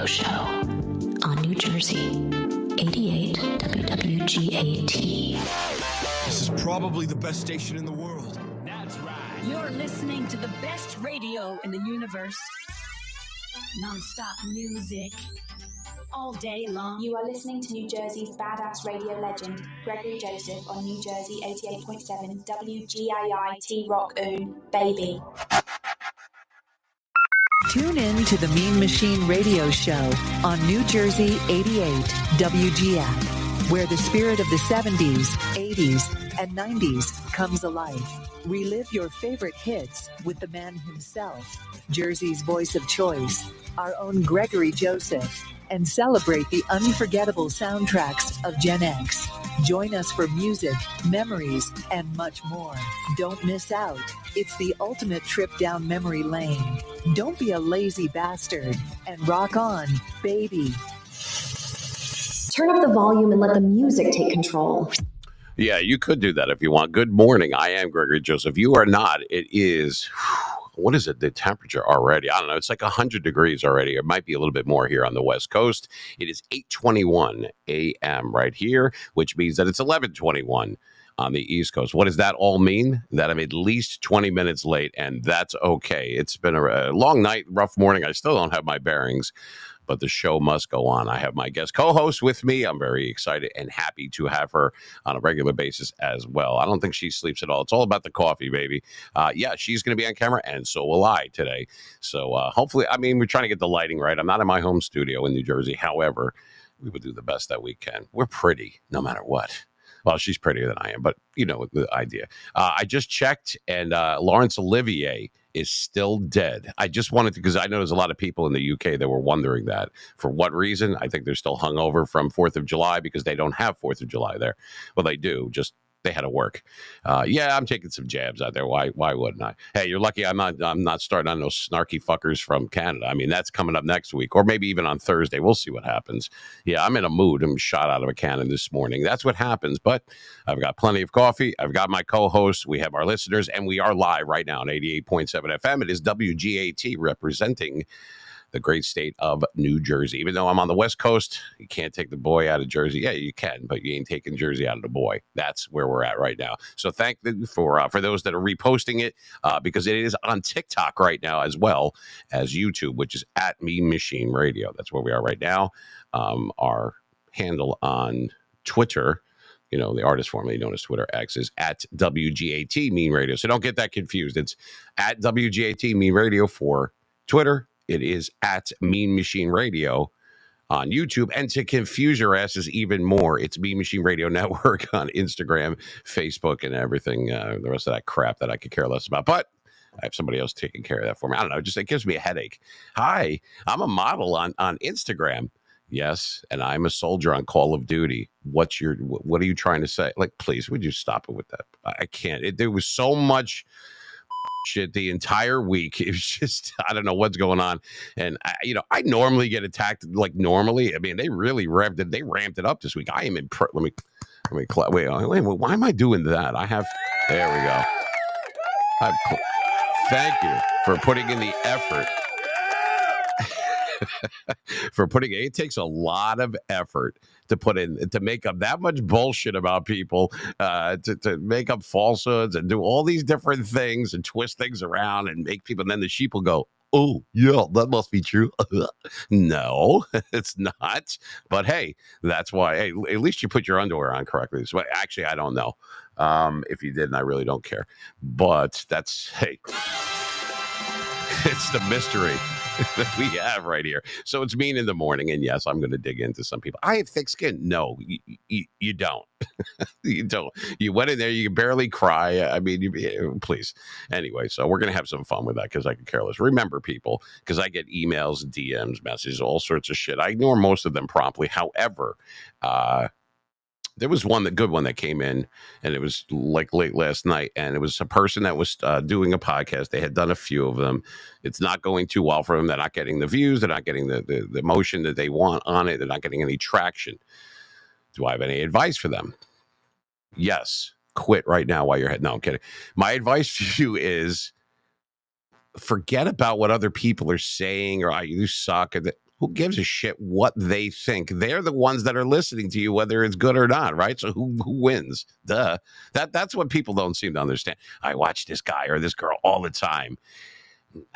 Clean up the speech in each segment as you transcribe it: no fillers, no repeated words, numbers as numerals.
radio show on New Jersey, 88 WGAT. This is probably the best station in the world. That's right. You're listening to the best radio in the universe. Non-stop music. All day long. You are listening to New Jersey's badass radio legend, Gregory Joseph, on New Jersey 88.7 WGAT Rock Oon, baby. Tune in to the Mean Machine Radio Show on New Jersey 88 WGAT, where the spirit of the 70s, 80s, and 90s comes alive. Relive your favorite hits with the man himself, Jersey's voice of choice, our own Gregory Joseph, and celebrate the unforgettable soundtracks of Gen X. Join us for music, memories, and much more. Don't miss out. It's the ultimate trip down memory lane. Don't be a lazy bastard and rock on, baby. Turn up the volume and let the music take control. Yeah, you could do that if you want. Good morning. I am Gregory Joseph. You are not. It is... What is it? The temperature already? I don't know. It's like 100 degrees already. It might be a little bit more here on the West Coast. It is 8:21 a.m. right here, which means that it's 11:21 on the East Coast. What does that all mean? That I'm at least 20 minutes late, and that's okay. It's been a long night, rough morning. I still don't have my bearings, but the show must go on. I have my guest co-host with me. I'm very excited and happy to have her on a regular basis as well. I don't think she sleeps at all. It's all about the coffee, baby. Yeah, she's going to be on camera, and so will I today. So hopefully, I mean, we're trying to get the lighting right. I'm not in my home studio in New Jersey. However, we would do the best that we can. We're pretty, no matter what. Well, she's prettier than I am, but you know the idea. I just checked, and Laurence Olivier is still dead. I just wanted to, because I know there's a lot of people in the UK that were wondering that. For what reason? I think they're still hungover from 4th of July because they don't have 4th of July there. Well, they do, just they had to work. Yeah, I'm taking some jabs out there. Why wouldn't I? Hey, you're lucky I'm not starting on those snarky fuckers from Canada. I mean, that's coming up next week, or maybe even on Thursday. We'll see what happens. Yeah, I'm in a mood. I'm shot out of a cannon this morning. That's what happens. But I've got plenty of coffee. I've got my co-hosts. We have our listeners, and we are live right now on 88.7 FM. It is WGAT representing the great state of New Jersey. Even though I'm on the West Coast, you can't take the boy out of Jersey. Yeah, you can, but you ain't taking Jersey out of the boy. That's where we're at right now. So thank you for those that are reposting it, because it is on TikTok right now as well as YouTube, which is at Mean Machine Radio. That's where we are right now. Our handle on Twitter, you know, the artist formerly known as Twitter X, is at WGAT Mean Radio. So don't get that confused. It's at WGAT Mean Radio for Twitter. It is at Mean Machine Radio on YouTube. And to confuse your asses even more, it's Mean Machine Radio Network on Instagram, Facebook, and everything. The rest of that crap that I could care less about. But I have somebody else taking care of that for me. I don't know. It gives me a headache. Hi, I'm a model on Instagram. Yes, and I'm a soldier on Call of Duty. What are you trying to say? Like, please, would you stop it with that? I can't. There was so much shit the entire week. It was just, I don't know what's going on. And I normally get attacked like normally. I mean, they really ramped it up this week. I am in let me wait, why am I doing that? There we go. Thank you for putting in the effort. It takes a lot of effort to make up that much bullshit about people, to make up falsehoods and do all these different things and twist things around and make people, and then the sheep will go, oh, yeah, that must be true. No, it's not. But hey, that's why, hey, at least you put your underwear on correctly. So actually, I don't know if you did, and I really don't care. But hey, it's the mystery that we have right here. So it's Mean in the Morning, and yes, I'm going to dig into some people. I have thick skin. No, you don't. You don't. You went in there, you can barely cry. I mean, please. Anyway, so we're going to have some fun with that because I can care less. Remember, people, because I get emails, DMs, messages, all sorts of shit. I ignore most of them promptly. However, there was the good one that came in, and it was like late last night, and it was a person that was doing a podcast. They had done a few of them. It's not going too well for them. They're not getting the views. They're not getting the emotion that they want on it. They're not getting any traction. Do I have any advice for them? Yes. Quit right now while you're ahead. No, I'm kidding. My advice to you is forget about what other people are saying or you suck. Who gives a shit what they think? They're the ones that are listening to you, whether it's good or not, right? So who wins? Duh. That's what people don't seem to understand. I watch this guy or this girl all the time.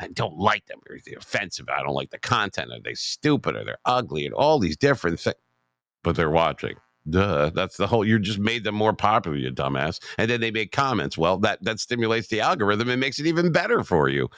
I don't like them, or they're offensive. I don't like the content. Are they stupid? Or they're ugly? And all these different things. But they're watching. Duh. That's the whole. You just made them more popular, you dumbass. And then they make comments. Well, that stimulates the algorithm and makes it even better for you.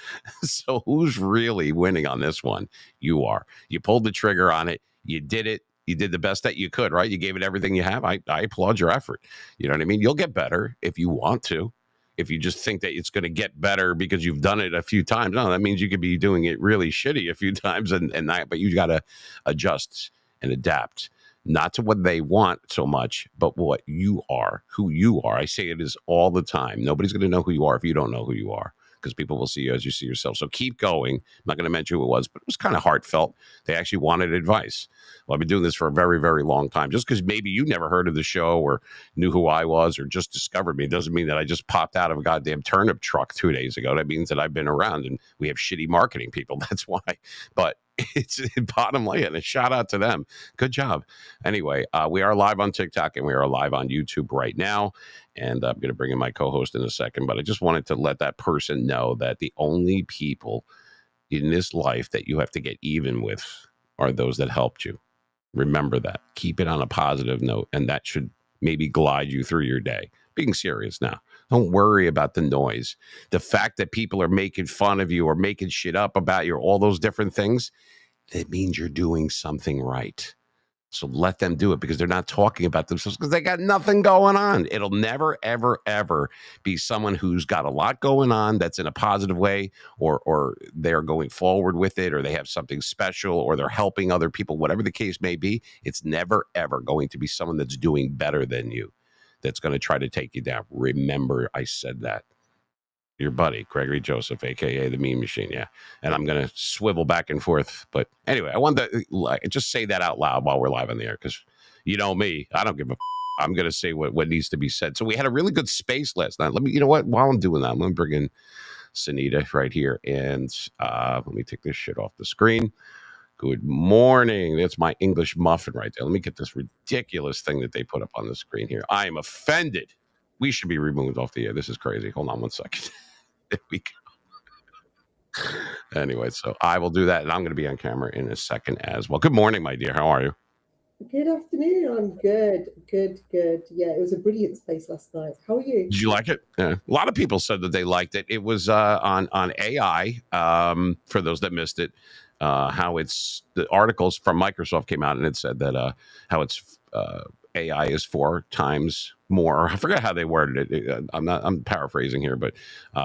So who's really winning on this one? You are. You pulled the trigger on it. You did it. You did the best that you could, right? You gave it everything you have. I applaud your effort. You know what I mean? You'll get better if you want to. If you just think that it's going to get better because you've done it a few times, no, that means you could be doing it really shitty a few times, but you got to adjust and adapt, not to what they want so much, but what you are, who you are. I say it is all the time. Nobody's going to know who you are if you don't know who you are, because people will see you as you see yourself. So keep going. I'm not going to mention who it was, but it was kind of heartfelt. They actually wanted advice. Well, I've been doing this for a very, very long time. Just because maybe you never heard of the show or knew who I was or just discovered me doesn't mean that I just popped out of a goddamn turnip truck 2 days ago. That means that I've been around and we have shitty marketing people. That's why. But it's bottom line, and a shout out to them. Good job. Anyway, we are live on TikTok and we are live on YouTube right now. And I'm going to bring in my co-host in a second, but I just wanted to let that person know that the only people in this life that you have to get even with are those that helped you. Remember that. Keep it on a positive note, and that should maybe glide you through your day. Being serious now. Don't worry about the noise. The fact that people are making fun of you or making shit up about you, all those different things, that means you're doing something right. So let them do it, because they're not talking about themselves because they got nothing going on. It'll never, ever, ever be someone who's got a lot going on that's in a positive way, or they're going forward with it, or they have something special, or they're helping other people, whatever the case may be. It's never, ever going to be someone that's doing better than you that's going to try to take you down. Remember, I said that. Your buddy, Gregory Joseph, a.k.a. the Meme Machine, yeah. And I'm going to swivel back and forth. But anyway, I wanted to just say that out loud while we're live on the air, because you know me, I don't give a I'm going to say what needs to be said. So we had a really good space last night. You know what? While I'm doing that, let me bring in Sunita right here. And let me take this shit off the screen. Good morning. That's my English muffin right there. Let me get this ridiculous thing that they put up on the screen here. I am offended. We should be removed off the air. This is crazy. Hold on one second. There we go. Anyway, so I will do that, and I'm going to be on camera in a second as well. Good morning, my dear. How are you? Good afternoon. I'm good. Yeah, it was a brilliant space last night. How are you? Did you like it? Yeah. A lot of people said that they liked it. It was on AI, for those that missed it, how it's the articles from Microsoft came out, and it said that how it's AI is 4 times more. I forget how they worded it. I'm paraphrasing here, but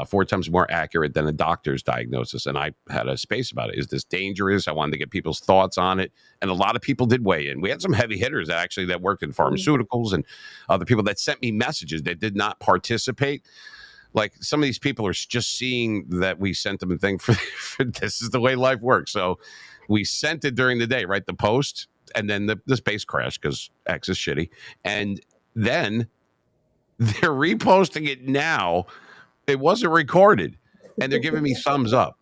4 times more accurate than a doctor's diagnosis. And I had a space about it. Is this dangerous? I wanted to get people's thoughts on it, and a lot of people did weigh in. We had some heavy hitters that worked in pharmaceuticals, and other people that sent me messages that did not participate. Like, some of these people are just seeing that we sent them a thing for this is the way life works. So we sent it during the day, right? The post. And then the space crashed because X is shitty. And then they're reposting it now. It wasn't recorded. And they're giving me thumbs up.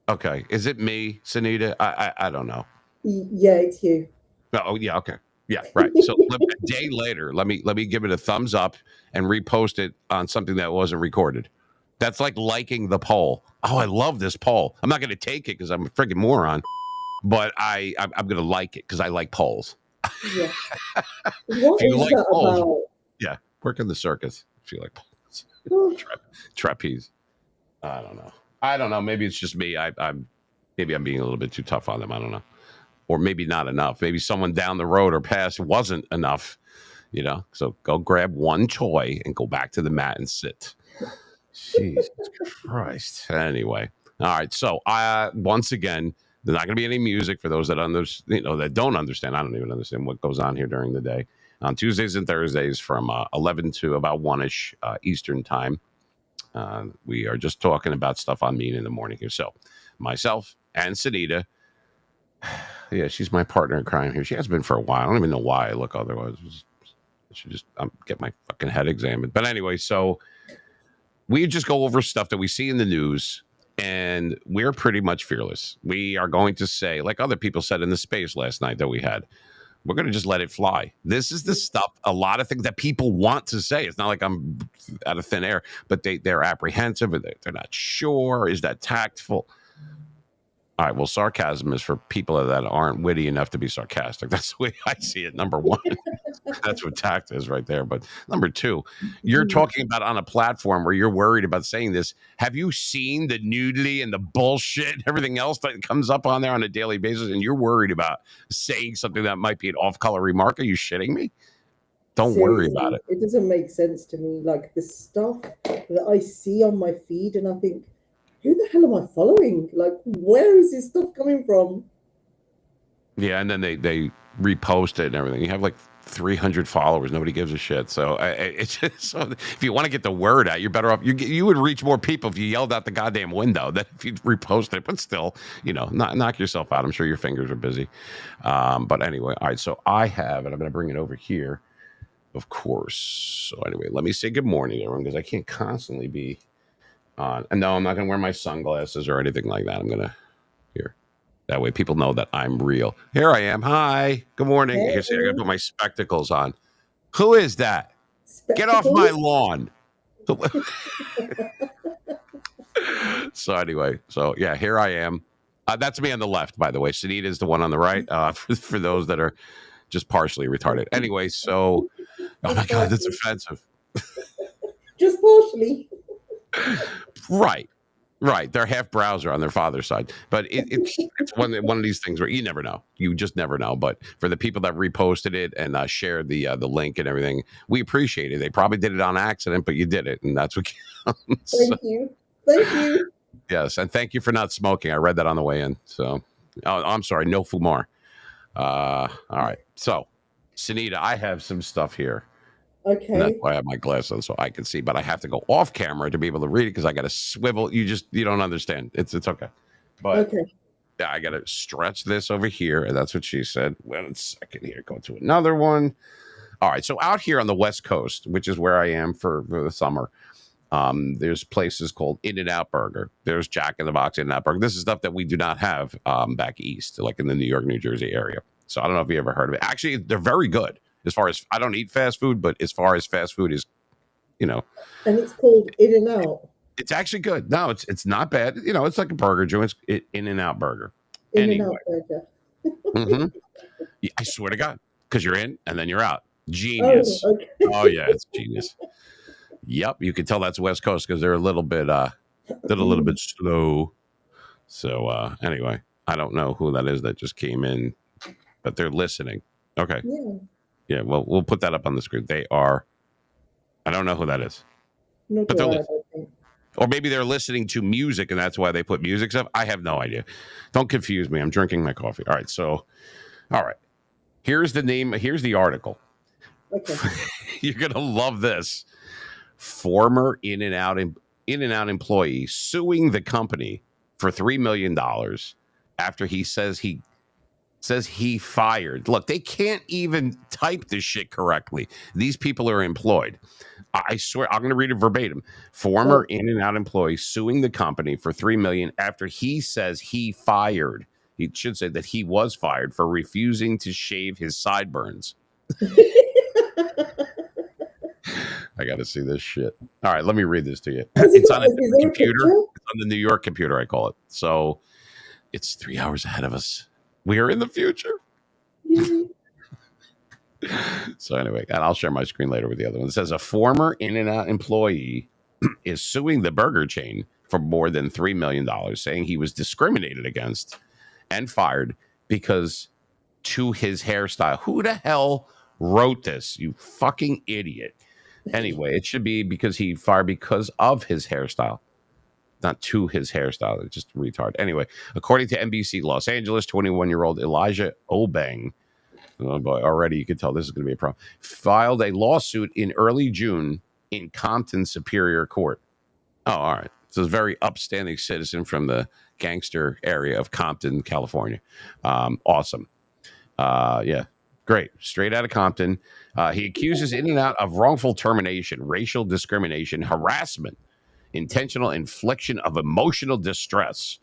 Okay. Is it me, Sunita? I don't know. Yeah, it's you. Oh, yeah. Okay. Yeah, right. So a day later, let me give it a thumbs up and repost it on something that wasn't recorded. That's like liking the poll. Oh, I love this poll. I'm not going to take it because I'm a freaking moron. But I'm going to like it because I like polls. Yeah. What is like that polls, about? yeah, work in the circus if you like polls. Oh. Trapeze. I don't know. Maybe it's just me. Maybe I'm being a little bit too tough on them. I don't know. Or maybe not enough. Maybe someone down the road or past wasn't enough. So go grab one toy and go back to the mat and sit. Jesus Christ. Anyway. All right. So once again, there's not going to be any music for those that that don't understand. I don't even understand what goes on here during the day. On Tuesdays and Thursdays from 11 to about 1-ish Eastern time, we are just talking about stuff on me in the morning here. So myself and Sunita, yeah, she's my partner in crime here. She has been for a while. I don't even know why I look otherwise. I should just get my fucking head examined. But anyway, so we just go over stuff that we see in the news And we're pretty much fearless. We are going to say, like other people said in the space last night that we had, we're going to just let it fly. This is the stuff, a lot of things that people want to say. It's not like I'm out of thin air, but they're apprehensive. They're not sure. Is that tactful? All right. Well, sarcasm is for people that aren't witty enough to be sarcastic. That's the way I see it. Number one, that's what tact is right there. But number two, you're talking about on a platform where you're worried about saying this. Have you seen the nudity and the bullshit and everything else that comes up on there on a daily basis? And you're worried about saying something that might be an off-color remark? Are you shitting me? Don't worry about it. It doesn't make sense to me. Like the stuff that I see on my feed, and I think, who the hell am I following? Like, where is this stuff coming from? Yeah, and then they repost it and everything. You have like 300 followers. Nobody gives a shit. So it's just, so if you want to get the word out, you're better off. You would reach more people if you yelled out the goddamn window than if you reposted it. But still, knock yourself out. I'm sure your fingers are busy. But anyway, all right. So I have, and I'm going to bring it over here, of course. So anyway, let me say good morning, everyone, because I can't constantly be on. And no, I'm not going to wear my sunglasses or anything like that. I'm going to here. That way people know that I'm real. Here I am. Hi. Good morning. Hey. Here, see, I got to put my spectacles on. Who is that? Get off my lawn. So anyway, yeah, here I am. That's me on the left, by the way. Sunita is the one on the right, for those that are just partially retarded. Anyway, so, oh my God, that's offensive. Just partially. Right. They're half browser on their father's side. But it's one of these things where you never know. You just never know. But for the people that reposted it and shared the link and everything, we appreciate it. They probably did it on accident, but you did it. And that's what counts. Thank you. Yes. And thank you for not smoking. I read that on the way in. So, I'm sorry. No Fumar. All right. So, Sunita, I have some stuff here. Okay. And that's why I have my glasses on so I can see, but I have to go off camera to be able to read it because I got to swivel. You don't understand. It's okay. But okay. Yeah, I got to stretch this over here. And that's what she said. One second here. Go to another one. All right. So out here on the West Coast, which is where I am for the summer, there's places called In-N-Out Burger. There's Jack in the Box In-N-Out Burger. This is stuff that we do not have back east, like in the New York, New Jersey area. So I don't know if you ever heard of it. Actually, they're very good. As far as I don't eat fast food, but as far as fast food is, And it's called In-N-Out. It's actually good. No, it's not bad. It's like a burger joint. It's In-N-Out Burger. In-N-Out Burger. Yeah, I swear to God, because you're in and then you're out. Genius. Oh, okay. Oh yeah, it's genius. Yep, you can tell that's West Coast because they're a little bit slow. So anyway, I don't know who that is that just came in, but they're listening. Okay. Yeah, well, we'll put that up on the screen. They are, I don't know who that is. But they're listening. Or maybe they're listening to music and that's why they put music stuff. I have no idea. Don't confuse me. I'm drinking my coffee. All right. So, all right. Here's the name. Here's the article. Okay. You're going to love this. Former In-N-Out employee suing the company for $3 million after he says he fired. Look, they can't even type this shit correctly. These people are employed. I swear, I'm going to read it verbatim. Former In-N-Out employee suing the company for $3 million after he says he fired. He should say that he was fired for refusing to shave his sideburns. I got to see this shit. All right, let me read this to you. It's on a computer. It's on the New York computer, I call it. So it's 3 hours ahead of us. We are in the future. So anyway, and I'll share my screen later with the other one. It says a former In-N-Out employee is suing the burger chain for more than $3 million, saying he was discriminated against and fired because to his hairstyle. Who the hell wrote this? You fucking idiot. Anyway, it should be because he fired because of his hairstyle. Not to his hairstyle. It's just retard. Anyway, according to NBC Los Angeles, 21-year-old Elijah Obeng, oh boy, already you can tell this is going to be a problem, filed a lawsuit in early June in Compton Superior Court. Oh, all right. So it's a very upstanding citizen from the gangster area of Compton, California. Awesome. Yeah, great. Straight out of Compton. He accuses In-N-Out of wrongful termination, racial discrimination, harassment, intentional infliction of emotional distress,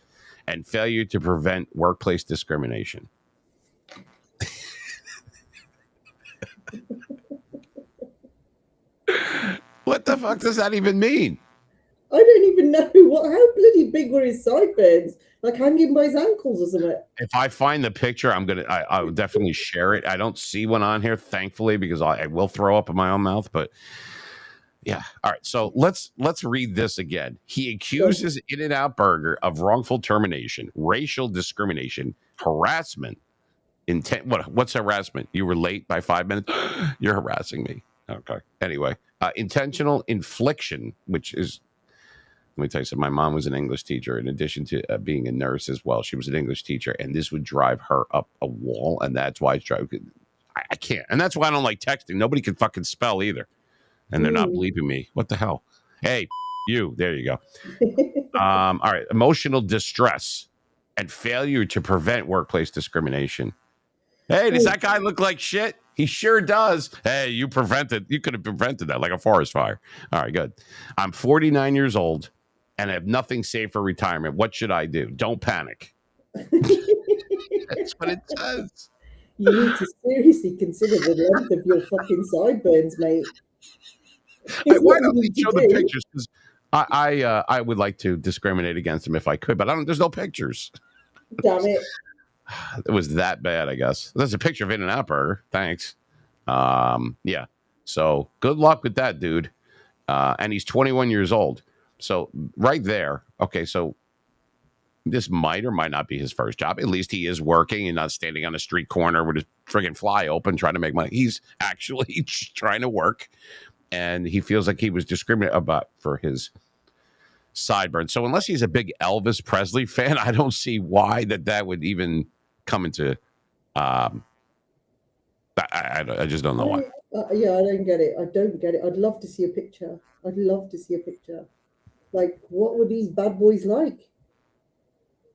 and failure to prevent workplace discrimination. What the fuck does that even mean? I don't even know how bloody big were his sideburns, like hanging by his ankles or something. If I find the picture, I will definitely share it. I don't see one on here, thankfully, because I will throw up in my own mouth. But yeah, all right. So let's read this again. He accuses In-N-Out Burger of wrongful termination, racial discrimination, harassment, intent. What's harassment? You were late by 5 minutes. You're harassing me. Okay. Anyway, intentional infliction, which is. Let me tell you something. My mom was an English teacher. In addition to being a nurse as well, she was an English teacher, and this would drive her up a wall, and that's why I can't. And that's why I don't like texting. Nobody can fucking spell either, and they're not believing me. What the hell? Hey, you. There you go. All right. Emotional distress and failure to prevent workplace discrimination. Hey, does that guy look like shit? He sure does. Hey, you could have prevented that like a forest fire. All right, good. I'm 49 years old and I have nothing saved for retirement. What should I do? Don't panic. That's what it says. You need to seriously consider the length of your fucking sideburns, mate. Why don't we show the pictures? Because I would like to discriminate against him if I could, but there's no pictures. Damn it. It was that bad, I guess. There's a picture of In-N-Out Burger. Thanks. Yeah. So good luck with that, dude. And he's 21 years old. So right there. Okay. So this might or might not be his first job. At least he is working and not standing on a street corner with his friggin' fly open trying to make money. He's actually trying to work. And he feels like he was discriminated about for his sideburns. So unless he's a big Elvis Presley fan, I don't see why that would even come into I just don't know why. Yeah, I don't get it. I'd love to see a picture. Like, what were these bad boys like?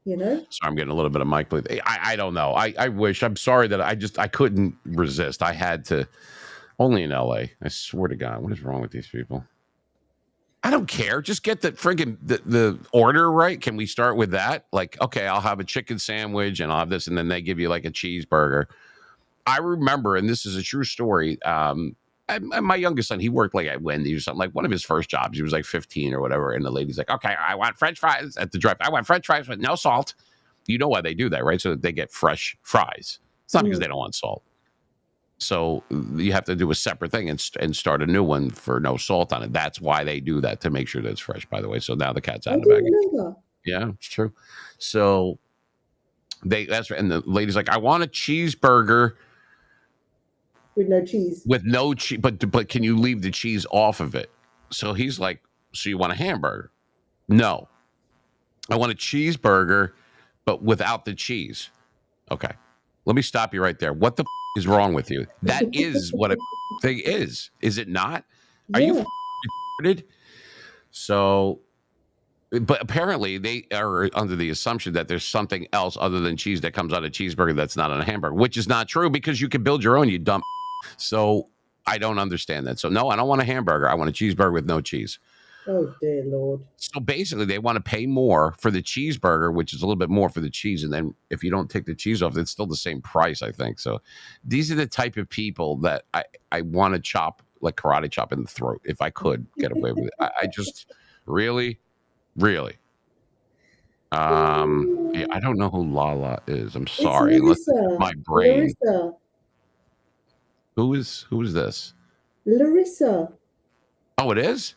You know? Sorry, I'm getting a little bit of mic, please. I don't know. I wish. I'm sorry that I couldn't resist. I had to. Only in LA. I swear to God. What is wrong with these people? I don't care. Just get the friggin' the order right. Can we start with that? Like, okay, I'll have a chicken sandwich and I'll have this, and then they give you like a cheeseburger. I remember, and this is a true story. My youngest son, he worked like at Wendy's or something. Like one of his first jobs, he was like 15 or whatever, and the lady's like, "Okay, I want French fries at the drive. I want French fries with no salt." You know why they do that, right? So that they get fresh fries. It's not because they don't want salt. So you have to do a separate thing and start a new one for no salt on it. That's why they do that, to make sure that it's fresh, by the way. So now the cat's out of the bag. Yeah, it's true. So and the lady's like, "I want a cheeseburger with no cheese." With no cheese, but can you leave the cheese off of it? So he's like, "So you want a hamburger?" "No. I want a cheeseburger, but without the cheese." "Okay. Let me stop you right there. What the is wrong with you? That is what a thing is it not? Are you retarded?" So, but apparently they are under the assumption that there's something else other than cheese that comes on a cheeseburger that's not on a hamburger, which is not true, because you can build your own, you dumb. So I don't understand that. So no, I don't want a hamburger. I want a cheeseburger with no cheese. Oh, dear Lord. So basically, they want to pay more for the cheeseburger, which is a little bit more for the cheese. And then if you don't take the cheese off, it's still the same price, I think. So these are the type of people that I want to chop, like karate chop in the throat, if I could get away with it. I just really. Yeah, I don't know who Lala is. I'm sorry. My brain. Larissa. Who is this? Larissa. Oh, it is?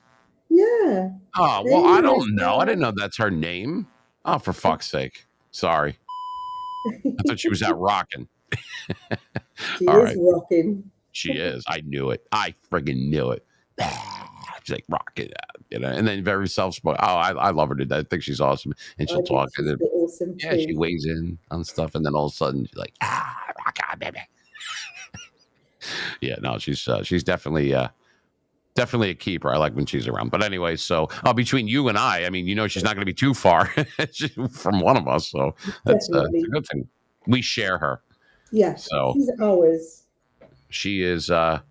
Yeah. Oh, well, I don't know. I didn't know that's her name. Oh, for fuck's sake. Sorry. I thought she was out rocking. She is rocking. She is. I knew it. I friggin' knew it. She's like rocking out, and then very self-spoken. Oh, I love her to death. I think she's awesome. And she'll talk. And then, awesome yeah, she weighs in on stuff. And then all of a sudden she's like, rock on, baby. Yeah, no, she's definitely a keeper. I like when she's around. But anyway, so between you and I mean, she's not going to be too far from one of us. So that's a good thing. We share her. Yeah. So she's ours. She is a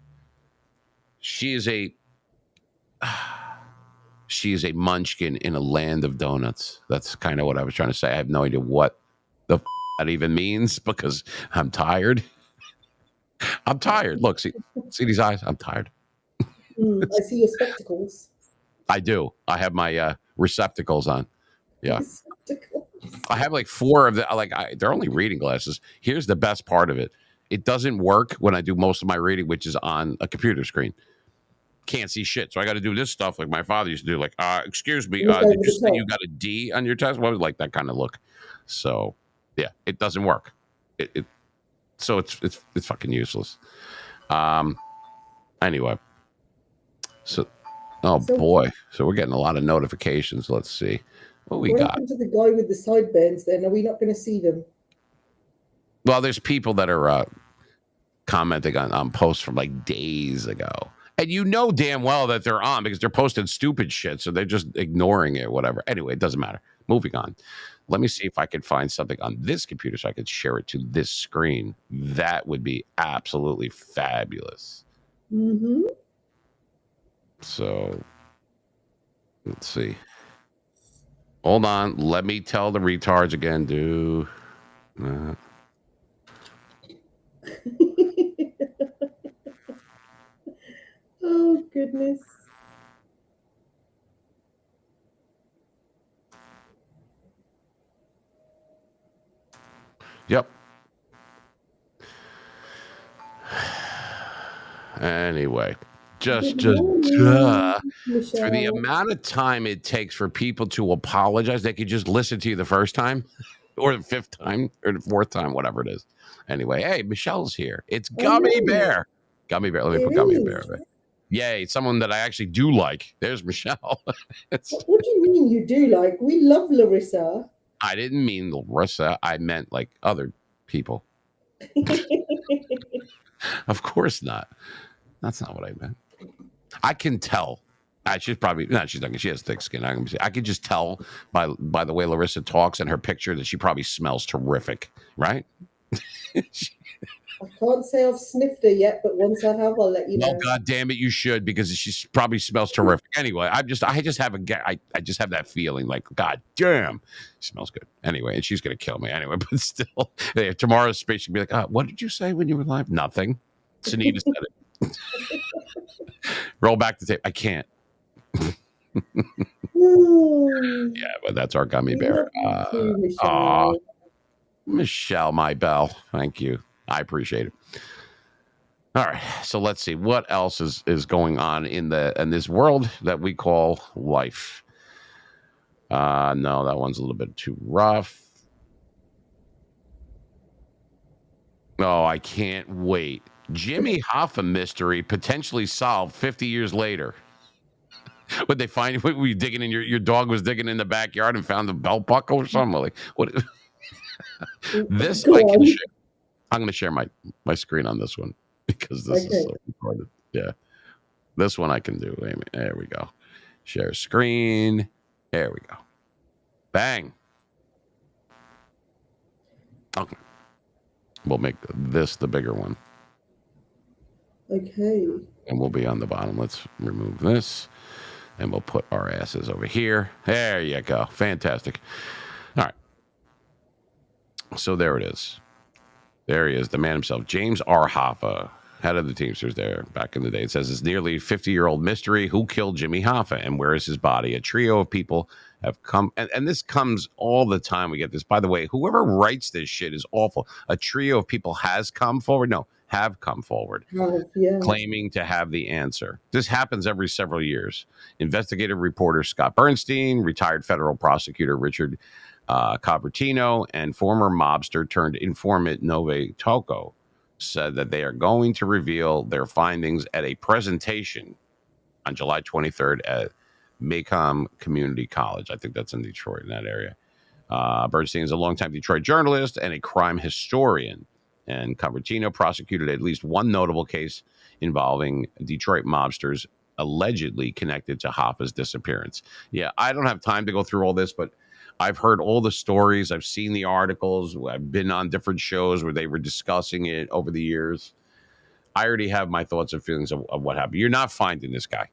She is a munchkin in a land of donuts. That's kind of what I was trying to say. I have no idea what that even means because I'm tired. I'm tired. Look, see these eyes? I'm tired. I see your spectacles. I do. I have my receptacles on. Yeah. Spectacles. I have like 4 of the they're only reading glasses. Here's the best part of it. It doesn't work when I do most of my reading, which is on a computer screen. Can't see shit. So I got to do this stuff like my father used to do, like, excuse me, did you say you got a D on your test? What was like that kind of look? So yeah, it doesn't work. So it's fucking useless. Anyway. So boy. So we're getting a lot of notifications. Let's see. What we got? What happened to the guy with the sideburns then? Are we not going to see them? Well, there's people that are commenting on posts from like days ago. And you know damn well that they're on because they're posting stupid shit. So they're just ignoring it, whatever. Anyway, it doesn't matter. Moving on. Let me see if I can find something on this computer so I could share it to this screen. That would be absolutely fabulous. Mm-hmm. So let's see. Hold on. Let me tell the retards again. Do not. Oh, goodness. Yep. Anyway, just for the amount of time it takes for people to apologize, they could just listen to you the first time or the 5th time or the 4th time, whatever it is. Anyway, hey, Michelle's here. It's Gummy Bear. Gummy Bear. Let me put Gummy Bear. Yay, someone that I actually do like. There's Michelle. What do you mean you do like? We love Larissa. I didn't mean Larissa. I meant like other people. Of course not. That's not what I meant. I can tell. She's probably not. She's not. She has thick skin. I can just tell by the way Larissa talks and her picture that she probably smells terrific, right? I can't say I've sniffed her yet, but once I have, I'll let you know. Oh God damn it, you should, because she probably smells terrific. Anyway, I just have I just have that feeling like, God damn, she smells good. Anyway, and she's gonna kill me anyway. But still, tomorrow's speech she'll be like, what did you say when you were live? Nothing. Sunita said it. Roll back the tape. I can't. Yeah, but that's our Gummy Bear. Michelle, my belle. Thank you. I appreciate it. All right, so let's see what else is going on in this world that we call life. No, that one's a little bit too rough. Oh, I can't wait. Jimmy Hoffa mystery potentially solved 50 years later. Would they find you? Were you digging in your dog was digging in the backyard and found the belt buckle or something? Like what? This I can share. I'm going to share my screen on this one because this is so recorded. Yeah, this one I can do. Wait a minute. There we go. Share screen. There we go. Bang. Okay. We'll make this the bigger one. Okay. And we'll be on the bottom. Let's remove this. And we'll put our asses over here. There you go. Fantastic. All right. So there it is. There he is, the man himself, James R. Hoffa, head of the Teamsters there back in the day. It says it's nearly 50-year-old mystery. Who killed Jimmy Hoffa and where is his body? A trio of people have come, and this comes all the time. We get this. By the way, whoever writes this shit is awful. A trio of people have come forward, claiming to have the answer. This happens every several years. Investigative reporter Scott Bernstein, retired federal prosecutor Richard Cobertino, and former mobster turned informant Nove Toko said that they are going to reveal their findings at a presentation on July 23rd at Maycomb Community College. I think that's in Detroit, in that area. Bernstein is a longtime Detroit journalist and a crime historian, and Cobertino prosecuted at least one notable case involving Detroit mobsters allegedly connected to Hoffa's disappearance. Yeah, I don't have time to go through all this, but I've heard all the stories. I've seen the articles. I've been on different shows where they were discussing it over the years. I already have my thoughts and feelings of what happened. You're not finding this guy.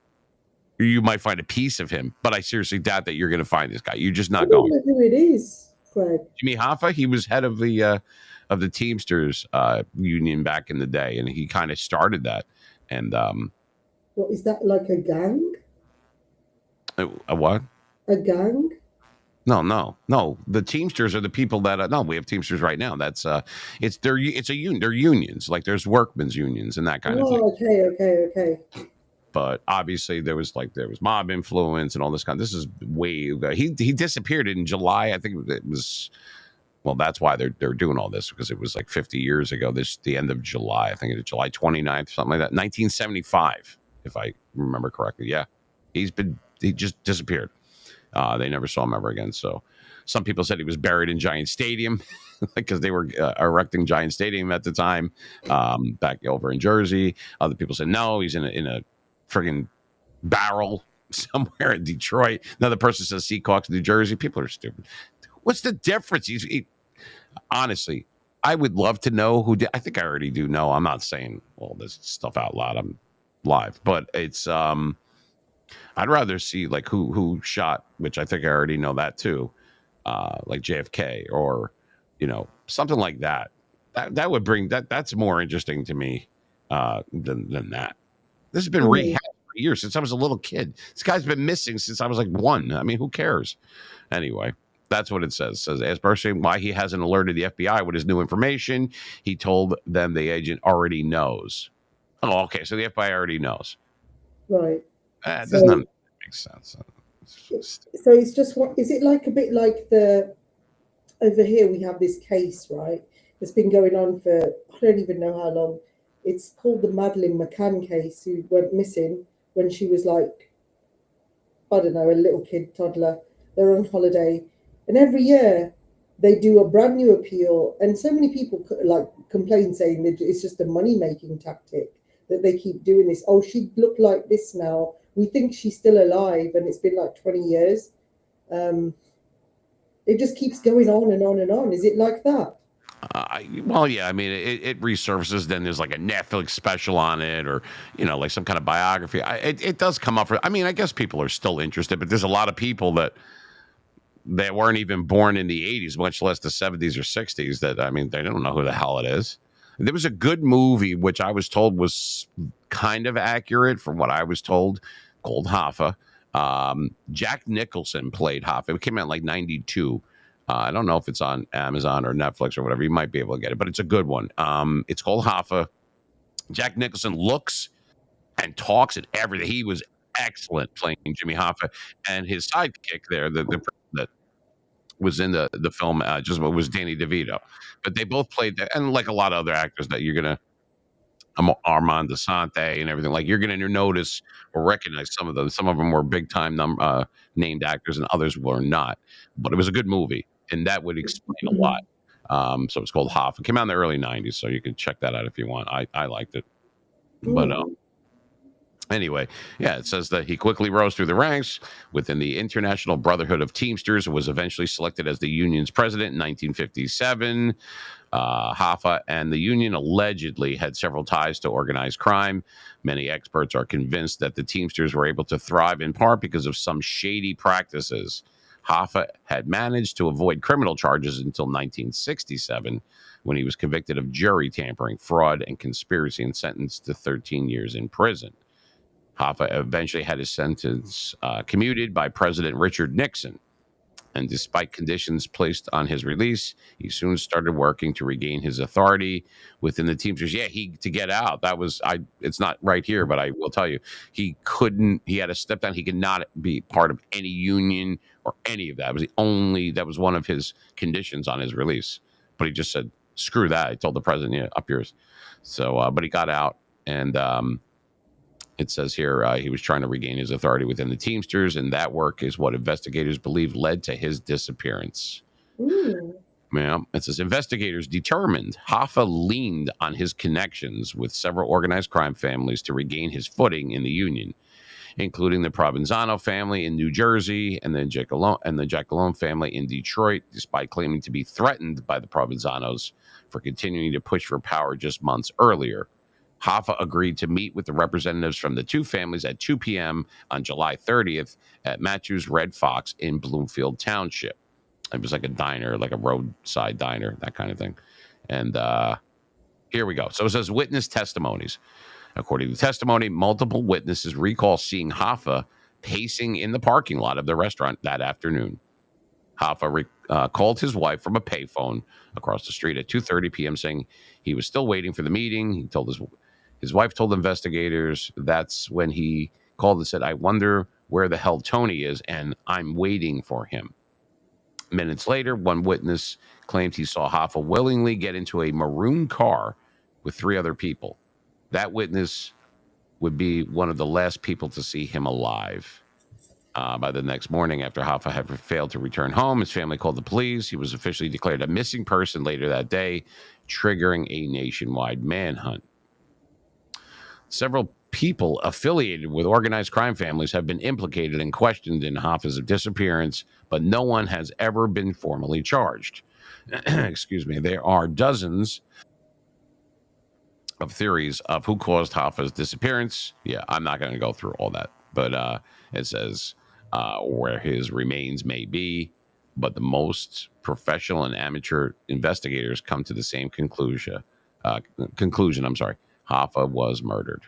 You might find a piece of him, but I seriously doubt that you're going to find this guy. You're just I not don't going. know who it is, Greg. Jimmy Hoffa, he was head of the Teamsters union back in the day, and he kind of started that. And What is that, like a gang? a what? A gang? No. The Teamsters are the people that no, we have Teamsters right now. That's it's a union. They're unions. Like there's workmen's unions and that kind of thing. Oh, okay. But obviously there was mob influence and all this kind. This is way ago. He disappeared in July. I think it was. Well, that's why they're doing all this, because it was like 50 years ago. The end of July. I think it's July 29th, something like that. 1975, if I remember correctly. Yeah, he just disappeared. They never saw him ever again. So some people said he was buried in Giant Stadium because they were erecting Giant Stadium at the time back over in Jersey. Other people said no, he's in a friggin' barrel somewhere in Detroit. Another person says Seahawks, New Jersey. People are stupid. What's the difference? Honestly, I would love to know who did. I think I already do know. I'm not saying all this stuff out loud. I'm live, but it's I'd rather see like who shot, which I think I already know that too, like JFK or something like that. That would bring that's more interesting to me than that. This has been rehashed for years, since I was a little kid. This guy's been missing since I was like 1. I mean, who cares? Anyway, that's what it says. It says, as person why he hasn't alerted the FBI with his new information. He told them the agent already knows. Oh, okay. So the FBI already knows. Right. That does not make sense. So it's just is it like a bit like over here we have this case, right? It's been going on for I don't even know how long. It's called the Madeleine McCann case, who went missing when she was like, I don't know, a little kid, toddler. They're on holiday, and every year they do a brand new appeal, and so many people like complain saying that it's just a money making tactic that they keep doing this. Oh, she looked like this now. We think she's still alive, and it's been like 20 years. It just keeps going on and on and on. Is it like that? Well, yeah. I mean, it resurfaces. Then there's like a Netflix special on it, or like some kind of biography. It does come up. I guess people are still interested, but there's a lot of people that weren't even born in the 80s, much less the 70s or 60s. That they don't know who the hell it is. There was a good movie which I was told was kind of accurate from what I was told, called Hoffa. Jack Nicholson played Hoffa. It came out in like 92. I don't know if it's on Amazon or Netflix or whatever. You might be able to get it, but it's a good one. It's called Hoffa. Jack Nicholson looks and talks and everything. He was excellent playing Jimmy Hoffa, and his sidekick there, that was in the film, just was Danny DeVito. But they both played that, and like a lot of other actors that you're gonna. Armand Desante and everything. Like you're going to notice or recognize some of them. Some of them were big time named actors, and others were not. But it was a good movie, and that would explain a lot. So it's called Hoff. It came out in the early '90s, so you can check that out if you want. I liked it, but anyway, yeah, it says that he quickly rose through the ranks within the International Brotherhood of Teamsters and was eventually selected as the union's president in 1957. Hoffa and the union allegedly had several ties to organized crime. Many experts are convinced that the Teamsters were able to thrive in part because of some shady practices. Hoffa had managed to avoid criminal charges until 1967, when he was convicted of jury tampering, fraud, and conspiracy and sentenced to 13 years in prison. Hoffa eventually had his sentence commuted by President Richard Nixon. And despite conditions placed on his release, he soon started working to regain his authority within the Teamsters. Yeah, to get out. It's not right here, but I will tell you, he had to step down. He could not be part of any union or any of that. That was one of his conditions on his release. But he just said, screw that. I told the president, yeah, up yours. So, but he got out, and it says here he was trying to regain his authority within the Teamsters, and that work is what investigators believe led to his disappearance. Yeah, it says investigators determined Hoffa leaned on his connections with several organized crime families to regain his footing in the union, including the Provenzano family in New Jersey and the Giacalone family in Detroit, despite claiming to be threatened by the Provenzanos for continuing to push for power just months earlier. Hoffa agreed to meet with the representatives from the two families at 2 p.m. on July 30th at Matthew's Red Fox in Bloomfield Township. It was like a diner, like a roadside diner, that kind of thing. And here we go. So it says witness testimonies. According to testimony, multiple witnesses recall seeing Hoffa pacing in the parking lot of the restaurant that afternoon. Hoffa called his wife from a payphone across the street at 2:30 p.m. saying he was still waiting for the meeting. He told his wife told investigators that's when he called and said, "I wonder where the hell Tony is, and I'm waiting for him." Minutes later, one witness claimed he saw Hoffa willingly get into a maroon car with three other people. That witness would be one of the last people to see him alive. By the next morning, after Hoffa had failed to return home, his family called the police. He was officially declared a missing person later that day, triggering a nationwide manhunt. Several people affiliated with organized crime families have been implicated and questioned in Hoffa's disappearance, but no one has ever been formally charged. Excuse me. There are dozens of theories of who caused Hoffa's disappearance. Yeah, I'm not going to go through all that, but it says where his remains may be, but the most professional and amateur investigators come to the same conclusion. Hoffa was murdered.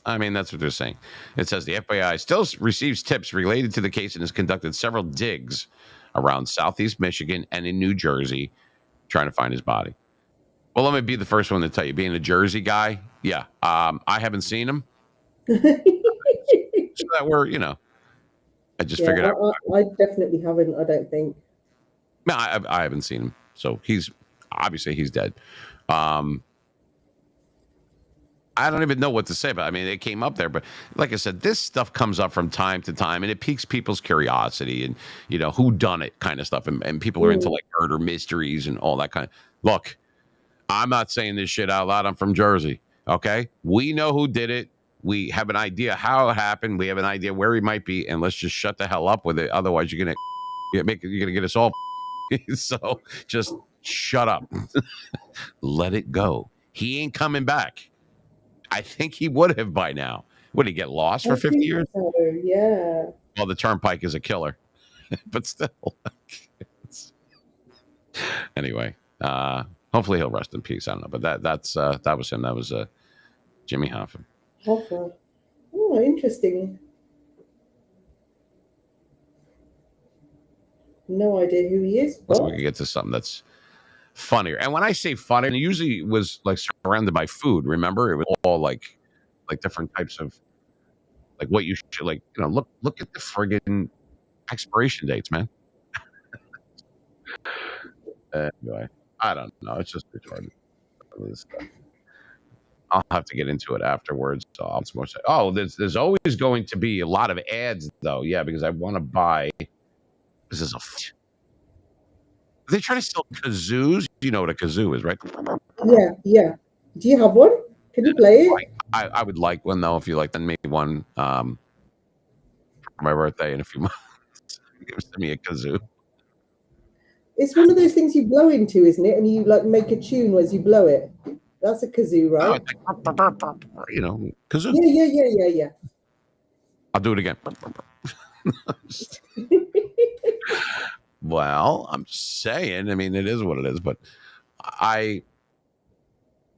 I mean, that's what they're saying. It says the FBI still receives tips related to the case and has conducted several digs around Southeast Michigan and in New Jersey trying to find his body. Well, let me be the first one to tell you, being a Jersey guy, yeah, I haven't seen him. So that I just figured out. I definitely haven't, I don't think. No, I haven't seen him. So he's dead. I don't even know what to say, but I mean, it came up there. But like I said, this stuff comes up from time to time, and it piques people's curiosity and, who done it kind of stuff. And people are into like murder mysteries and all that kind of. Look, I'm not saying this shit out loud. I'm from Jersey. Okay. We know who did it. We have an idea how it happened. We have an idea where he might be, and let's just shut the hell up with it. Otherwise, you're gonna get us all. So just shut up. Let it go. He ain't coming back. I think he would have by now. Would he get lost for 50 years? So, yeah. Well, the turnpike is a killer, but still. Anyway, hopefully he'll rest in peace. I don't know, but that was him. That was Jimmy Hoffa. Hoffa. Oh, interesting. No idea who he is. So we can get to something that's funnier. And when I say funny, it usually was like surrounded by food. Remember, it was all like different types of like what you should look at the friggin' expiration dates, man. Anyway, I don't know. It's just retarded. I'll have to get into it afterwards. So I'll more say, there's always going to be a lot of ads though. Yeah, because I want to buy. This is they try to sell kazoos. You know what a kazoo is, right? Yeah. Do you have one? Can you play it? I would like one though. If you like, send me one for my birthday in a few months. Send me a kazoo. It's one of those things you blow into, isn't it? And you like make a tune as you blow it. That's a kazoo, right? Kazoo. Yeah. I'll do it again. Well, I'm saying, I mean, it is what it is, but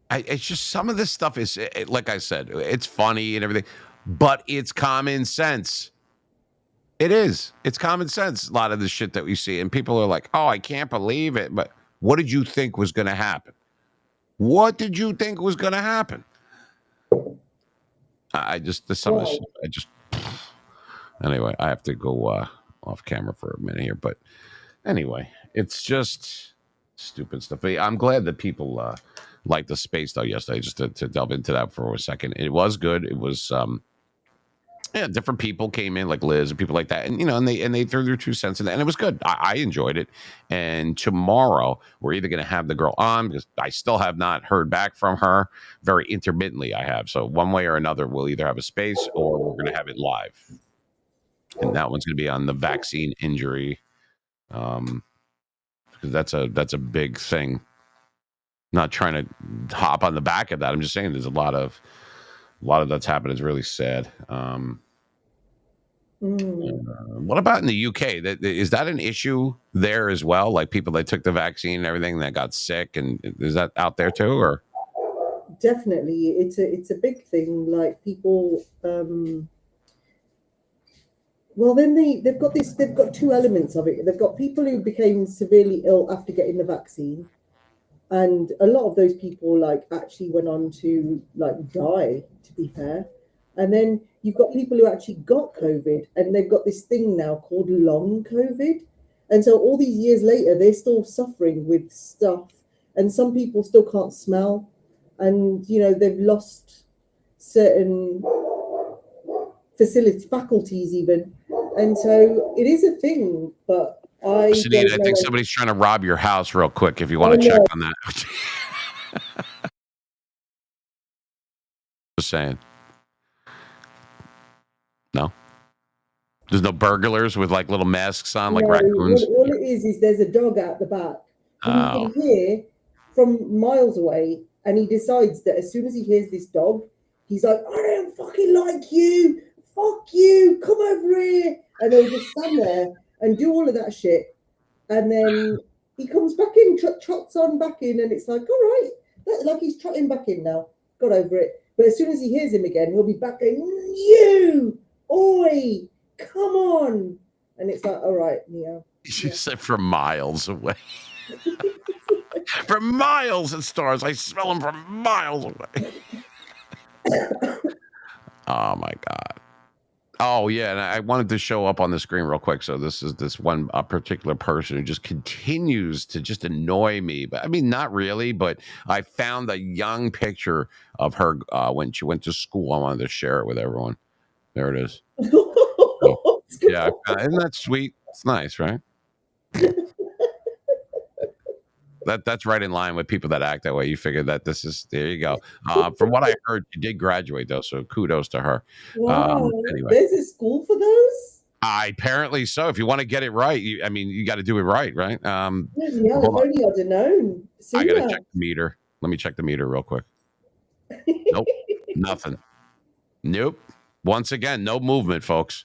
it's just some of this stuff is, like I said, it's funny and everything, but it's common sense. It is. It's common sense, a lot of the shit that we see. And people are like, oh, I can't believe it. But what did you think was going to happen? What did you think was going to happen? Anyway, I have to go off camera for a minute here. But anyway, it's just stupid stuff. I'm glad that people liked the space, though, yesterday, just to delve into that for a second. It was good. It was, different people came in, like Liz and people like that. And, and they threw their 2 cents in, and it was good. I enjoyed it. And tomorrow, we're either going to have the girl on, because I still have not heard back from her. Very intermittently, I have. So one way or another, we'll either have a space or we're going to have it live. And that one's going to be on the vaccine injury. Because that's a big thing not trying to hop on the back of that. I'm just saying there's a lot of that's happened. Is really sad. What about in the UK? Is that an issue there as well? Like people that took the vaccine and everything that got sick, and is that out there too? Or Definitely, it's a big thing. Like people, well, then they've got two elements of it. They've got people who became severely ill after getting the vaccine, and a lot of those people like actually went on to like die, to be fair. And then you've got people who actually got COVID, and they've got this thing now called long COVID. And so all these years later, they're still suffering with stuff, and some people still can't smell, and they've lost certain faculties even. And so it is a thing, but Sinead, I think somebody's trying to rob your house real quick. If you want to check on that, just saying. No, there's no burglars with like little masks on, like raccoons. All it is there's a dog out the back, and you can hear from miles away, and he decides that as soon as he hears this dog, he's like, "I don't fucking like you. Fuck you. Come over here." And they'll just stand there and do all of that shit. And then he comes back in, trots on back in, and it's like, all right. Like he's trotting back in now. Got over it. But as soon as he hears him again, he'll be back going, "You, oi, come on." And it's like, all right, Neo. She said from miles away. From miles it stars. I smell them from miles away. Oh, my God. Oh, yeah, and I wanted to show up on the screen real quick. So this is this one particular person who just continues to just annoy me. But I mean, not really, but I found a young picture of her when she went to school. I wanted to share it with everyone. There it is. Oh, yeah, isn't that sweet? It's nice, right? That's right in line with people that act that way. You figure that there you go. From what I heard, she did graduate though, so kudos to her. Wow. Anyway, there's a school for those? Apparently so. If you want to get it right, you got to do it right? Yeah, if only I'd have known. I got to check the meter. Let me check the meter real quick. Nope, nothing. Nope. Once again, no movement, folks.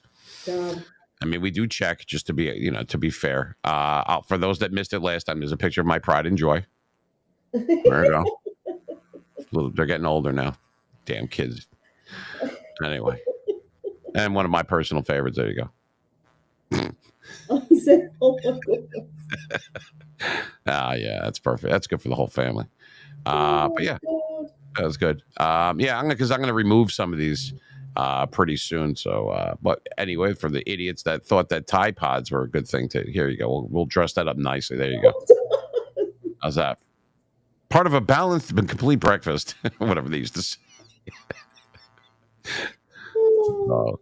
I mean, we do check just to be, to be fair. For those that missed it last time, there's a picture of my pride and joy. There you go. They're getting older now. Damn kids. Anyway, and one of my personal favorites. There you go. Oh my God. Yeah, that's perfect. That's good for the whole family. But yeah, that was good. Yeah, because I'm gonna remove some of these pretty soon. So, but anyway, for the idiots that thought that Tide Pods were a good thing, here you go. We'll dress that up nicely. There you go. How's that? Part of a balanced but complete breakfast, whatever they used to say. Oh.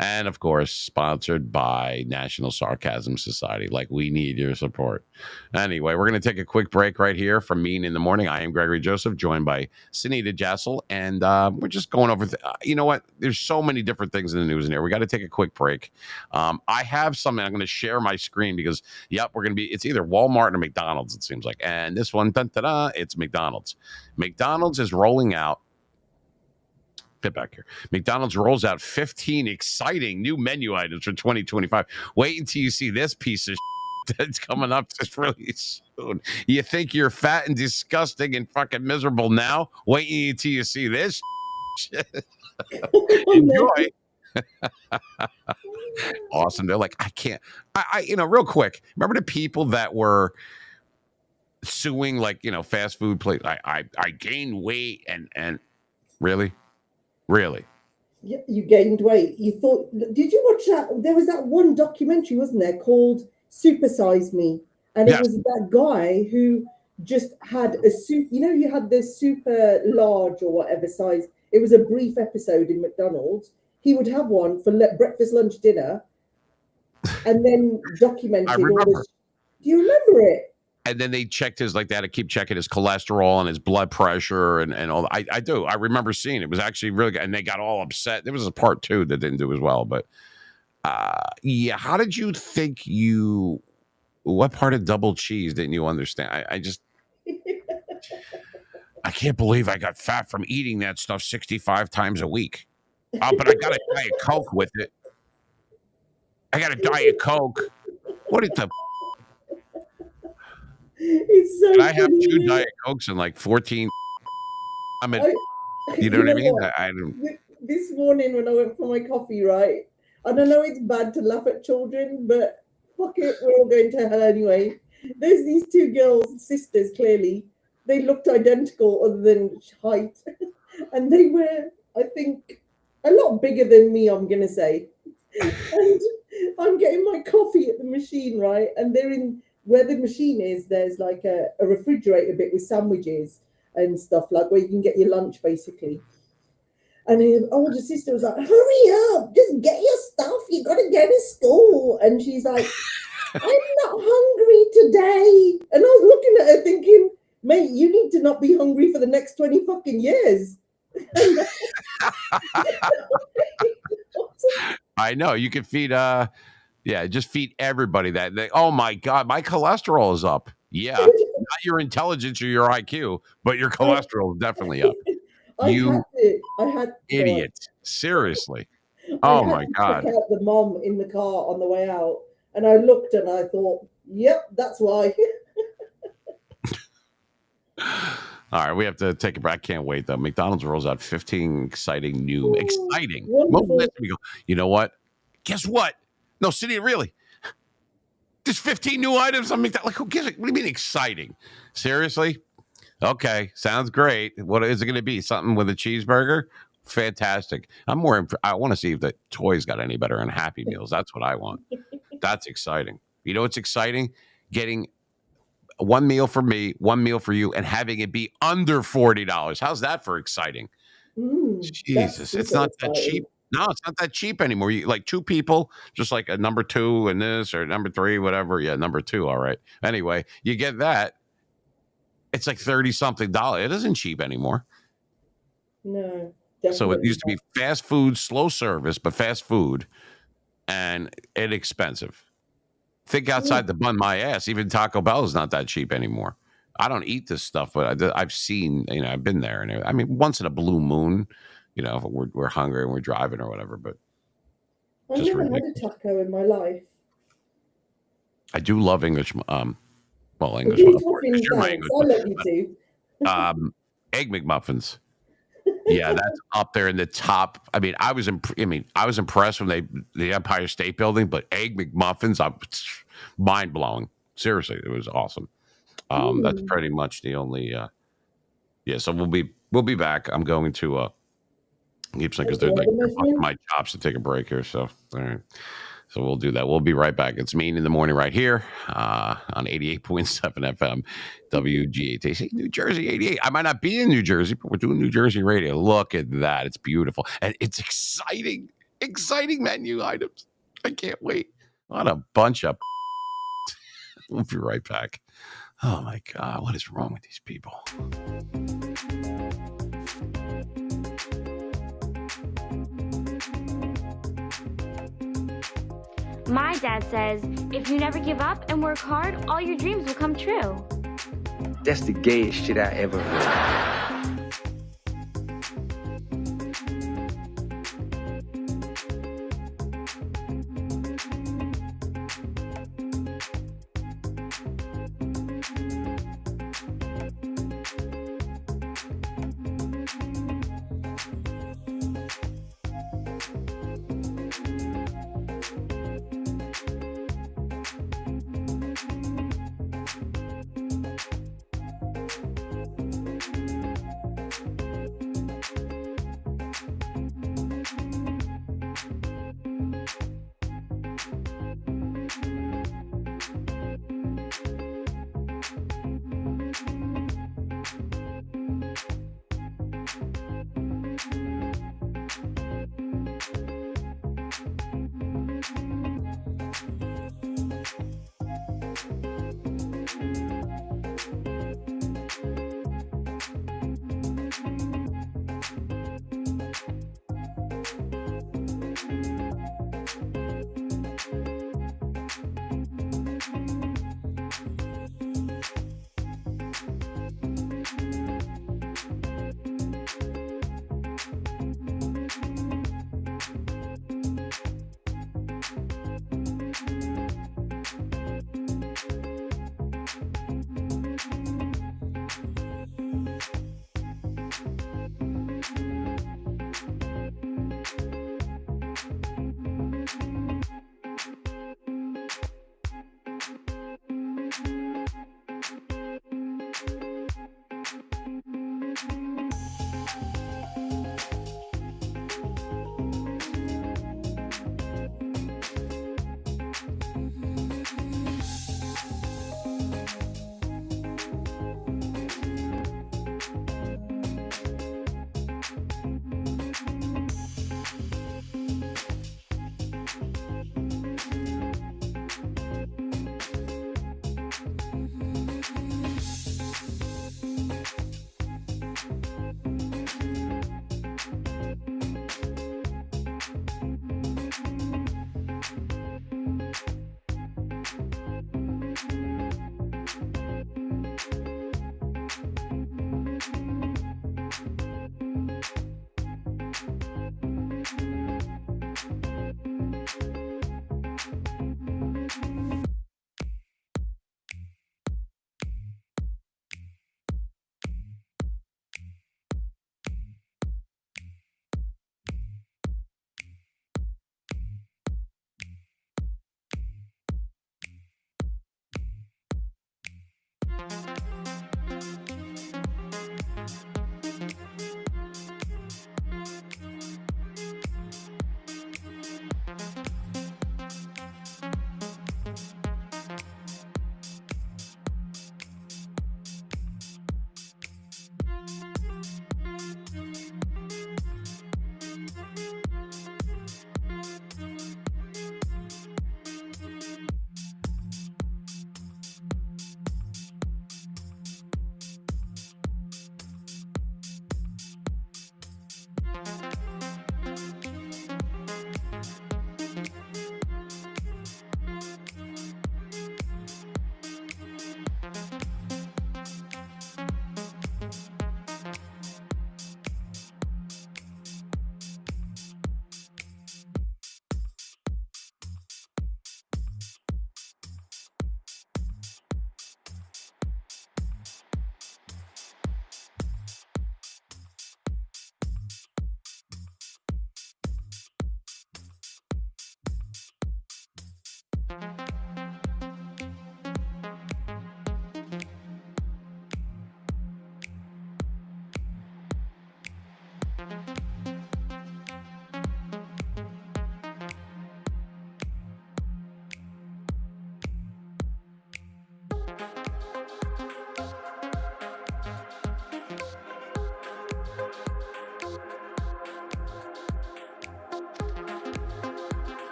And of course, sponsored by National Sarcasm Society. Like, we need your support. Anyway, we're going to take a quick break right here from Mean in the Morning. I am Gregory Joseph, joined by Sunita Jassel, and we're just going over. You know what? There's so many different things in the news in here. We got to take a quick break. I have something. I'm going to share my screen because, we're going to be. It's either Walmart or McDonald's. It seems like, and this one, it's McDonald's. McDonald's is rolling out. Get back here. McDonald's rolls out 15 exciting new menu items for 2025. Wait until you see this piece of that's coming up just really soon. You think you're fat and disgusting and fucking miserable now? Wait until you see this. Enjoy. Awesome. They're like, I can't. Real quick. Remember the people that were suing, like, fast food place? I gained weight and really. Really? Yeah, you gained weight. You thought? Did you watch that? There was that one documentary, wasn't there, called "Super Size Me," and it was that guy who just had a soup. You had the super large or whatever size. It was a brief episode in McDonald's. He would have one for breakfast, lunch, dinner, and then documented all this. Do you remember it? And then they checked they had to keep checking his cholesterol and his blood pressure and all. I do. I remember seeing it. It was actually really good. And they got all upset. There was a part 2 that didn't do as well. But how did you think what part of double cheese didn't you understand? I just, I can't believe I got fat from eating that stuff 65 times a week. But I got a Diet Coke with it. I got a Diet Coke. What is the? It's so Did I have funny. 2 Diet Cokes and like 14? I mean, you know what I mean? I don't. This morning when I went for my coffee, right? And I know it's bad to laugh at children, but fuck it, we're all going to hell anyway. There's these 2 girls, sisters, clearly. They looked identical other than height. And they were, I think, a lot bigger than me, I'm going to say. And I'm getting my coffee at the machine, right? And they're in where the machine is, there's like a refrigerator bit with sandwiches and stuff, like where you can get your lunch, basically. And his older sister was like, hurry up, just get your stuff. You got to go to school. And she's like, I'm not hungry today. And I was looking at her thinking, mate, you need to not be hungry for the next 20 fucking years. I know. You can feed, just feed everybody that. Oh, my God, my cholesterol is up. Yeah. Not your intelligence or your IQ, but your cholesterol is definitely up. I had idiot. Seriously. Oh my God. Check out the mom in the car on the way out, and I looked and I thought, yep, that's why. All right, we have to take a break. I can't wait though. McDonald's rolls out 15 exciting new exciting. You know what? Guess what? No, City, really. There's 15 new items on McDonald's. Like, who gives it? What do you mean exciting? Seriously? Okay, sounds great. What is it going to be? Something with a cheeseburger? Fantastic. I want to see if the toys got any better on Happy Meals. That's what I want. That's exciting. You know what's exciting? Getting one meal for me, one meal for you, and having it be under $40. How's that for exciting? Jesus, it's not that cheap. No, it's not that cheap anymore. You like 2 people, just like a number 2 and this or number 3, whatever. Yeah, number 2. All right. Anyway, you get that. It's like $30-something. It isn't cheap anymore. No. So it used to be fast food, slow service, but fast food and inexpensive. Think outside the bun my ass. Even Taco Bell is not that cheap anymore. I don't eat this stuff, but I've seen, I've been there. And I mean, once in a blue moon, if we're hungry and we're driving or whatever. But I've never had a taco in my life. I do love English. English. You're my English. I love you too. Egg McMuffins. Yeah, that's up there in the top. I mean, I was impressed when the Empire State Building, but Egg McMuffins, mind blowing. Seriously, it was awesome. That's pretty much the only. So we'll be back. I'm going to keep saying because they're busting my chops to take a break here. So all right. So we'll do that. We'll be right back. It's Mean in the Morning right here on 88.7 FM, WGAT. See, New Jersey 88. I might not be in New Jersey, but we're doing New Jersey radio. Look at that. It's beautiful. And it's exciting menu items. I can't wait. What a bunch of We'll be right back. Oh, my God. What is wrong with these people? My dad says, if you never give up and work hard, all your dreams will come true. That's the gayest shit I ever heard.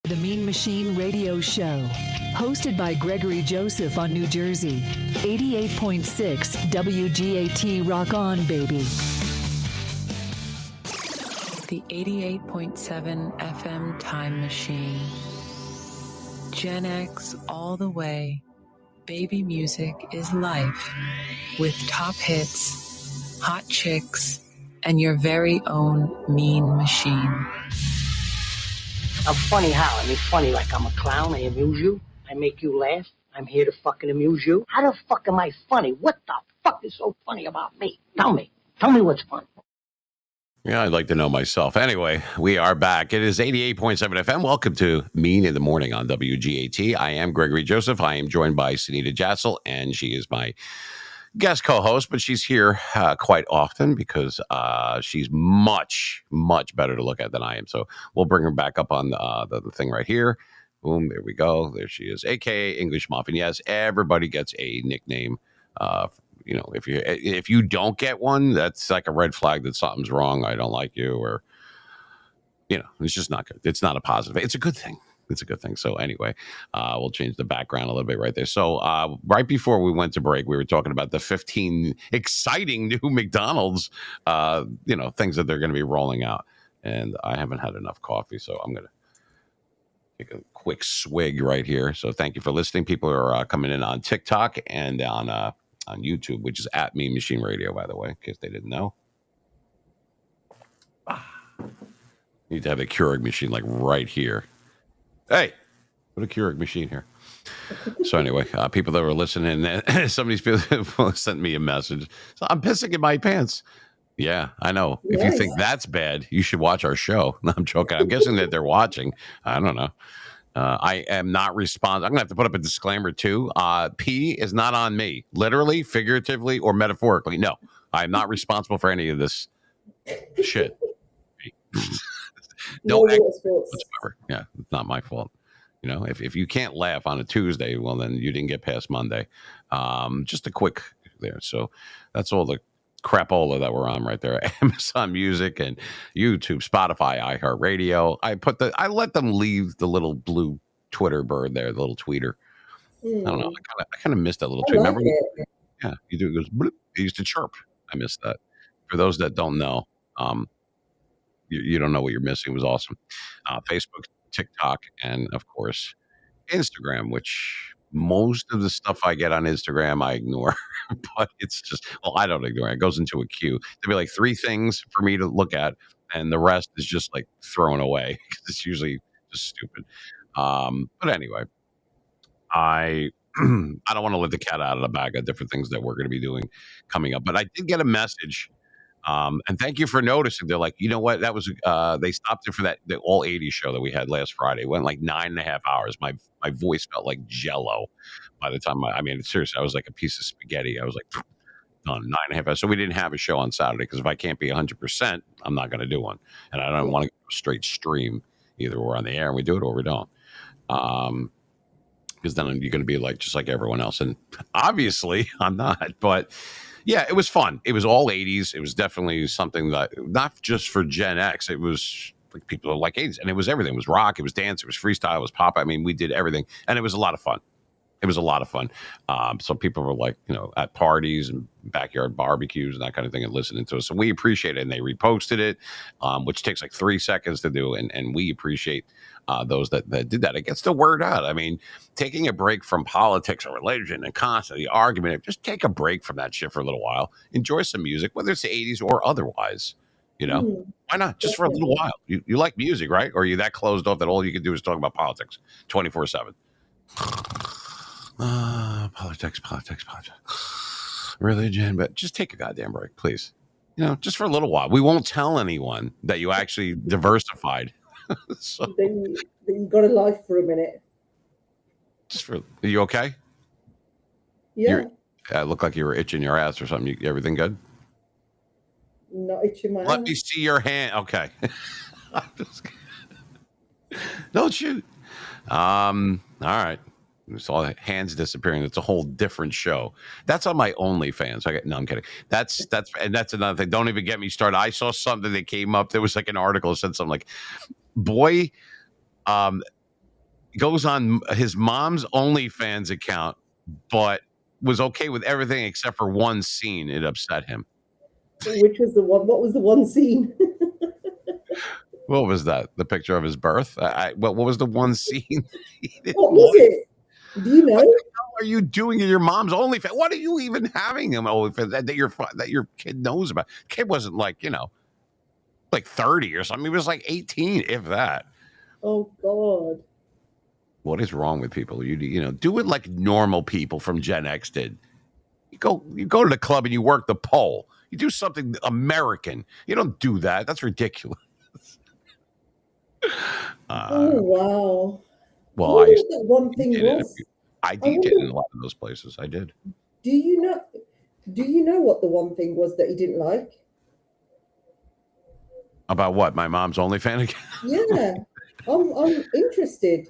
The Mean Machine Radio Show, hosted by Gregory Joseph on New Jersey, 88.6 WGAT Rock On, baby. The 88.7 FM Time Machine. Gen X all the way. Baby music is life. With top hits, hot chicks, and your very own Mean Machine. I'm funny how? I mean, funny like I'm a clown. I amuse you. I make you laugh. I'm here to fucking amuse you. How the fuck am I funny? What the fuck is so funny about me? Tell me. Tell me what's funny. Yeah, I'd like to know myself. Anyway, we are back. It is 88.7 FM. Welcome to Mean in the Morning on WGAT. I am Gregory Joseph. I am joined by Sunita Jassel, and she is my guest co-host, but she's here quite often because she's much, much better to look at than I am. So we'll bring her back up on the thing right here. Boom, there we go. There she is, a.k.a. English Muffin. Yes, everybody gets a nickname. If you don't get one, that's like a red flag that something's wrong. I don't like you, or it's just not good. It's not a positive. It's a good thing. It's a good thing. So anyway, we'll change the background a little bit right there. So right before we went to break, we were talking about the 15 exciting new McDonald's, things that they're going to be rolling out. And I haven't had enough coffee, so I'm going to take a quick swig right here. So thank you for listening. People are coming in on TikTok and on YouTube, which is at Mean Machine Radio, by the way, in case they didn't know. Need to have a Keurig machine like right here. Hey, put a Keurig machine here. So anyway, people that were listening, somebody's people sent me a message. So I'm pissing in my pants. Yeah, I know. Yes. If you think that's bad, you should watch our show. No, I'm joking. I'm guessing that they're watching. I don't know. I am not responsible. I'm going to have to put up a disclaimer too. Pee is not on me, literally, figuratively, or metaphorically. No, I'm not responsible for any of this shit. No whatsoever. Yeah, it's not my fault. If you can't laugh on a Tuesday, well, then you didn't get past Monday. Just a quick there. So that's all the crapola that we're on right there. Amazon Music and YouTube, Spotify, iHeartRadio. I let them leave the little blue Twitter bird there, the little tweeter. I don't know. I kind of missed that little tweet. Remember? Yeah, you do. It goes bloop. It used to chirp. I missed that. For those that don't know, you don't know what you're missing. It was awesome. Facebook, TikTok, and of course, Instagram, which most of the stuff I get on Instagram, I ignore. But it's just, I don't ignore it. It goes into a queue. There'll be like 3 things for me to look at, and the rest is just like thrown away because it's usually just stupid. But anyway, I don't want to let the cat out of the bag of different things that we're going to be doing coming up. But I did get a message And thank you for noticing. They're like, you know what? That was they stopped it for the all 80s show that we had last Friday. It went like 9.5 hours. My voice felt like jello by the time I mean, seriously, I was like a piece of spaghetti. I was like done 9.5 hours. So we didn't have a show on Saturday because if I can't be 100%, I'm not going to do one. And I don't want to go straight stream. Either we're on the air and we do it or we don't. Because then you're going to be like just like everyone else. And obviously I'm not, but yeah, it was fun. It was all 80s. It was definitely something that not just for Gen X. It was like people who like 80s, and it was everything. It was rock, it was dance, it was freestyle, it was pop. I mean, we did everything, and it was a lot of fun. It was a lot of fun. So people were like, at parties and backyard barbecues and that kind of thing and listening to us. So we appreciate it. And they reposted it, which takes like 3 seconds to do. And we appreciate those that did that. It gets the word out. I mean, taking a break from politics or religion and constantly argument, just take a break from that shit for a little while. Enjoy some music, whether it's the 80s or otherwise. Why not? Just for a little while. You like music, right? Or are you that closed off that all you can do is talk about politics 24/7? Politics, religion, but just take a goddamn break, please. Just for a little while. We won't tell anyone that you actually diversified. So, Then you got a life for a minute. are you okay? Yeah. Look like you were itching your ass or something. Everything good? Not itching my Let ass. me see your hand. Okay. Don't shoot. All right. We saw hands disappearing. It's a whole different show. That's on my OnlyFans. No, I'm kidding. That's another thing. Don't even get me started. I saw something that came up. There was like an article that said something like, boy, goes on his mom's OnlyFans account, but was okay with everything except for one scene. It upset him. Which was the one? What was the one scene? What was that? The picture of his birth? What was the one scene? What was it? Do you know? What the hell are you doing in your mom's OnlyFans? What are you even having him OnlyFans that your kid knows about? Kid wasn't like like 30 or something. He was like 18, if that. Oh God. What is wrong with people? Do it like normal people from Gen X did. You go to the club and you work the pole. You do something American. You don't do that. That's ridiculous. Oh wow. Well, what that one thing was? I did in a lot of those places. I did. Do you know what the one thing was that he didn't like? About what? My mom's OnlyFans again? Yeah. I'm interested.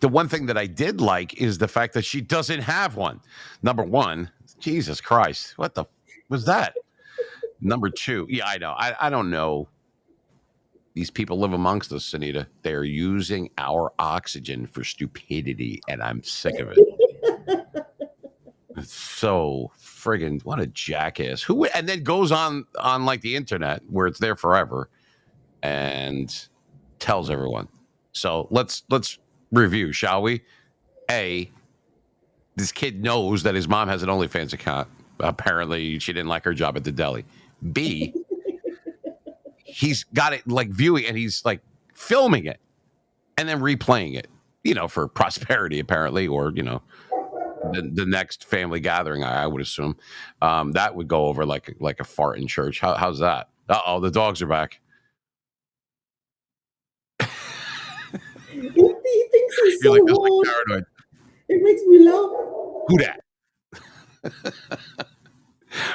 The one thing that I did like is the fact that she doesn't have one. Number one, Jesus Christ, what the was that? Number two, yeah, I know. I don't know. These people live amongst us, Anita. They are using our oxygen for stupidity, and I'm sick of it. It's so friggin' what a jackass. Who and then goes on like the internet where it's there forever and tells everyone. So let's review, shall we? A, this kid knows that his mom has an OnlyFans account. Apparently, she didn't like her job at the deli. B, he's got it like viewing and he's like filming it and then replaying it, for prosperity, apparently, or, the next family gathering, I would assume. That would go over like a fart in church. How's that? Uh-oh, the dogs are back. He thinks he's so like, hard. paranoid. It makes me laugh. Who that?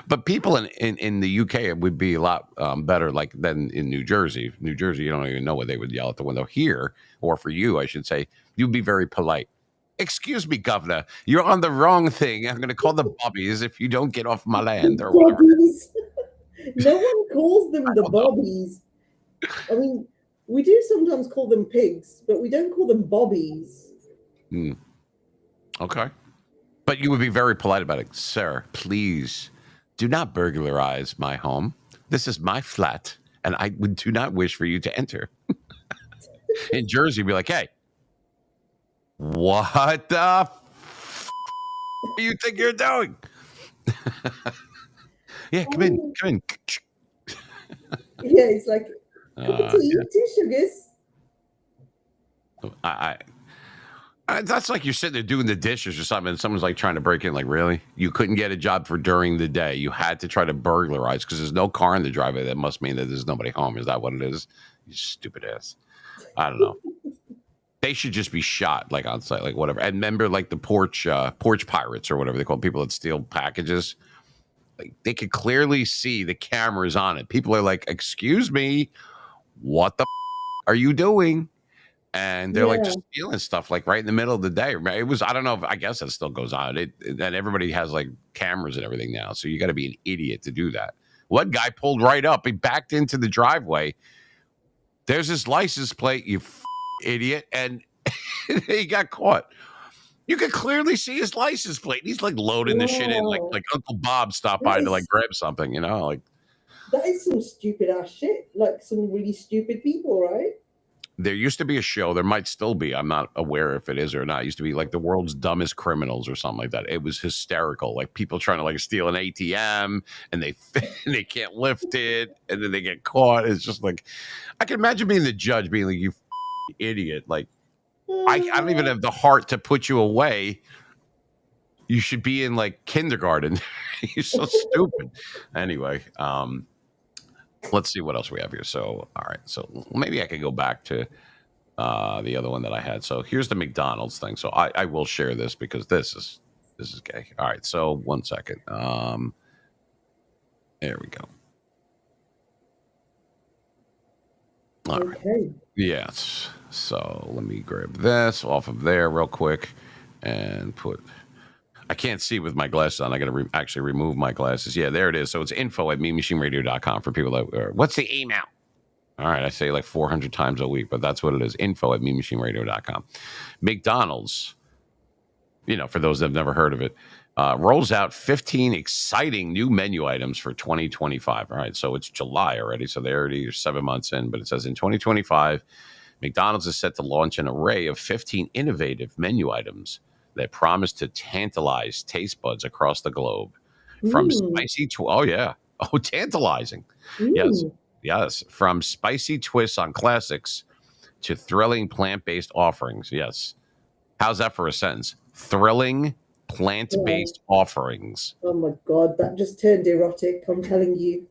But people in the UK would be a lot better than in New Jersey. New Jersey, you don't even know what they would yell at the window. Here, or for you, I should say, you'd be very polite. Excuse me, governor, you're on the wrong thing. I'm going to call the bobbies if you don't get off my land or whatever. No one calls them the bobbies. I mean, we do sometimes call them pigs, but we don't call them bobbies. Okay. But you would be very polite about it. Sir, please do not burglarize my home. This is my flat, and I do not wish for you to enter. In Jersey, be like, hey, what the do you think you're doing? Yeah, come in. Yeah, it's like, cup of tea, 2 sugars. That's like you're sitting there doing the dishes or something, and someone's like trying to break in. Like, really? You couldn't get a job for during the day. You had to try to burglarize because there's no car in the driveway. That must mean that there's nobody home. Is that what it is? You stupid ass. I don't know. They should just be shot, like on site, like whatever. And remember, like the porch pirates or whatever they call people that steal packages. Like they could clearly see the cameras on it. People are like, "Excuse me, what the are you doing?" And they're like just stealing stuff like right in the middle of the day. It was, I don't know if, I guess it still goes on. And everybody has like cameras and everything now. So you got to be an idiot to do that. One guy pulled right up. He backed into the driveway. There's his license plate, you idiot. And he got caught. You could clearly see his license plate. He's like loading the shit in like Uncle Bob stopped by to like grab something, you know, like that is some stupid ass shit. Like some really stupid people, right? There used to be a show. There might still be. I'm not aware if it is or not. It used to be like the world's dumbest criminals or something like that. It was hysterical. Like people trying to like steal an ATM and they can't lift it and then they get caught. It's just like I can imagine being the judge, being like, "You idiot!" Like I don't even have the heart to put you away. You should be in like kindergarten. You're so stupid. Anyway, let's see what else we have here. So, all right. So maybe I could go back to the other one that I had. So here's the McDonald's thing. So I will share this because this is gay. All right. So 1 second. There we go. All right. Yes. So let me grab this off of there real quick and put. I can't see with my glasses on. I got to actually remove my glasses. Yeah, there it is. So it's info@meanmachineradio.com for people that what's the email? All right, I say like 400 times a week, but that's what it is. Info@meanmachineradio.com. McDonald's, you know, for those that have never heard of it, rolls out 15 exciting new menu items for 2025. All right, so it's July already, so they're already 7 months in, but it says in 2025, McDonald's is set to launch an array of 15 innovative menu items that promise to tantalize taste buds across the globe. From spicy tantalizing. Yes. From spicy twists on classics to thrilling plant-based offerings. Yes. How's that for a sentence? Thrilling plant-based offerings. Oh my God, that just turned erotic, I'm telling you.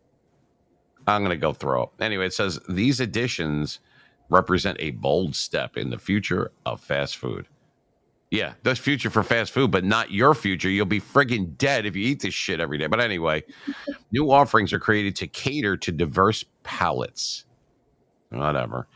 I'm going to go throw up. Anyway, it says these additions represent a bold step in the future of fast food. Yeah, there's future for fast food, but not your future. You'll be friggin' dead if you eat this shit every day. But anyway, new offerings are created to cater to diverse palates. Whatever.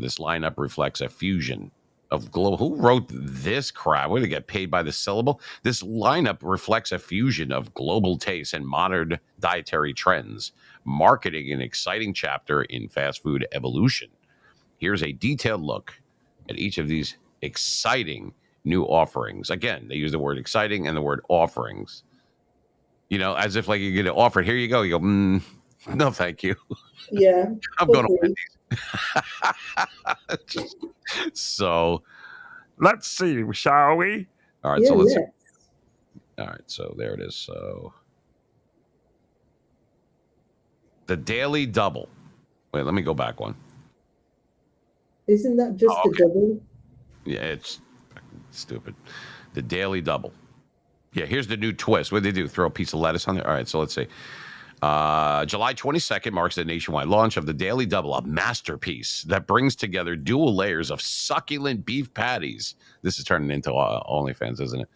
This lineup reflects a fusion of global. Who wrote this crap? What, did they get paid by the syllable? This lineup reflects a fusion of global tastes and modern dietary trends, marketing an exciting chapter in fast food evolution. Here's a detailed look at each of these exciting new offerings. Again, they use the word exciting and the word offerings. You know, as if like you're going to offer it. Here you go. You go, no, thank you. Yeah. I'm going to Wendy's. So let's see, shall we? All right. So let's see. All right. So there it is. So the Daily Double. Wait, let me go back one. Isn't that just the double? Yeah, it's stupid. The Daily Double. Yeah, here's the new twist. What did they do? Throw a piece of lettuce on there? All right, so let's see. July 22nd marks the nationwide launch of the Daily Double, a masterpiece that brings together dual layers of succulent beef patties. This is turning into OnlyFans, isn't it?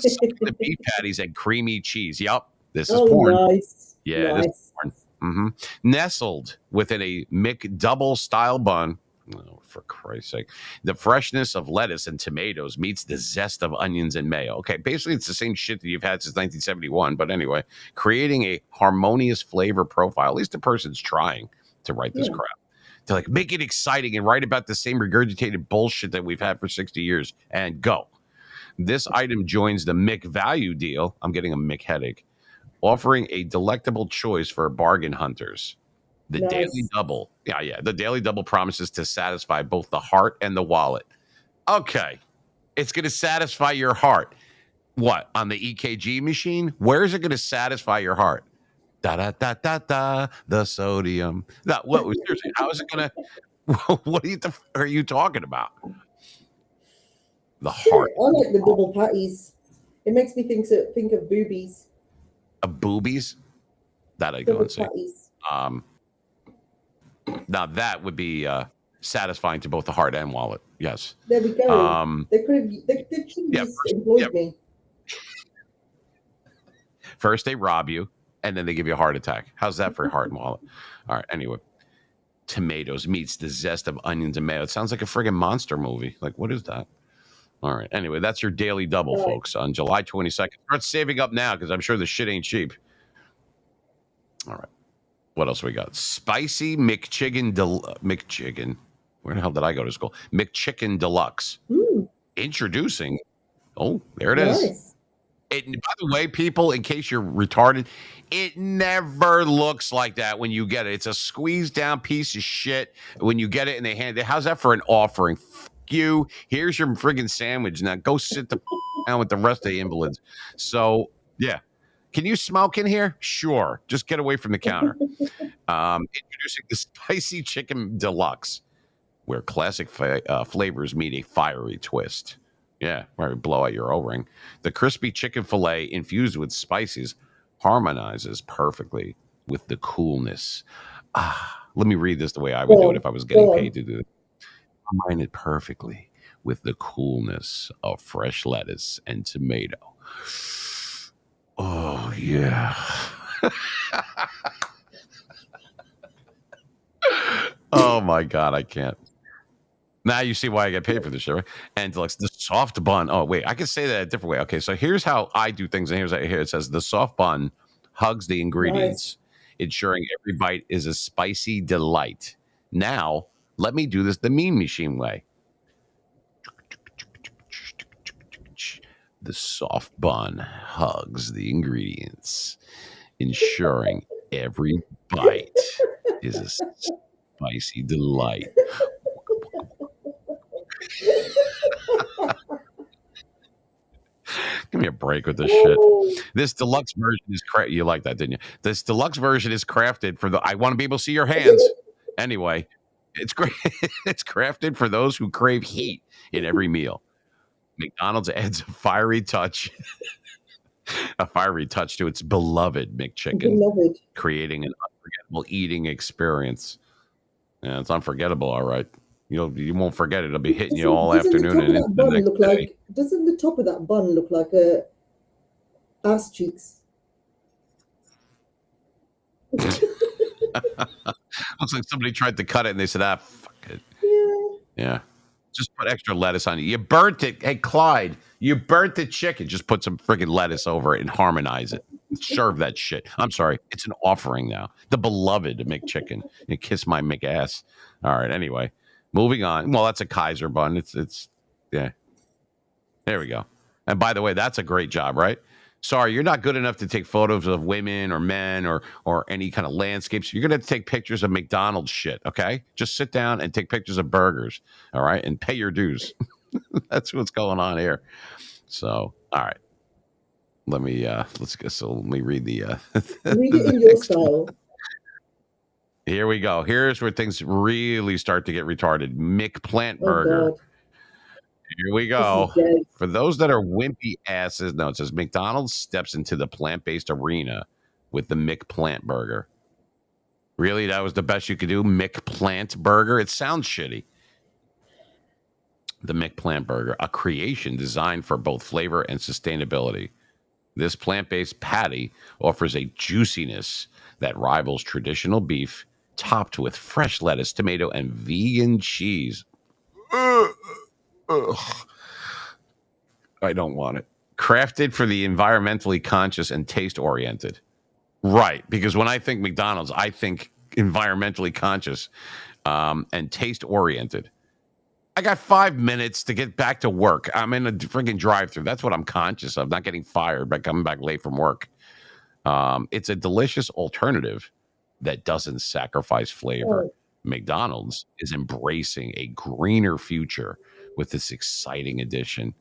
Succulent beef patties and creamy cheese. Yep, this is porn. Nice. Yeah, nice. this is porn. Mm-hmm. Nestled within a McDouble style bun. Oh, for Christ's sake. The freshness of lettuce and tomatoes meets the zest of onions and mayo. Okay, basically it's the same shit that you've had since 1971. But anyway, creating a harmonious flavor profile. At least the person's trying to write this crap. To like make it exciting and write about the same regurgitated bullshit that we've had for 60 years and go. This item joins the McValue deal. I'm getting a McHeadache. Offering a delectable choice for bargain hunters. The Daily Double. Yeah. The Daily Double promises to satisfy both the heart and the wallet. Okay. It's going to satisfy your heart. What? On the EKG machine? Where is it going to satisfy your heart? Da-da-da-da-da. The sodium. Seriously, how is it going to... What are you talking about? The Shit, heart. I like the double patties. It makes me think of boobies. Boobies? That I go Double and see. patties. Now that would be satisfying to both the heart and wallet. Yes. There we go. They should have employed me. First they rob you, and then they give you a heart attack. How's that for heart and wallet? All right. Anyway, tomatoes meets the zest of onions and mayo. It sounds like a friggin' monster movie. Like, what is that? All right. Anyway, that's your daily double, folks, on July 22nd. Start saving up now because I'm sure the shit ain't cheap. All right. What else we got? Spicy McChicken. Where the hell did I go to school? McChicken Deluxe. Introducing. Oh, there it is. By the way, people, in case you're retarded, it never looks like that when you get it. It's a squeezed down piece of shit when you get it and they hand it. How's that for an offering? F you. Here's your friggin' sandwich. Now go sit down with the rest of the invalids. So, yeah. Can you smoke in here? Sure. Just get away from the counter. Introducing the Spicy Chicken Deluxe, where classic flavors meet a fiery twist. Yeah, where you blow out your O-ring. The crispy chicken fillet infused with spices harmonizes perfectly with the coolness. Let me read this the way I would do it if I was getting paid to do it. Combine it perfectly with the coolness of fresh lettuce and tomato. Oh, yeah. Oh, my God, I can't. Now you see why I get paid for this shit, right? And deluxe, the soft bun. Oh, wait, I can say that a different way. Okay, so here's how I do things. And here it says the soft bun hugs the ingredients, ensuring every bite is a spicy delight. Now, let me do this the Mean Machine way. The soft bun hugs the ingredients, ensuring every bite is a spicy delight. Give me a break with this shit. This deluxe version is you like that, didn't you? This deluxe version is crafted for I want to be able to see your hands. Anyway, it's great. It's crafted for those who crave heat in every meal. McDonald's adds a fiery touch to its beloved McChicken, creating an unforgettable eating experience. Yeah, it's unforgettable, all right. You won't forget it. It'll be hitting you all afternoon and into the next day. Doesn't the top of that bun look like a ass cheeks? Looks like somebody tried to cut it and they said, fuck it. Yeah. Just put extra lettuce on it. You burnt it. Hey, Clyde, you burnt the chicken. Just put some freaking lettuce over it and harmonize it. Serve that shit. I'm sorry. It's an offering now. The beloved McChicken. You kiss my McAss. All right. Anyway, moving on. Well, that's a Kaiser bun. It's yeah. There we go. And by the way, that's a great job, right? Sorry, you're not good enough to take photos of women or men or any kind of landscapes. You're going to have to take pictures of McDonald's shit, okay? Just sit down and take pictures of burgers, all right? And pay your dues. That's what's going on here. So, all right. Let me let me read the read it in your style. Here we go. Here's where things really start to get retarded. McPlant Burger. God. Here we go. For those that are wimpy asses, no, it says McDonald's steps into the plant-based arena with the McPlant Burger. Really? That was the best you could do? McPlant Burger? It sounds shitty. The McPlant Burger, a creation designed for both flavor and sustainability. This plant-based patty offers a juiciness that rivals traditional beef, topped with fresh lettuce, tomato, and vegan cheese. Ugh. I don't want it. Crafted for the environmentally conscious and taste-oriented. Right, because when I think McDonald's, I think environmentally conscious and taste-oriented. I got 5 minutes to get back to work. I'm in a freaking drive-thru. That's what I'm conscious of, not getting fired by coming back late from work. It's a delicious alternative that doesn't sacrifice flavor. McDonald's is embracing a greener future with this exciting addition.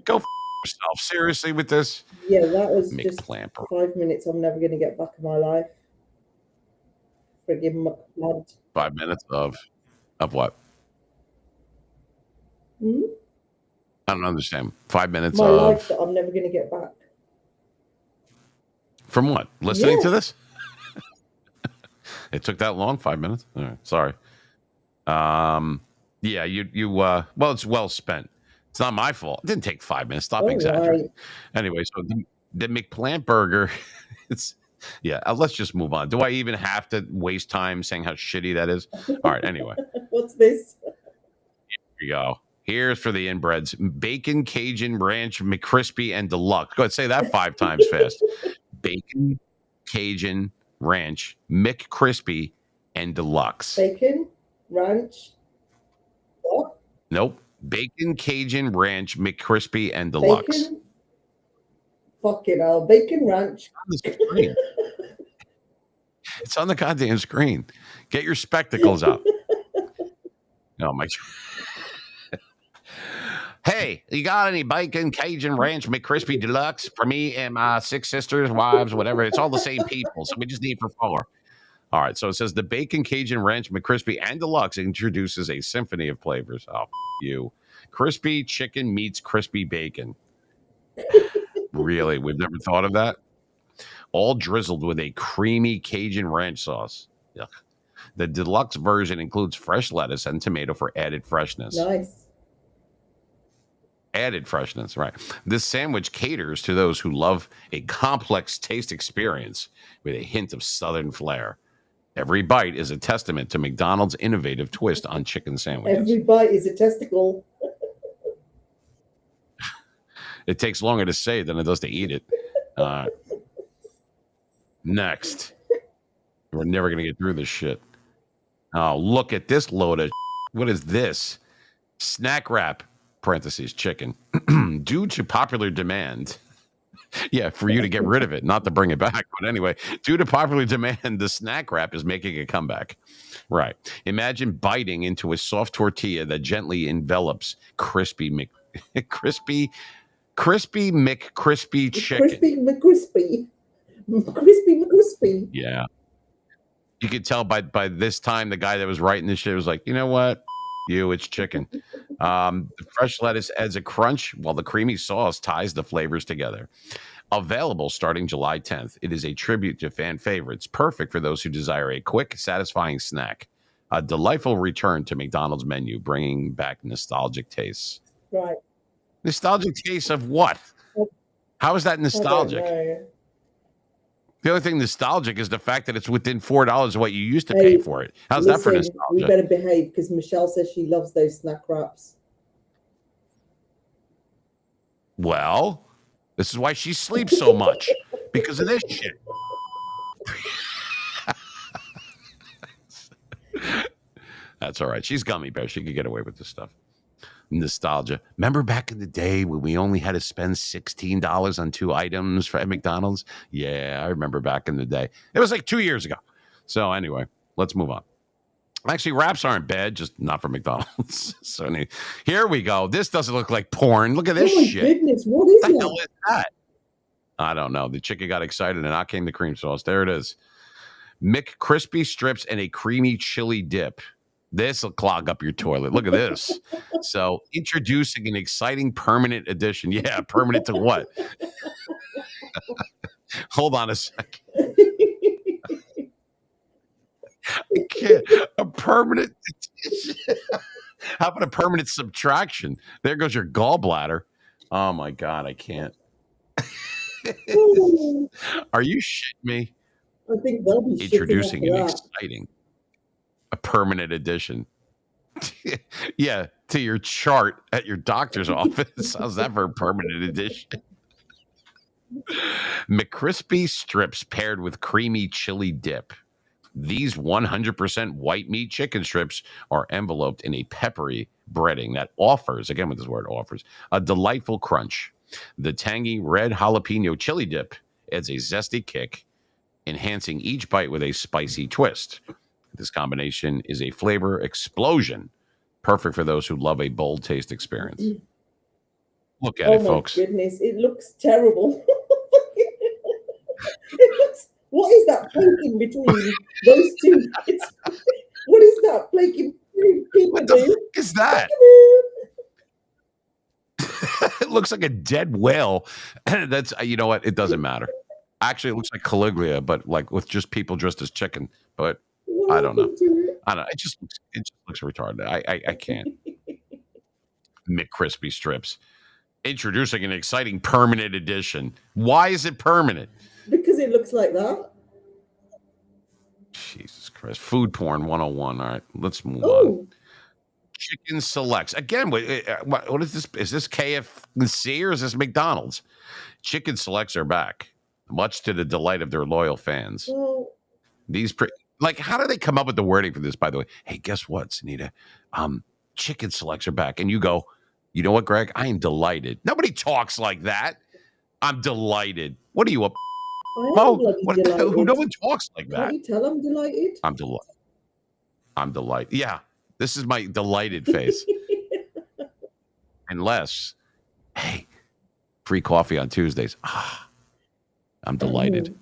Go f yourself. Seriously with this? Yeah, that was just 5 minutes I'm never going to get back in my life. Friggin' McPlant. 5 minutes of what? I don't understand. 5 minutes My of life that I'm never going to get back. from what? Listening to Yeah. this? It took that long? 5 minutes? All right. Sorry. Yeah, well, it's well spent. It's not my fault. It didn't take 5 minutes. Stop All exaggerating. right. Anyway, so the McPlant burger, it's, yeah, let's just move on. Do I even have to waste time saying how shitty that is? All right, anyway. What's this? Here we go. Here's for the inbreds. Bacon, Cajun, Ranch, McCrispy, and Deluxe. Go ahead, say that 5 times fast. Bacon, Cajun, Ranch, McCrispy, and Deluxe. Bacon, ranch. What? Nope. Bacon, Cajun, Ranch, McCrispy, and Deluxe. Bacon? Fucking hell. Bacon ranch. On the screen. It's on the goddamn screen. Get your spectacles out. Oh, my. Hey, you got any bacon, Cajun, Ranch, McCrispy, Deluxe for me and my 6 sisters, wives, whatever? It's all the same people, so we just need for 4. All right, so it says the Bacon, Cajun, Ranch, McCrispy, and Deluxe introduces a symphony of flavors. Oh, you. Crispy chicken meets crispy bacon. Really? We've never thought of that? All drizzled with a creamy Cajun ranch sauce. Yuck. The deluxe version includes fresh lettuce and tomato for added freshness. Nice. Added freshness, right. This sandwich caters to those who love a complex taste experience with a hint of southern flair. Every bite is a testament to McDonald's innovative twist on chicken sandwiches. Every bite is a testicle. It takes longer to say than it does to eat it. Next. We're never going to get through this shit. Oh, look at this load of what is this? Snack wrap, parentheses, chicken. Due to popular demand. Yeah, for you to get rid of it, not to bring it back. But anyway, due to popular demand, the snack wrap is making a comeback. Right. Imagine biting into a soft tortilla that gently envelops crispy McCrispy chicken. Crispy McCrispy. Yeah. You could tell by this time the guy that was writing this shit was like, you know what? It's chicken. The fresh lettuce adds a crunch while the creamy sauce ties the flavors together. Available starting July 10th. It is a tribute to fan favorites, perfect for those who desire a quick, satisfying snack. A delightful return to McDonald's menu, bringing back nostalgic tastes. Right. Nostalgic taste of what? How is that nostalgic? The only thing nostalgic is the fact that it's within $4 of what you used to pay for it. How's that for nostalgia? We better behave because Michelle says she loves those snack wraps. Well, this is why she sleeps so much, because of this shit. That's all right. She's gummy bear. She could get away with this stuff. Nostalgia. Remember back in the day when we only had to spend $16 on 2 items at McDonald's? Yeah, I remember back in the day. It was like 2 years ago. So anyway, let's move on. Actually, wraps aren't bad, just not for McDonald's. So anyway, here we go. This doesn't look like porn. Look at this shit. Oh my goodness, what is What the hell is that? I don't know. The chicken got excited and out came the cream sauce. There it is. McCrispy strips and a creamy chili dip. This will clog up your toilet. Look at this. So introducing an exciting permanent addition. Yeah, permanent to what? Hold on a second. I can't. A permanent addition. How about a permanent subtraction? There goes your gallbladder. Oh my God, I can't. Are you shitting me? I think they'll be introducing an exciting, a permanent addition. Yeah, to your chart at your doctor's office. How's that for a permanent addition? McCrispy strips paired with creamy chili dip. These 100% white meat chicken strips are enveloped in a peppery breading that offers, again with this word offers, a delightful crunch. The tangy red jalapeno chili dip adds a zesty kick, enhancing each bite with a spicy twist. This combination is a flavor explosion, perfect for those who love a bold taste experience. Look at it, folks. Oh my goodness, it looks terrible. What is that plate in between those two? What is that plate in between? What the fuck is that? It looks like a dead whale. That's, you know what? It doesn't matter. Actually, it looks like Caligula, but like with just people dressed as chicken. But I don't know. I don't know. It just looks retarded. I can't. McCrispy strips. Introducing an exciting permanent edition. Why is it permanent? Because it looks like that. Jesus Christ. Food porn 101. All right, let's move on. Chicken selects. Again, what is this? Is this KFC or is this McDonald's? Chicken selects are back, much to the delight of their loyal fans. Well, how do they come up with the wording for this, by the way? Hey, guess what, Sunita? Chicken selects are back. And you go, you know what, Greg? I am delighted. Nobody talks like that. I'm delighted. What are you, a who? No one talks like that. Can't you tell I'm delighted? I'm delighted. Yeah, this is my delighted face. Unless, hey, free coffee on Tuesdays. I'm delighted.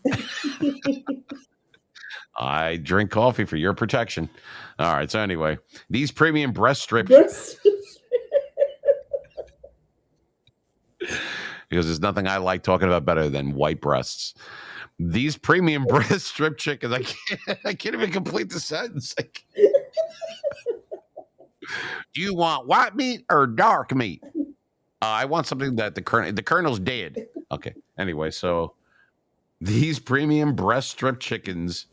I drink coffee for your protection. All right. So anyway, these premium breast strips. Because there's nothing I like talking about better than white breasts. These premium breast strip chickens. I can't even complete the sentence. Do you want white meat or dark meat? I want something that the Colonel's dead. Okay. Anyway, so these premium breast strip chickens.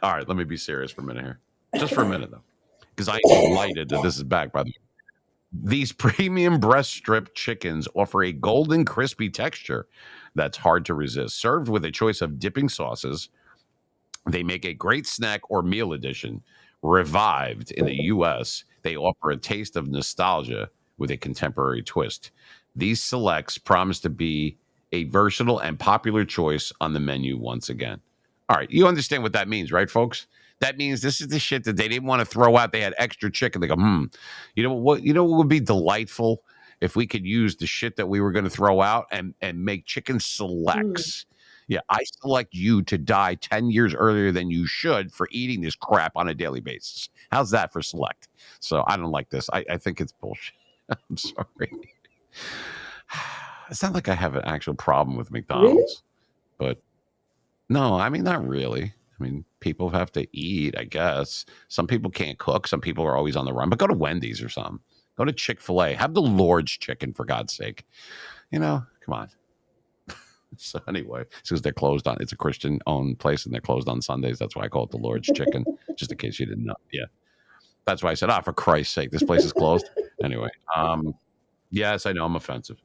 All right, let me be serious for a minute here. Just for a minute, though. Because I am delighted that this is back, by the way. These premium breast strip chickens offer a golden, crispy texture that's hard to resist. Served with a choice of dipping sauces, they make a great snack or meal addition. Revived in the U.S., they offer a taste of nostalgia with a contemporary twist. These selects promise to be a versatile and popular choice on the menu once again. All right, you understand what that means, right, folks? That means this is the shit that they didn't want to throw out. They had extra chicken. They go, you know what? You know what would be delightful if we could use the shit that we were going to throw out and make chicken selects. Yeah, I select you to die 10 years earlier than you should for eating this crap on a daily basis. How's that for select? So I don't like this. I think it's bullshit. I'm sorry. It's not like I have an actual problem with McDonald's, really? But no, I mean, not really. I mean, people have to eat, I guess. Some people can't cook. Some people are always on the run. But go to Wendy's or something. Go to Chick-fil-A. Have the Lord's chicken, for God's sake. You know, come on. So anyway, since they're closed on, it's a Christian-owned place, and they're closed on Sundays. That's why I call it the Lord's chicken, just in case you didn't know. Yeah. That's why I said, for Christ's sake, this place is closed. Anyway, yes, I know I'm offensive.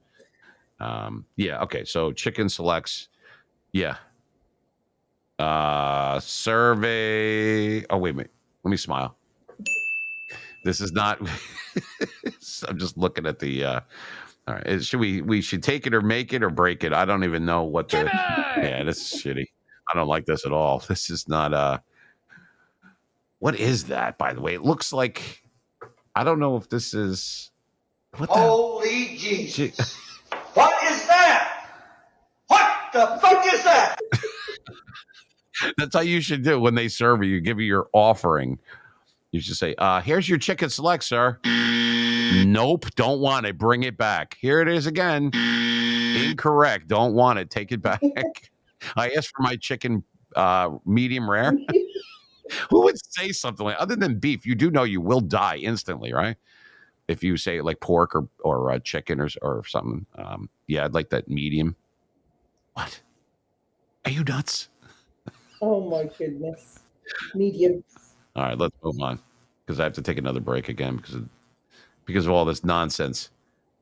Yeah, okay, so chicken selects. Yeah. Survey. Oh, wait a minute. Let me smile. This is not. I'm just looking at the. All right. Should we should take it or make it or break it? I don't even know what the. Yeah, this is shitty. I don't like this at all. This is not. What is that, by the way? It looks like. I don't know if this is. What the Holy Jesus. What is that? What the fuck is that? That's how you should do when they serve you. Give you your offering. You should say, here's your chicken select, sir. Nope, don't want it. Bring it back. Here it is again. Incorrect. Don't want it. Take it back. I asked for my chicken medium rare. Who would say something like, other than beef? You do know you will die instantly, right? If you say like pork or chicken or something. Yeah, I'd like that medium. What? Are you nuts? Oh my goodness. Medium. All right, let's move on because I have to take another break again because of all this nonsense.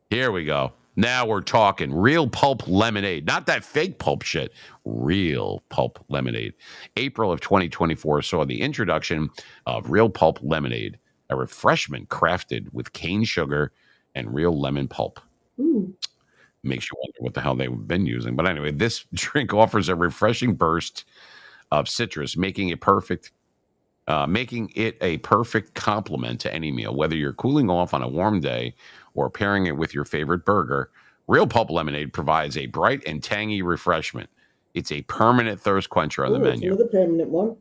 Here we go. Now we're talking real pulp lemonade, not that fake pulp shit. Real pulp lemonade. April of 2024 saw the introduction of real pulp lemonade, a refreshment crafted with cane sugar and real lemon pulp. Makes you wonder what the hell they've been using. But anyway, this drink offers a refreshing burst of citrus, making it a perfect complement to any meal, whether you're cooling off on a warm day or pairing it with your favorite burger. Real Pulp Lemonade provides a bright and tangy refreshment. It's a permanent thirst quencher on the menu. Another permanent one.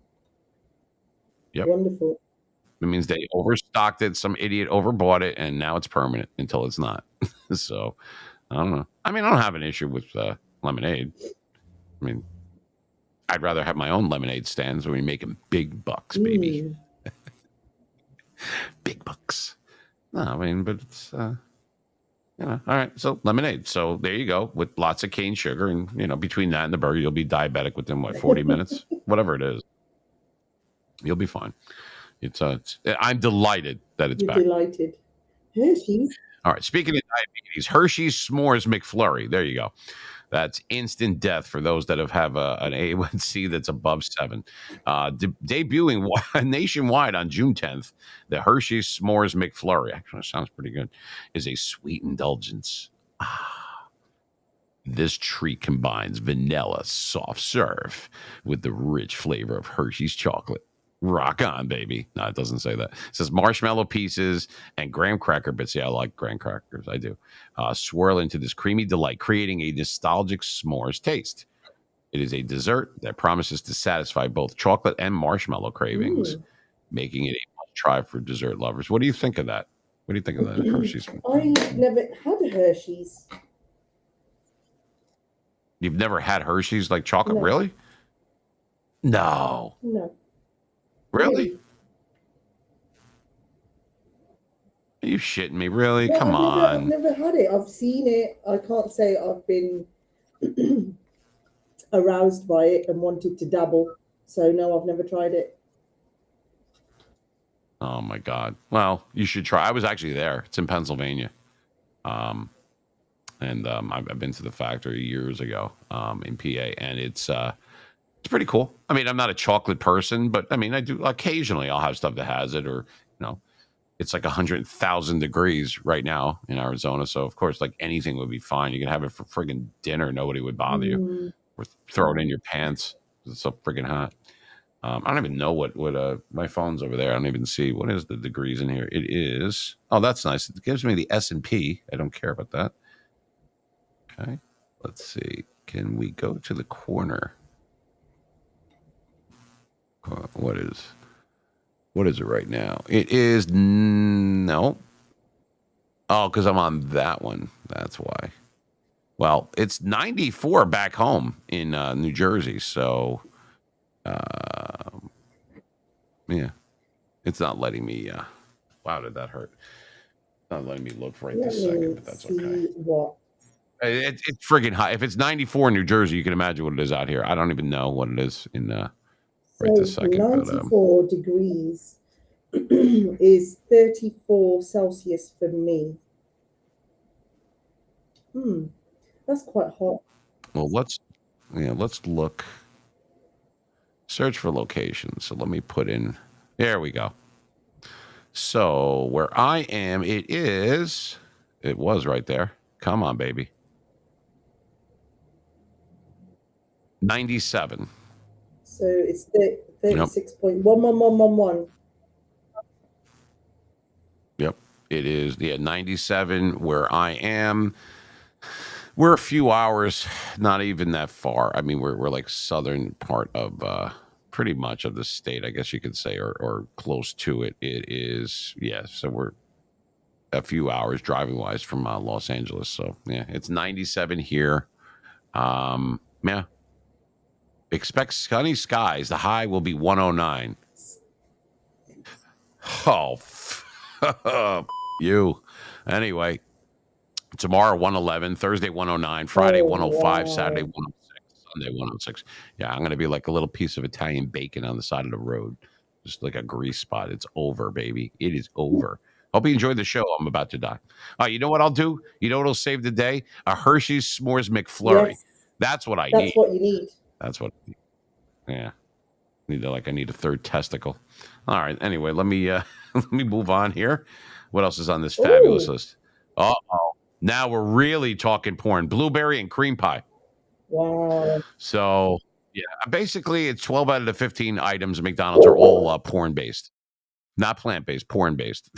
Yep. Wonderful. It means they overstocked it. Some idiot overbought it, and now it's permanent until it's not. So I don't know. I mean, I don't have an issue with lemonade. I mean, I'd rather have my own lemonade stands where we making big bucks, baby. Big bucks. No, I mean, but it's all right. So lemonade. So there you go, with lots of cane sugar, and between that and the burger, you'll be diabetic within 40 minutes, whatever it is. You'll be fine. It's I'm delighted that it's back. Delighted. Hershey's. All right. Speaking of diabetes, Hershey's S'mores McFlurry. There you go. That's instant death for those that have an A1C that's above 7. Debuting nationwide on June 10th, the Hershey's S'mores McFlurry, actually sounds pretty good, is a sweet indulgence. This treat combines vanilla soft serve with the rich flavor of Hershey's chocolate. Rock on, baby. No, it doesn't say that. It says marshmallow pieces and graham cracker bits. Yeah, I like graham crackers. I do. Swirl into this creamy delight, creating a nostalgic s'mores taste. It is a dessert that promises to satisfy both chocolate and marshmallow cravings, making it a must-try for dessert lovers. What do you think of that? What do you think of that, Hershey's? I've never had a Hershey's. You've never had Hershey's like chocolate? No. Really? No. No. Really? Are you shitting me? Really? No, Come on. I've never had it. I've seen it. I can't say I've been aroused by it and wanted to dabble. So no, I've never tried it. Oh my God. Well, you should try. I was actually there. It's in Pennsylvania. I've been to the factory years ago in PA, and it's pretty cool. I mean, I'm not a chocolate person, but I mean, I do occasionally. I'll have stuff that has it, or it's like 100,000 degrees right now in Arizona, so of course, like anything would be fine. You can have it for friggin' dinner; nobody would bother you, or throw it in your pants. It's so friggin' hot. I don't even know what my phone's over there. I don't even see what is the degrees in here. It is. Oh, that's nice. It gives me the S&P. I don't care about that. Okay, let's see. Can we go to the corner? What is it right now? It is no. Oh, because I'm on that one. That's why. Well, it's 94 back home in New Jersey. So, yeah, it's not letting me. Wow, did that hurt? Not letting me look right this second, but that's okay. What? It's friggin' hot. If it's 94 in New Jersey, you can imagine what it is out here. I don't even know what it is in right this second. 94 degrees is 34 Celsius for me. That's quite hot. Well, let's look. Search for location. So let me put in. There we go. So where I am, it was right there. Come on, baby. 97. So it's 36.11111. Yep, it is. Yeah, 97 where I am. We're a few hours, not even that far. I mean, we're like southern part of pretty much of the state, I guess you could say, or close to it. It is, yeah. So we're a few hours driving wise from Los Angeles. So yeah, it's 97 here. Yeah. Expect sunny skies. The high will be 109. Oh, you. Anyway, tomorrow 111, Thursday 109, Friday 105, Saturday 106, Sunday 106. Yeah, I'm going to be like a little piece of Italian bacon on the side of the road. Just like a grease spot. It's over, baby. It is over. Hope you enjoyed the show. I'm about to die. You know what I'll do? You know what'll save the day? A Hershey's S'mores McFlurry. Yes. That's what I need. That's what you need. That's what I need. Yeah. I need a third testicle. All right. Anyway, let me let me move on here. What else is on this fabulous list? Uh-oh. Now we're really talking porn. Blueberry and cream pie. Wow. So, yeah, basically it's 12 out of the 15 items at McDonald's are all porn-based. Not plant-based, porn-based.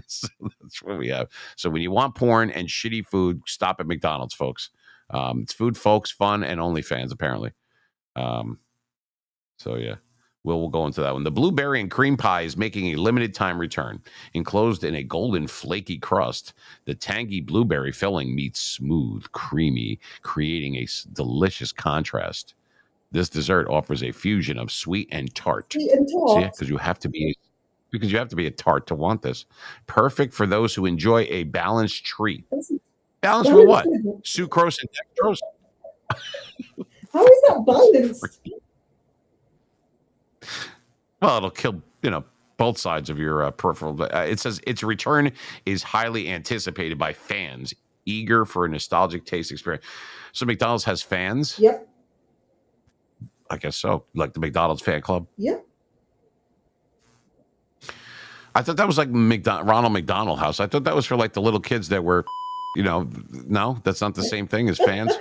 So that's what we have. So when you want porn and shitty food, stop at McDonald's, folks. It's food, folks, fun, and OnlyFans, apparently. So, yeah. We'll go into that one. The blueberry and cream pie is making a limited time return. Enclosed in a golden flaky crust, the tangy blueberry filling meets smooth, creamy, creating a delicious contrast. This dessert offers a fusion of sweet and tart. Sweet and See, tart. because you have to be a tart to want this. Perfect for those who enjoy a balanced treat. Balanced with what? Sucrose and dextrose. How is that balanced? Well, it'll kill, both sides of your peripheral. It says its return is highly anticipated by fans eager for a nostalgic taste experience. So McDonald's has fans? Yep. I guess so. Like the McDonald's fan club? Yep. I thought that was like Ronald McDonald House. I thought that was for like the little kids that were, no, that's not the same thing as fans.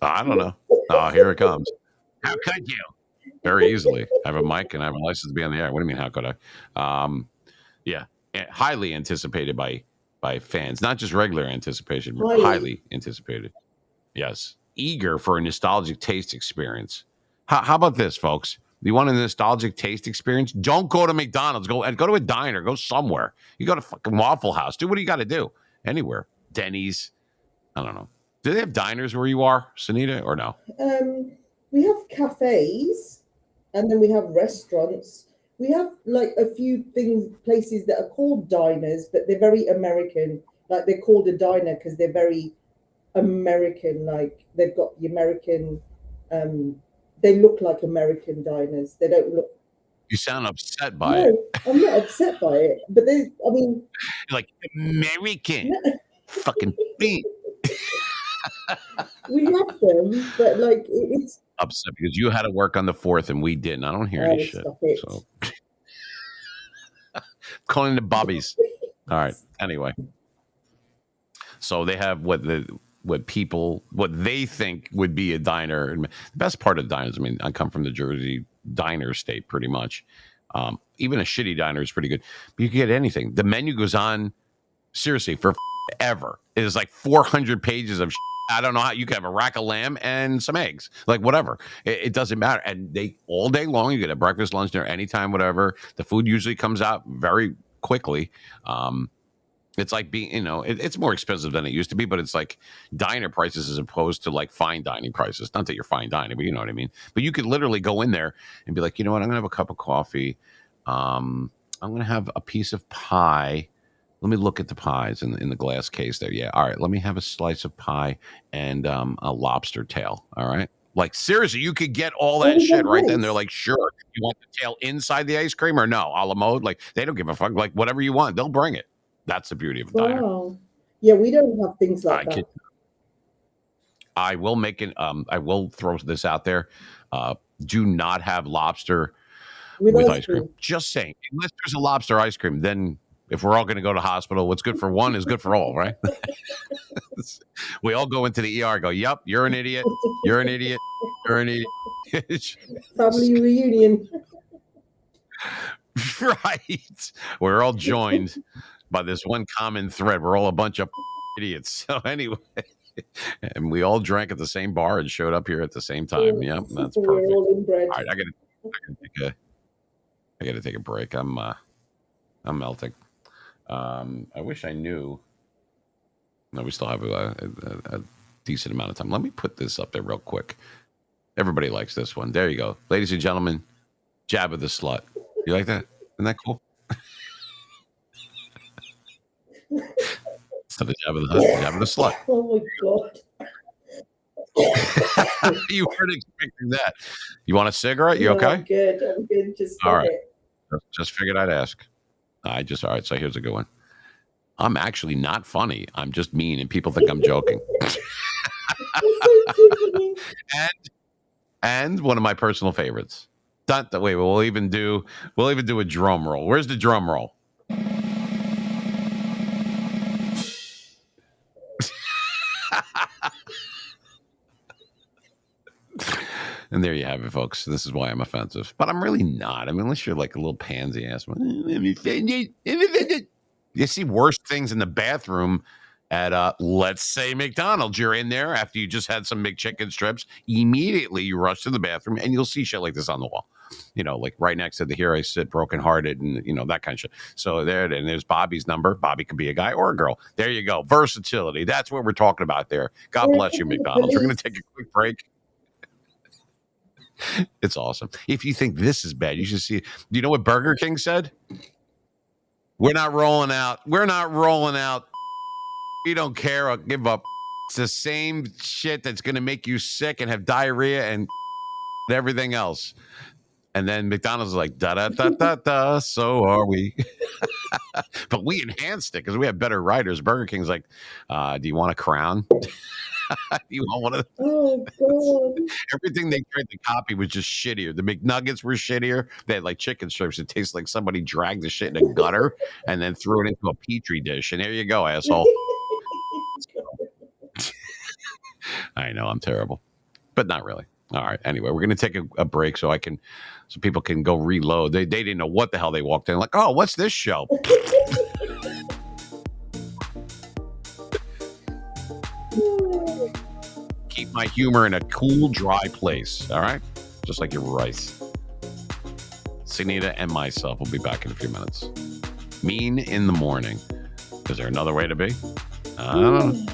I don't know. Oh, here it comes. How could you? Very easily. I have a mic and I have a license to be on the air. What do you mean, how could I? Yeah. Highly anticipated by fans. Not just regular anticipation, but highly anticipated. Yes. Eager for a nostalgic taste experience. How about this, folks? You want a nostalgic taste experience? Don't go to McDonald's. Go to a diner. Go somewhere. You go to fucking Waffle House. Do what you got to do. Anywhere. Denny's. I don't know. Do they have diners where you are, Sunita, or no? We have cafes, and then we have restaurants. We have like a few places that are called diners, but they're very American. Like they're called a diner because they're very American. Like they've got the American. They look like American diners. They don't look. You sound upset by it. I'm not upset by it, but you're like American, fucking beat. We have them, but like it's upset because you had to work on the 4th and we didn't. I don't hear any shit. So calling the bobbies. All right. Anyway, so they have what they think would be a diner. The best part of diners, I mean, I come from the Jersey diner state pretty much. Even a shitty diner is pretty good, but you can get anything. The menu goes on seriously for ever. It is like 400 pages of shit. I don't know how you can have a rack of lamb and some eggs, like whatever. It doesn't matter. And they all day long, you get a breakfast, lunch, dinner, anytime, whatever. The food usually comes out very quickly. It's like being, it's more expensive than it used to be, but it's like diner prices as opposed to like fine dining prices. Not that you're fine dining, but you know what I mean. But you could literally go in there and be like, you know what, I'm going to have a cup of coffee. I'm going to have a piece of pie. Let me look at the pies in the glass case there. Yeah. All right. Let me have a slice of pie and a lobster tail. All right. Like, seriously, you could get all that shit right then. They're like, sure. You want the tail inside the ice cream or no? A la mode? Like, they don't give a fuck. Like, whatever you want, they'll bring it. That's the beauty of a diner. Wow. Yeah, we don't have things like that. I will I will throw this out there. Do not have lobster with ice cream. Just saying. Unless there's a lobster ice cream, then if we're all going to go to hospital, what's good for one is good for all, right? We all go into the ER, go, yep, you're an idiot. You're an idiot. You're an idiot. Family reunion. Right. We're all joined by this one common thread. We're all a bunch of idiots. So anyway, and we all drank at the same bar and showed up here at the same time. Yep, that's perfect. We're all inbred. All right, I gotta take a break. I'm melting. I wish I knew. No, we still have a decent amount of time. Let me put this up there real quick. Everybody likes this one. There you go. Ladies and gentlemen, Jabba the Slut. You like that? Isn't that cool? Instead of Jabba the Slut. Oh my God. You weren't expecting that. You want a cigarette? You okay? I'm good. Just all right. Just figured I'd ask. All right. So here's a good one. I'm actually not funny. I'm just mean, and people think I'm joking. and one of my personal favorites. Wait, we'll even do a drum roll. Where's the drum roll? And there you have it, folks. This is why I'm offensive. But I'm really not. I mean, unless you're like a little pansy ass. You see worse things in the bathroom at let's say McDonald's. You're in there after you just had some McChicken strips. Immediately you rush to the bathroom and you'll see shit like this on the wall. Like right next to the Here I Sit brokenhearted and that kind of shit. So there's Bobby's number. Bobby could be a guy or a girl. There you go. Versatility. That's what we're talking about there. God bless you, McDonald's. We're going to take a quick break. It's awesome. If you think this is bad, you should see. Do you know what Burger King said? We're not rolling out. We don't care or give up. It's the same shit that's going to make you sick and have diarrhea and everything else. And then McDonald's is like, da da da da da. So are we. But we enhanced it because we have better writers. Burger King's like, do you want a crown? You want one of those? Oh, God. Everything they tried to copy was just shittier. The McNuggets were shittier. They had like chicken strips. It tastes like somebody dragged the shit in a gutter and then threw it into a petri dish. And there you go, asshole. I know I'm terrible, but not really. All right. Anyway, we're going to take a break so people can go reload. They didn't know what the hell they walked in. Like, oh, what's this show? Keep my humor in a cool, dry place. All right. Just like your rice. Sunita and myself will be back in a few minutes. Mean in the morning. Is there another way to be? I don't know.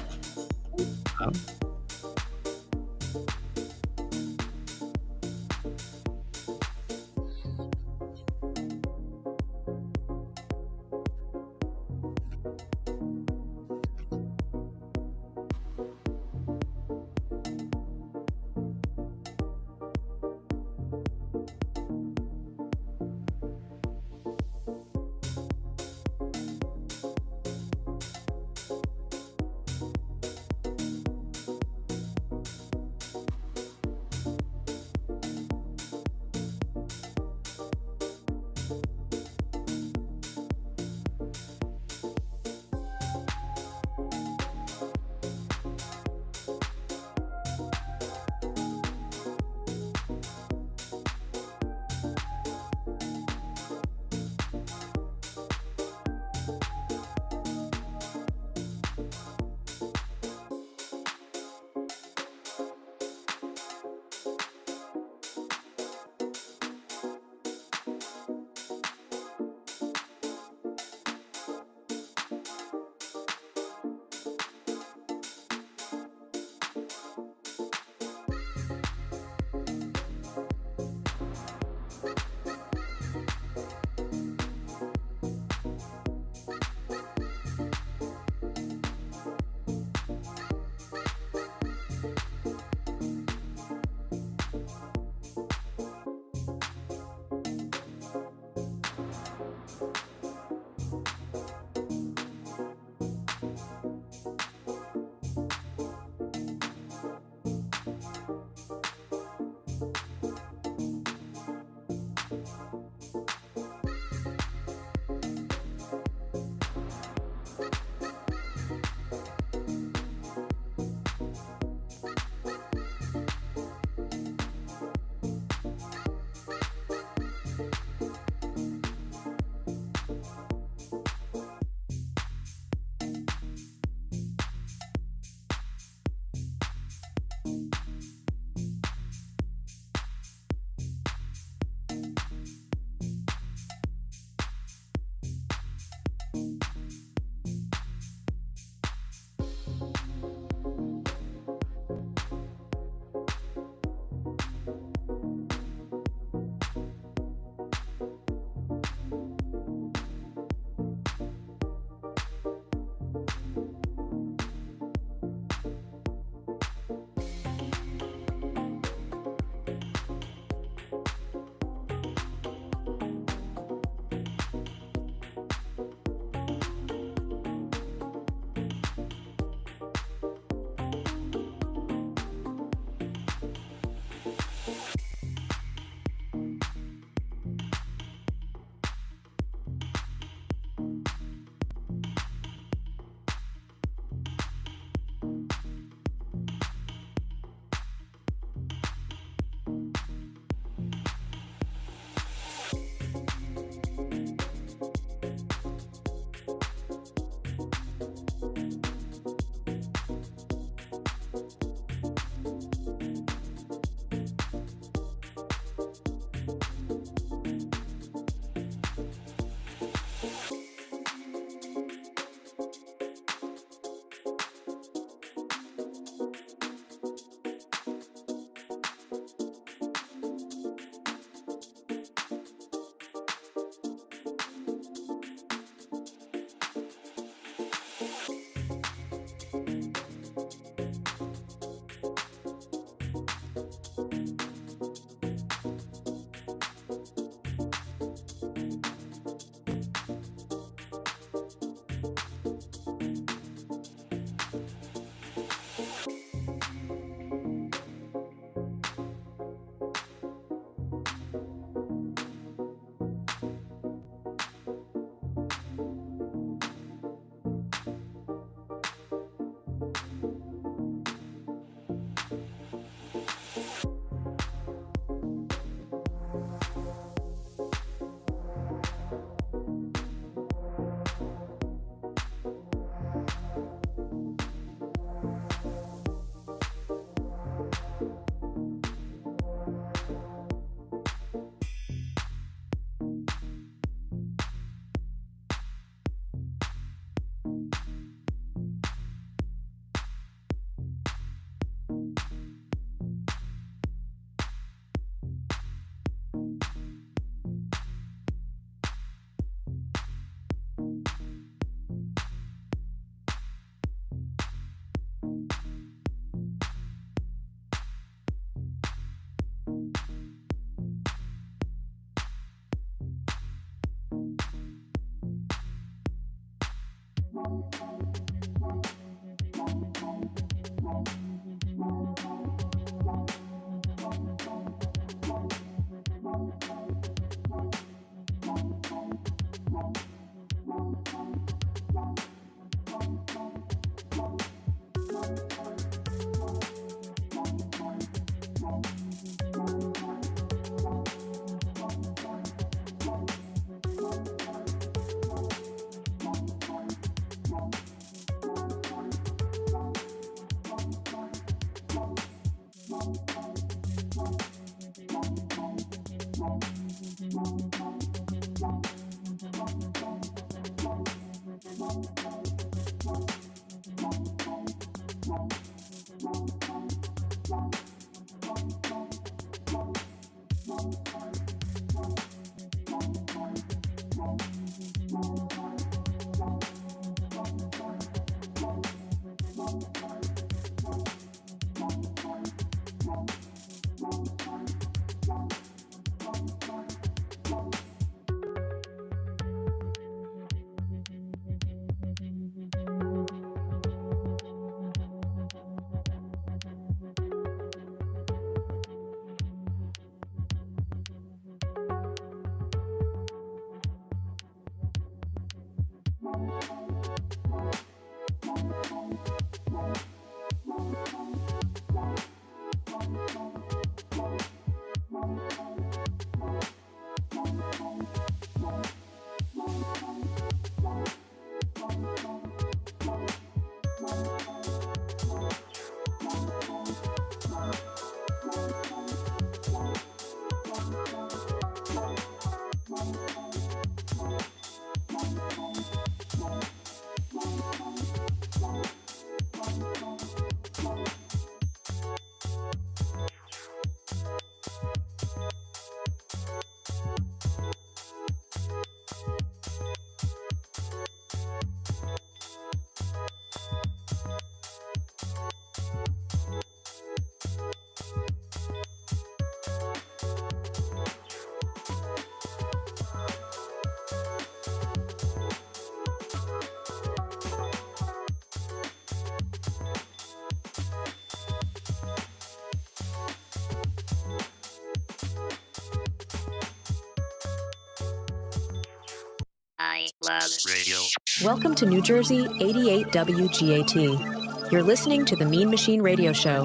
I love radio. Welcome to New Jersey 88 WGAT. You're listening to the Mean Machine Radio Show,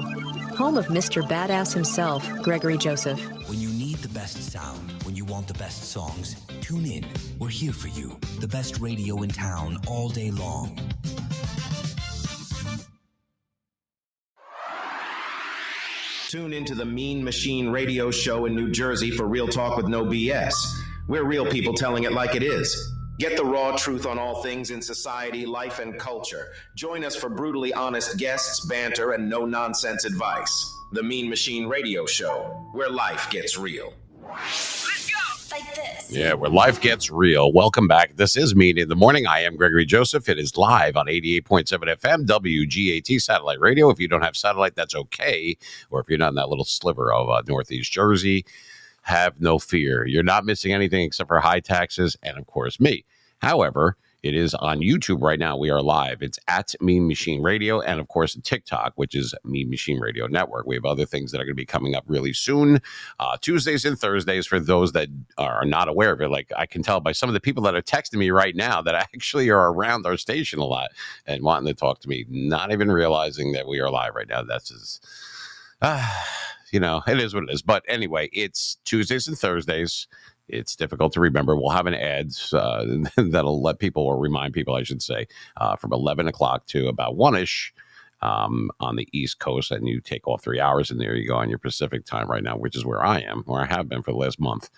home of Mr. Badass himself, Gregory Joseph. When you need the best sound, when you want the best songs, tune in. We're here for you. The best radio in town all day long. Tune into the Mean Machine Radio Show in New Jersey for real talk with no BS. We're real people telling it like it is. Get the raw truth on all things in society, life, and culture. Join us for brutally honest guests, banter, and no-nonsense advice. The Mean Machine Radio Show, where life gets real. Let's go! Like this. Yeah, where life gets real. Welcome back. This is Mean in the Morning. I am Gregory Joseph. It is live on 88.7 FM, WGAT satellite radio. If you don't have satellite, that's okay. Or if you're not in that little sliver of Northeast Jersey, have no fear. You're not missing anything except for high taxes and, of course, me. However, it is on YouTube right now. We are live. It's at Mean Machine Radio and, of course, TikTok, which is Mean Machine Radio Network. We have other things that are going to be coming up really soon. Tuesdays and Thursdays for those that are not aware of it. Like I can tell by some of the people that are texting me right now that actually are around our station a lot and wanting to talk to me, not even realizing that we are live right now. That's just... you know, it is what it is. But anyway, it's Tuesdays and Thursdays. It's difficult to remember. We'll have an ads that'll let people, or remind people, I should say, from 11 o'clock to about 1-ish on the East Coast. And you take off 3 hours, and there you go on your Pacific time right now, which is where I am, where I have been for the last month.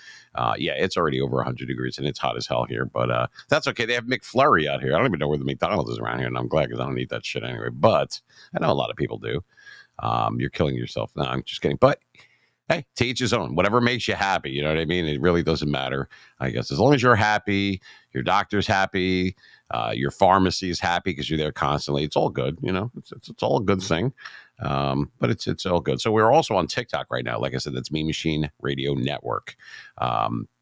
Yeah, it's already over 100 degrees, and it's hot as hell here. But that's okay. They have McFlurry out here. I don't even know where the McDonald's is around here, and I'm glad because I don't eat that shit anyway. But I know a lot of people do. You're killing yourself. No, I'm just kidding. But hey, to each his own. Whatever makes you happy. You know what I mean? It really doesn't matter, I guess. As long as you're happy, your doctor's happy, your pharmacy is happy because you're there constantly. It's all good. You know, it's all a good thing. But it's all good. So we're also on TikTok right now. Like I said, that's Mean Machine Radio Network.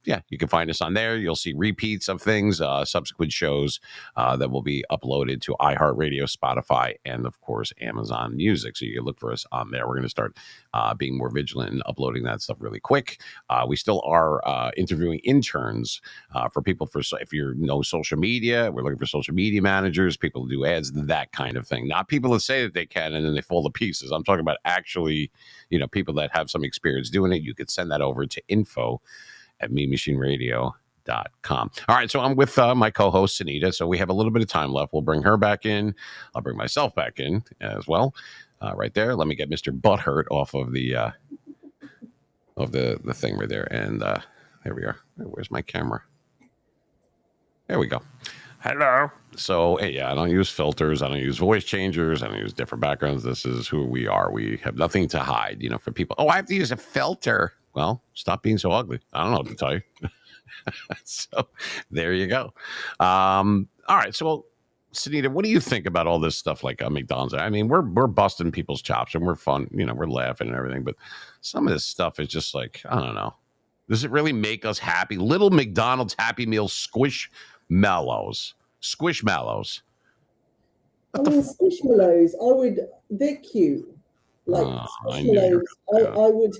Yeah, you can find us on there. You'll see repeats of things, subsequent shows that will be uploaded to iHeartRadio, Spotify, and, of course, Amazon Music. So you can look for us on there. We're going to start being more vigilant and uploading that stuff really quick. We still are interviewing interns for people, if you know social media. We're looking for social media managers, people who do ads, that kind of thing. Not people that say that they can and then they fall to pieces. I'm talking about actually, you know, people that have some experience doing it. You could send that over to info@meanmachineradio.com. All right, so I'm with my co-host Sunita, so we have a little bit of time left. We'll bring her back in. I'll bring myself back in as well. Right there. Let me get Mr. Butthurt off of the thing right there, and there we are. Where's my camera? There we go. Hello. So, yeah, I don't use filters. I don't use voice changers. I don't use different backgrounds. This is who we are. We have nothing to hide, you know, for people. Oh, I have to use a filter. Well, stop being so ugly. I don't know what to tell you. So there you go. All right. So Sunita, what do you think about all this stuff like McDonald's? I mean, we're busting people's chops and we're fun, we're laughing and everything, but some of this stuff is just like, I don't know. Does it really make us happy? Little McDonald's Happy Meal Squishmallows. Squishmallows. I mean, Squishmallows, they're cute. Like Squishmallows, I would,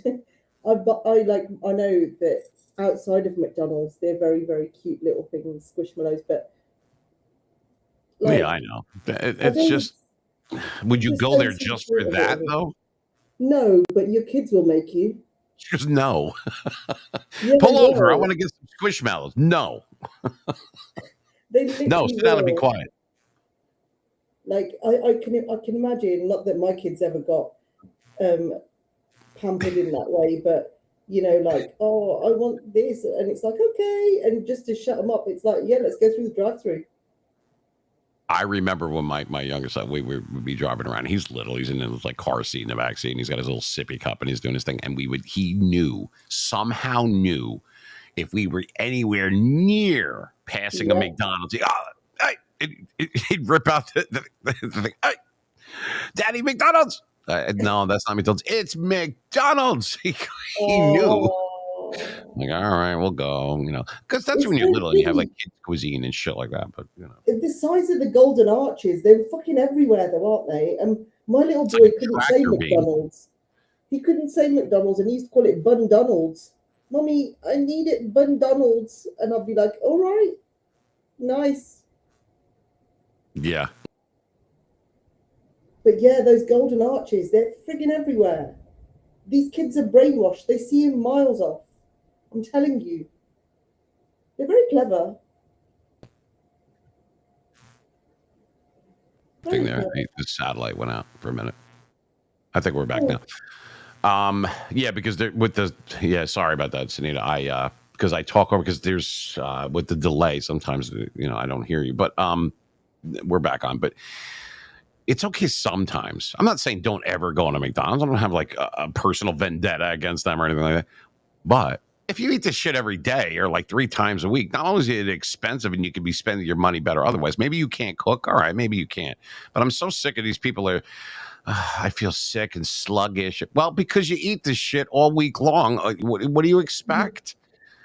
I know that outside of McDonald's, they're very, very cute little things, Squishmallows, but like, yeah, I know. It's just, would you go there just for that though? No, but your kids will make you. Just no. Yeah, Pull over. I want to get some Squishmallows. No. No, sit down and be quiet. Like I can imagine, not that my kids ever got pampered in that way, but like, oh, I want this, and it's like, okay, and just to shut them up, it's like, yeah, let's go through the drive-through. I remember when my youngest son, we would be driving around. He's little. He's in his like car seat in the back seat, and he's got his little sippy cup, and he's doing his thing. And he somehow knew if we were anywhere near passing a McDonald's, he'd rip out the thing. Hey, Daddy, McDonald's. No, that's not McDonald's. It's McDonald's. He knew. Like, all right, we'll go, because that's when you're little and you have like kids cuisine and shit like that. But the size of the golden arches, they're fucking everywhere, though, aren't they? And my little boy couldn't say McDonald's. He couldn't say McDonald's, and he used to call it Bun Donald's. Mommy, I need it Bun Donald's, and I'll be like, all right, nice. Yeah. But yeah, those golden arches, they're friggin' everywhere. These kids are brainwashed. They see him miles off. I'm telling you. They're very clever. Thing there. The satellite went out for a minute. I think we're back now. Yeah, because sorry about that, Sunita. Because I talk over, because there's with the delay, sometimes I don't hear you. But we're back on. But it's okay sometimes. I'm not saying don't ever go on a McDonald's. I don't have like a personal vendetta against them or anything like that. But if you eat this shit every day or like 3 times a week, not only is it expensive and you could be spending your money better otherwise. Maybe you can't cook. All right, maybe you can't. But I'm so sick of these people I feel sick and sluggish. Well, because you eat this shit all week long. What do you expect?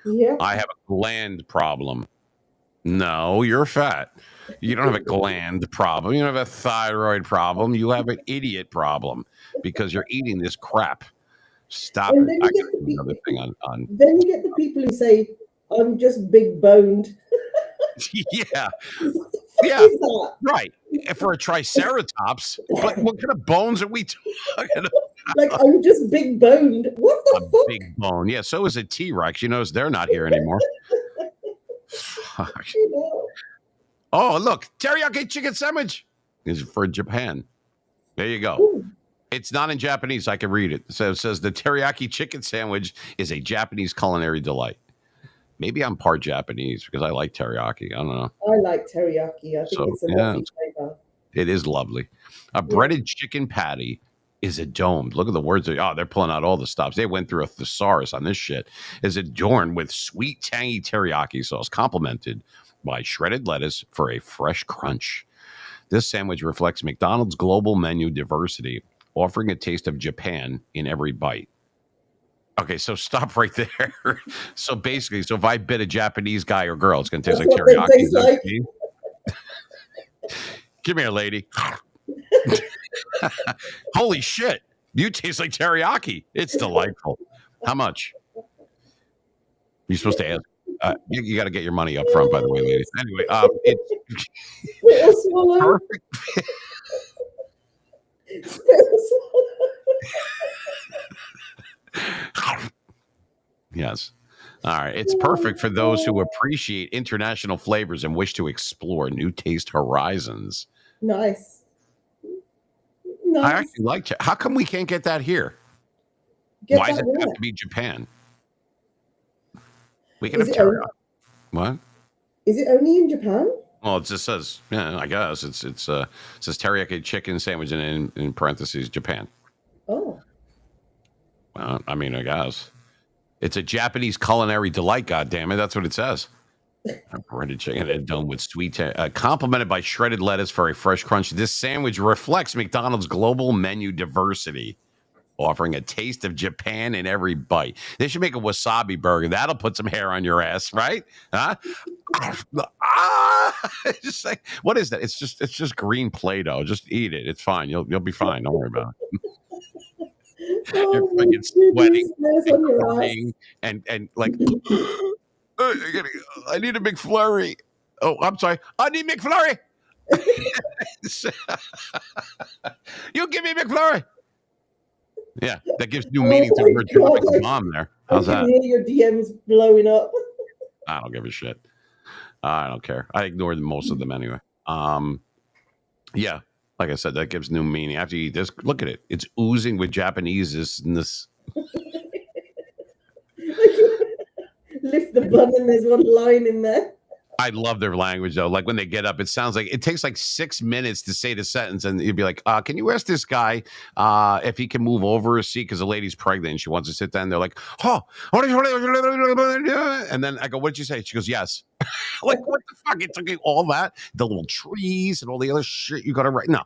Yeah. I have a gland problem. No, you're fat. You don't have a gland problem. You don't have a thyroid problem. You have an idiot problem because you're eating this crap. Stop it. I got another thing on. Then you get the people who say, I'm just big boned. Yeah. Yeah. Right. For a triceratops. But what kind of bones are we talking about? Like, I'm just big boned. What the fuck? Big bone. Yeah, so is a T-Rex. You notice they're not here anymore. Fuck. Oh, look. Teriyaki chicken sandwich is for Japan. There you go. Ooh. It's not in Japanese. I can read it. So it says the teriyaki chicken sandwich is a Japanese culinary delight. Maybe I'm part Japanese because I like teriyaki. I don't know. I like teriyaki. I think it's a lovely flavor. It is lovely. A breaded chicken patty is domed. Look at the words. They're pulling out all the stops. They went through a thesaurus on this shit. Is adorned with sweet, tangy teriyaki sauce, complemented by shredded lettuce for a fresh crunch. This sandwich reflects McDonald's global menu diversity, offering a taste of Japan in every bite. Okay, so stop right there. So basically, if I bit a Japanese guy or girl, it's going to taste like teriyaki. Come here, lady. Holy shit. You taste like teriyaki. It's delightful. How much? You're supposed to ask. You got to get your money up front, by the way, ladies. Anyway, it's perfect. Yes. All right. It's perfect for those who appreciate international flavors and wish to explore new taste horizons. Nice. I actually like it. How come we can't get that here? Why does it have to be Japan? We can have teriyaki. What? Is it only in Japan? Well, it just says, I guess it says teriyaki chicken sandwich and in parentheses Japan. Oh. Well, I mean, I guess it's a Japanese culinary delight. God damn it, that's what it says. A breaded chicken and done with complemented by shredded lettuce for a fresh crunch. This sandwich reflects McDonald's global menu diversity, offering a taste of Japan in every bite. They should make a wasabi burger. That'll put some hair on your ass, right? Huh? Just like, what is that? It's just green Play-Doh. Just eat it. It's fine. You'll be fine. Don't worry about it. You're fucking sweating and crying and like I need a McFlurry. Oh, I'm sorry. I need McFlurry. You give me McFlurry. Yeah, that gives new meaning to the word. You're like a bomb there. How's that? I can hear your DMs blowing up. I don't give a shit. I don't care. I ignore most of them anyway. Yeah, like I said, that gives new meaning. After you eat this, look at it. It's oozing with Japanese-ness. Lift the bun and there's one line in there. I love their language though. Like when they get up, it sounds like it takes like 6 minutes to say the sentence, and you'd be like, "Can you ask this guy if he can move over a seat because the lady's pregnant and she wants to sit down?" They're like, "Oh," and then I go, "What did you say?" She goes, "Yes." Like what the fuck? It took all that, the little trees and all the other shit you got to write. No.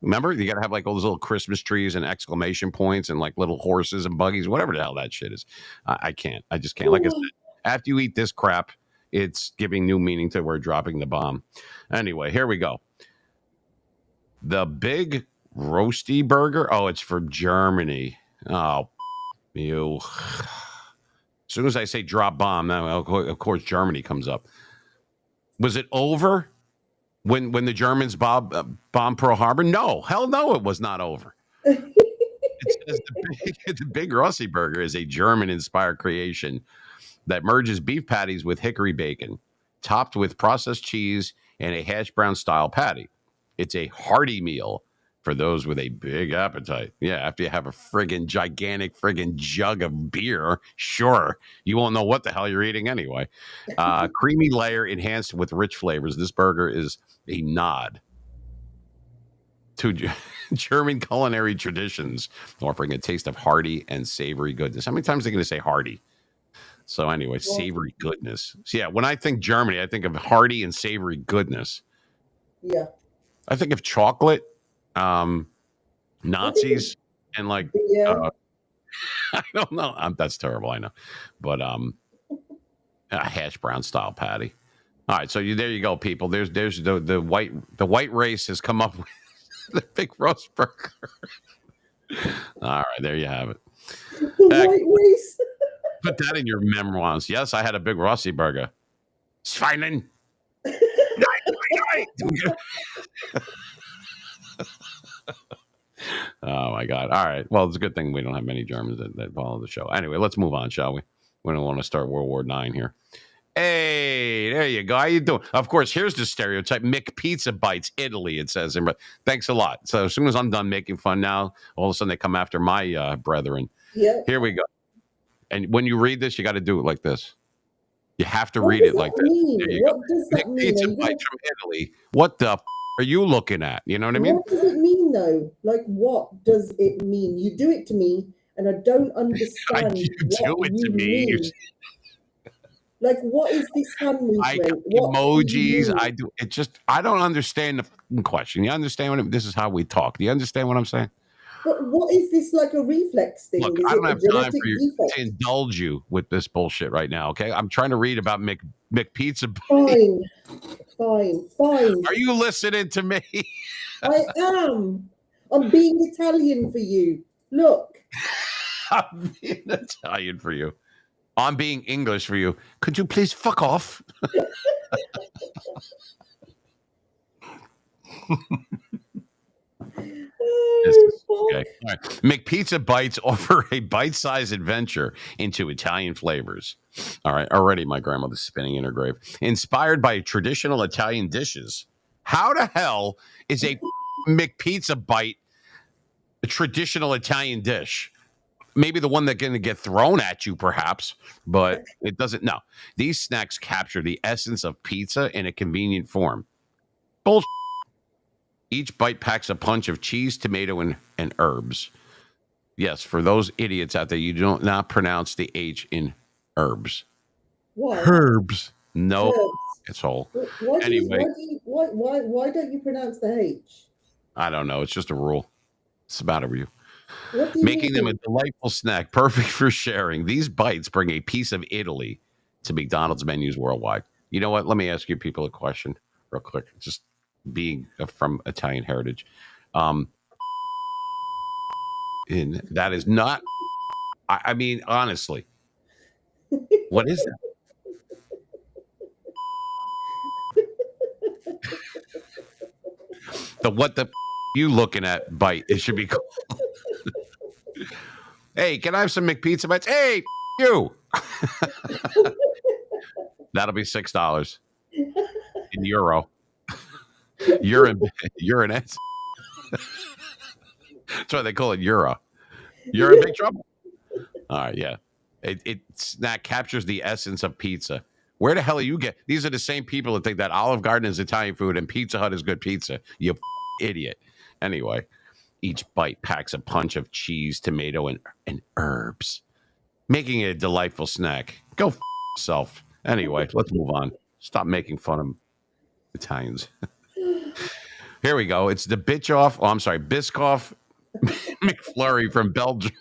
Remember, you got to have like all those little Christmas trees and exclamation points and like little horses and buggies, whatever the hell that shit is. I can't. I just can't. Like I said. After you eat this crap, it's giving new meaning to we're dropping the bomb. Anyway, here we go. The Big Roasty Burger. Oh, it's from Germany. Oh, you. As soon as I say drop bomb, of course, Germany comes up. Was it over when the Germans bombed Pearl Harbor? No. Hell no, it was not over. It says the Big Roasty Burger is a German-inspired creation that merges beef patties with hickory bacon, topped with processed cheese and a hash brown style patty. It's a hearty meal for those with a big appetite. Yeah, after you have a gigantic jug of beer, sure, you won't know what the hell you're eating anyway. Creamy layer enhanced with rich flavors. This burger is a nod to German culinary traditions, offering a taste of hearty and savory goodness. How many times are they going to say hearty? So anyway, savory goodness. So yeah, when I think Germany, I think of hearty and savory goodness. Yeah. I think of chocolate, Nazis, and like, I don't know. That's terrible, I know. But a hash brown style patty. All right, so there you go, people. There's the white race has come up with the Big Roast Burger. All right, there you have it. The white race. Put that in your memoirs. Yes, I had a Big Roasty Burger. Schweinen. Oh my God. All right. Well, it's a good thing we don't have many Germans that follow the show. Anyway, let's move on, shall we? We don't want to start World War IX here. Hey, there you go. How you doing? Of course, here's the stereotype. McPizza Bites, Italy, it says. Thanks a lot. So as soon as I'm done making fun now, all of a sudden they come after my brethren. Yeah. Here we go. And when you read this, you got to do it like this. You have to read it like this. There you what go. does that mean? Pizza Bites from Italy. What the are you looking at? You know what I mean? What does it mean, though? Like, what does it mean? You do it to me, and I don't understand what you mean. Like, what is this hand movement? Emojis. I do. It just. I don't understand the question. You understand this is how we talk. Do you understand what I'm saying? But what is this, like a reflex thing? Look, I don't have time for you to indulge you with this bullshit right now, okay? I'm trying to read about McPizza. Fine. Are you listening to me? I am. I'm being Italian for you. Look. I'm being Italian for you. I'm being English for you. Could you please fuck off? Okay. All right. McPizza Bites offer a bite-sized adventure into Italian flavors. All right. Already my grandmother's spinning in her grave. Inspired by traditional Italian dishes. How the hell is a McPizza Bite a traditional Italian dish? Maybe the one that's going to get thrown at you, perhaps, but it doesn't. No. These snacks capture the essence of pizza in a convenient form. Bullshit. Each bite packs a punch of cheese, tomato, and herbs. Yes, for those idiots out there, you do not pronounce the H in herbs. Why? Herbs. No, Herbs. it's whole. Why Anyway, don't you pronounce the H? I don't know. It's just a rule. It's the matter with you. What do you Making them a mean? delightful snack, perfect for sharing. These bites bring a piece of Italy to McDonald's menus worldwide. You know what? Let me ask you people a question real quick. Just being from Italian heritage. And that is not, I mean, honestly, what is that? What the you looking at bite? It should be called. Hey, can I have some McPizza bites? Hey, you. That'll be $6 in euro. You're in it. That's why they call it euro. You're in big trouble. All right, yeah. That captures the essence of pizza. Where the hell are you get? These are the same people that think that Olive Garden is Italian food and Pizza Hut is good pizza. You idiot. Anyway, each bite packs a punch of cheese, tomato, and herbs, making it a delightful snack. Go yourself. Anyway, let's move on. Stop making fun of Italians. Here we go. It's the Biscoff McFlurry from Belgium.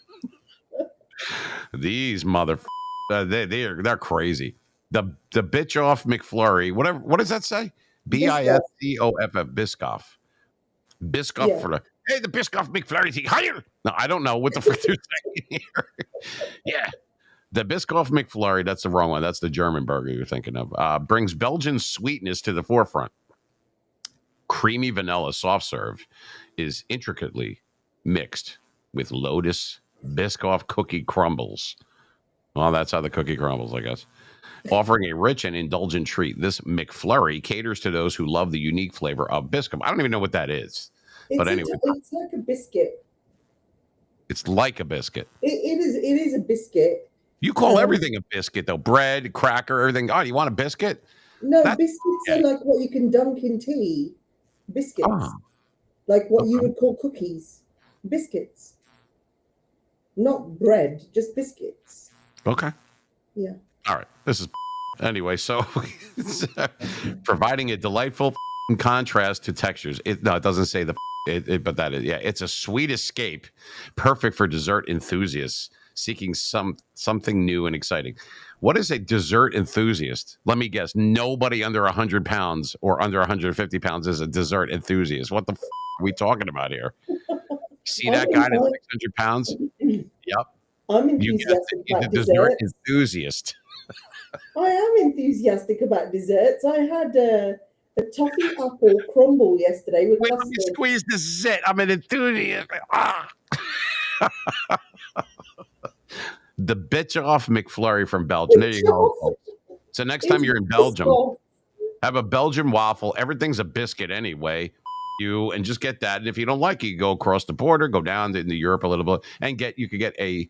These they're crazy. The Biscoff McFlurry. What does that say? Biscoff. Biscoff. Biscoff Yeah. for the Biscoff McFlurry. Higher. No, I don't know what the fuck they're saying here. Yeah. The Biscoff McFlurry, that's the wrong one. That's the German burger you're thinking of. Brings Belgian sweetness to the forefront. Creamy vanilla soft serve is intricately mixed with Lotus Biscoff cookie crumbles. Well, that's how the cookie crumbles, I guess. Offering a rich and indulgent treat, this McFlurry caters to those who love the unique flavor of Biscoff. I don't even know what that is. But anyway. It's like a biscuit. It's like a biscuit. It is a biscuit. You call everything a biscuit, though. Bread, cracker, everything. Oh, you want a biscuit? No, biscuits are like what you can dunk in tea. Biscuits. Oh. Like what you would call cookies. Biscuits. Not bread, just biscuits. Okay. Yeah. All right. This is anyway. So providing a delightful contrast to textures. It doesn't say but that is, yeah, it's a sweet escape, perfect for dessert enthusiasts seeking something new and exciting. What is a dessert enthusiast? Let me guess. Nobody under 100 pounds or under 150 pounds is a dessert enthusiast. What the are we talking about here? See that guy that's 600 pounds? Yep. I'm enthusiastic about dessert desserts. enthusiast. I am enthusiastic about desserts. I had a toffee apple crumble yesterday with Wait, custard. let me squeeze the zit. I'm an enthusiast. The Biscoff McFlurry from Belgium. There you go. So next time you're in Belgium, have a Belgian waffle. Everything's a biscuit anyway. And just get that. And if you don't like it, you go across the border, go down into Europe a little bit, and you could get a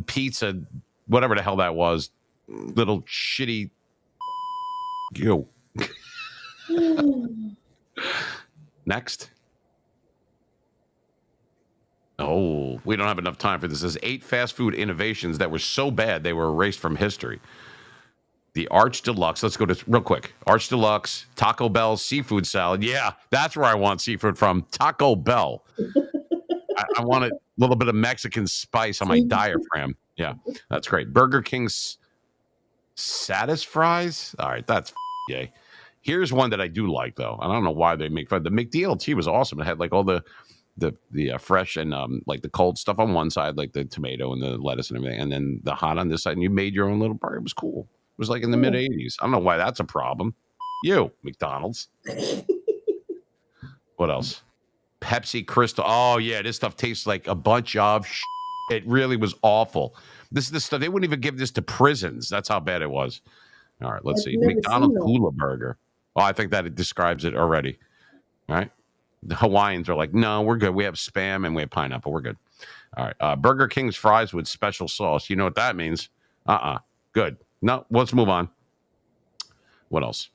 pizza, whatever the hell that was, little shitty. Next. Oh, we don't have enough time for this. There's 8 fast food innovations that were so bad they were erased from history. The Arch Deluxe. Let's go to real quick. Arch Deluxe, Taco Bell seafood salad. Yeah, that's where I want seafood from. Taco Bell. I want a little bit of Mexican spice on my diaphragm. Yeah, that's great. Burger King's Satis Fries. All right, that's yay. Here's one that I do like, though. I don't know why they make fun. The McDLT was awesome. It had like all the fresh and like the cold stuff on one side, like the tomato and the lettuce and everything, and then the hot on this side. And you made your own little burger. It was cool. It was like in the mid 80s. I don't know why that's a problem. You, McDonald's. What else? Pepsi Crystal. Oh, yeah. This stuff tastes like a bunch of shit. It really was awful. This stuff. They wouldn't even give this to prisons. That's how bad it was. All right. Let's see. McDonald's Hula Burger. Oh, I think that it describes it already. All right. The Hawaiians are like, no, we're good. We have Spam and we have pineapple. We're good. All right. Burger King's fries with special sauce. You know what that means? Good. No, let's move on. What else?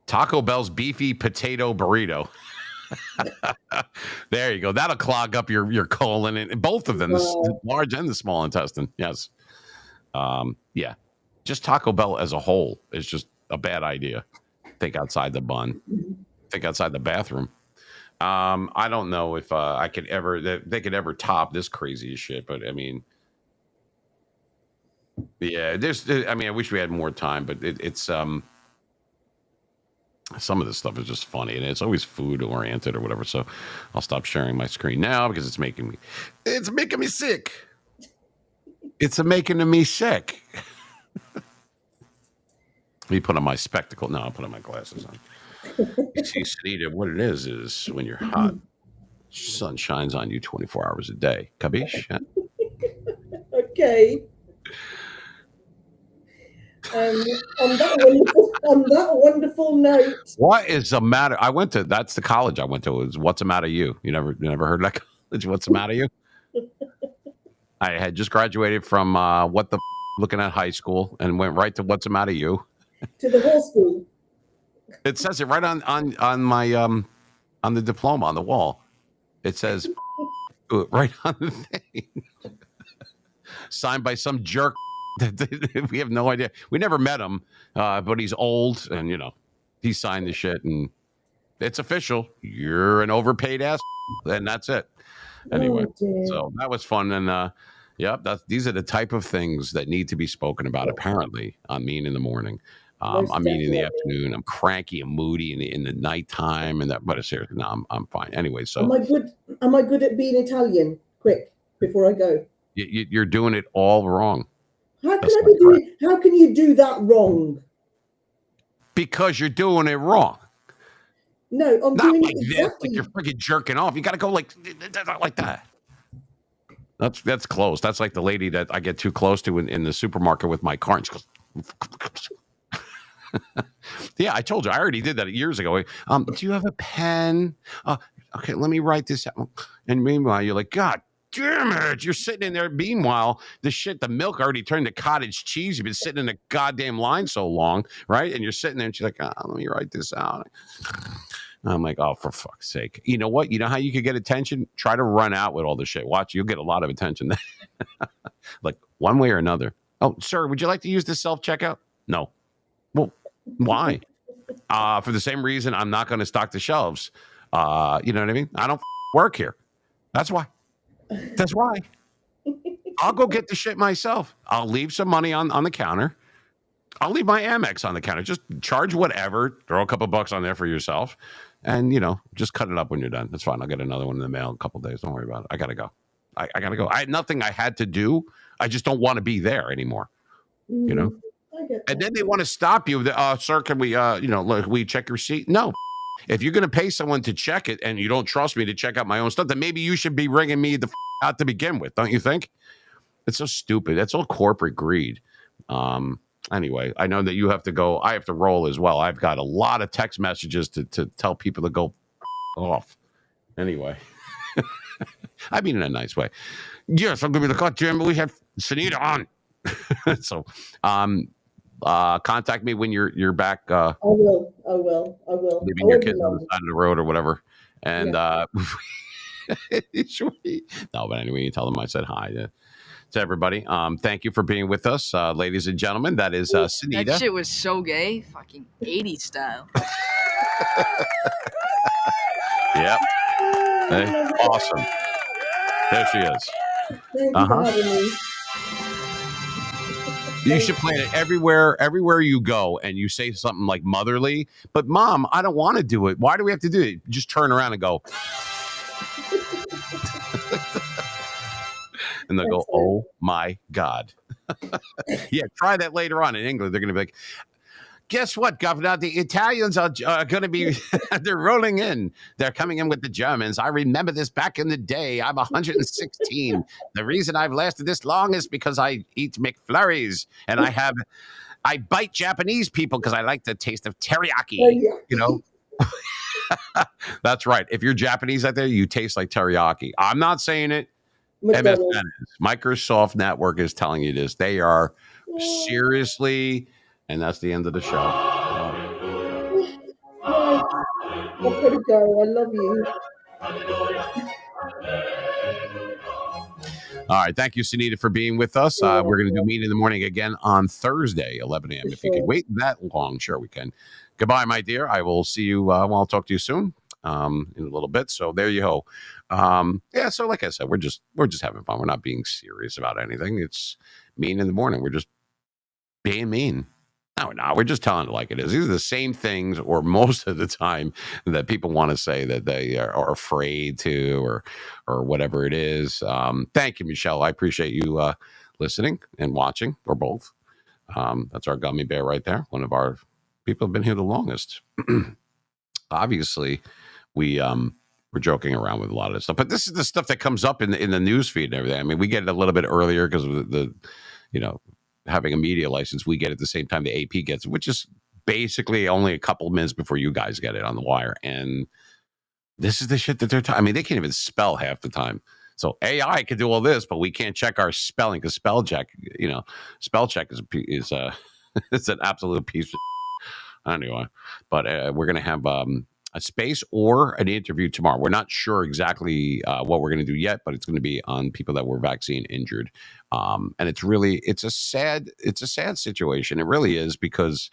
Taco Bell's beefy potato burrito. There you go. That'll clog up your colon and both of them, the large and the small intestine. Yes. Yeah. Just Taco Bell as a whole is just a bad idea. Think outside the bun. Think outside the bathroom. I don't know if I could ever they could ever top this crazy shit, but I mean, yeah, I wish we had more time, but it's some of this stuff is just funny, and it's always food oriented or whatever. So I'll stop sharing my screen now because it's making me sick. It's making me sick. Let me put on my spectacle. No, I'll put on my glasses on. You see, Sunita, what it is when you're hot, sun shines on you 24 hours a day. Kabish? Yeah. Okay. On that wonderful note. What is the matter? That's the college I went to. Is What's the Matter You? You never heard of that college? What's the Matter You? I had just graduated from looking at high school and went right to What's the Matter You? To the whole school. It says it right on my on the diploma on the wall. It says right on the thing. Signed by some jerk. We have no idea. We never met him, but he's old, and he signed the shit, and it's official. You're an overpaid ass, and that's it. Anyway, so that was fun, and these are the type of things that need to be spoken about. Apparently, on Mean in the morning. I'm mean in the afternoon. I'm cranky and moody in the nighttime, and that. But seriously, no, I'm fine. Anyway, so am I good at being Italian? Quick, before I go. You're doing it all wrong. How can you do that wrong? Because you're doing it wrong. No, I'm not doing like it this. exactly. Like you're freaking jerking off. You got to go like that. That's close. That's like the lady that I get too close to in the supermarket with my car. And she goes, yeah, I told you. I already did that years ago. Do you have a pen? Okay, let me write this out. And meanwhile, you're like, God damn it. You're sitting in there. Meanwhile, the milk already turned to cottage cheese. You've been sitting in a goddamn line so long, right? And you're sitting there and she's like, let me write this out. I'm like, oh, for fuck's sake. You know what? You know how you could get attention? Try to run out with all this shit. Watch, you'll get a lot of attention. Like one way or another. Oh, sir, would you like to use this self-checkout? No. Well, why? For the same reason I'm not going to stock the shelves. You know what I mean? I don't work here. That's why. That's why. I'll go get the shit myself. I'll leave some money on the counter. I'll leave my Amex on the counter. Just charge whatever. Throw a couple bucks on there for yourself. And, just cut it up when you're done. That's fine. I'll get another one in the mail in a couple days. Don't worry about it. I got to go. I got to go. I had nothing I had to do. I just don't want to be there anymore. I get that. And then they want to stop you. Sir, can we, we check your receipt? No. If you're going to pay someone to check it and you don't trust me to check out my own stuff, then maybe you should be ringing me out to begin with. Don't you think? It's so stupid. That's all corporate greed. Anyway, I know that you have to go. I have to roll as well. I've got a lot of text messages to tell people to go off. Anyway, I mean in a nice way. Yes, I'm going to be the goddamn. We have Sunita on. So, contact me when you're back. I will. Leaving your kids on the side of the road or whatever. And no, but anyway, you tell them I said hi to everybody. Thank you for being with us, ladies and gentlemen. That is Sunita. That shit was so gay, fucking 80s style. Yep. Hey, awesome. There she is. Thank you for having me. You should play it everywhere you go, and you say something like motherly. But Mom, I don't want to do it. Why do we have to do it? Just turn around and go. And they'll go, oh my God. Yeah, try that later on in England. They're going to be like, guess what, Governor? The Italians are going to be, they're rolling in. They're coming in with the Germans. I remember this back in the day. I'm 116. The reason I've lasted this long is because I eat McFlurries and I bite Japanese people because I like the taste of teriyaki, That's right. If you're Japanese out there, you taste like teriyaki. I'm not saying it. MSN is. Microsoft Network is telling you this. They are seriously, and that's the end of the show. I've got to go. I love you. All right. Thank you, Sunita, for being with us. We're going to do Meet in the Morning again on Thursday, 11 a.m. If you can wait that long, sure we can. Goodbye, my dear. I will see you. I'll talk to you soon in a little bit. So there you go. Yeah. So like I said, we're just having fun. We're not being serious about anything. It's Mean in the Morning. We're just being mean. No, we're just telling it like it is. These are the same things, or most of the time, that people want to say that they are afraid to, or whatever it is. Thank you, Michelle. I appreciate you listening and watching, or both. That's our gummy bear right there. One of our people have been here the longest. Obviously, we're joking around with a lot of this stuff, but this is the stuff that comes up in the news feed and everything. I mean, we get it a little bit earlier because of the having a media license. We get it at the same time the AP gets it, which is basically only a couple of minutes before you guys get it on the wire. And this is the shit that they're talking. I mean, they can't even spell half the time. So AI can do all this, but we can't check our spelling because spell check is it's an absolute piece of anyway. But we're gonna have a space or an interview tomorrow. We're not sure exactly what we're going to do yet, but it's going to be on people that were vaccine injured. And it's a sad situation. It really is, because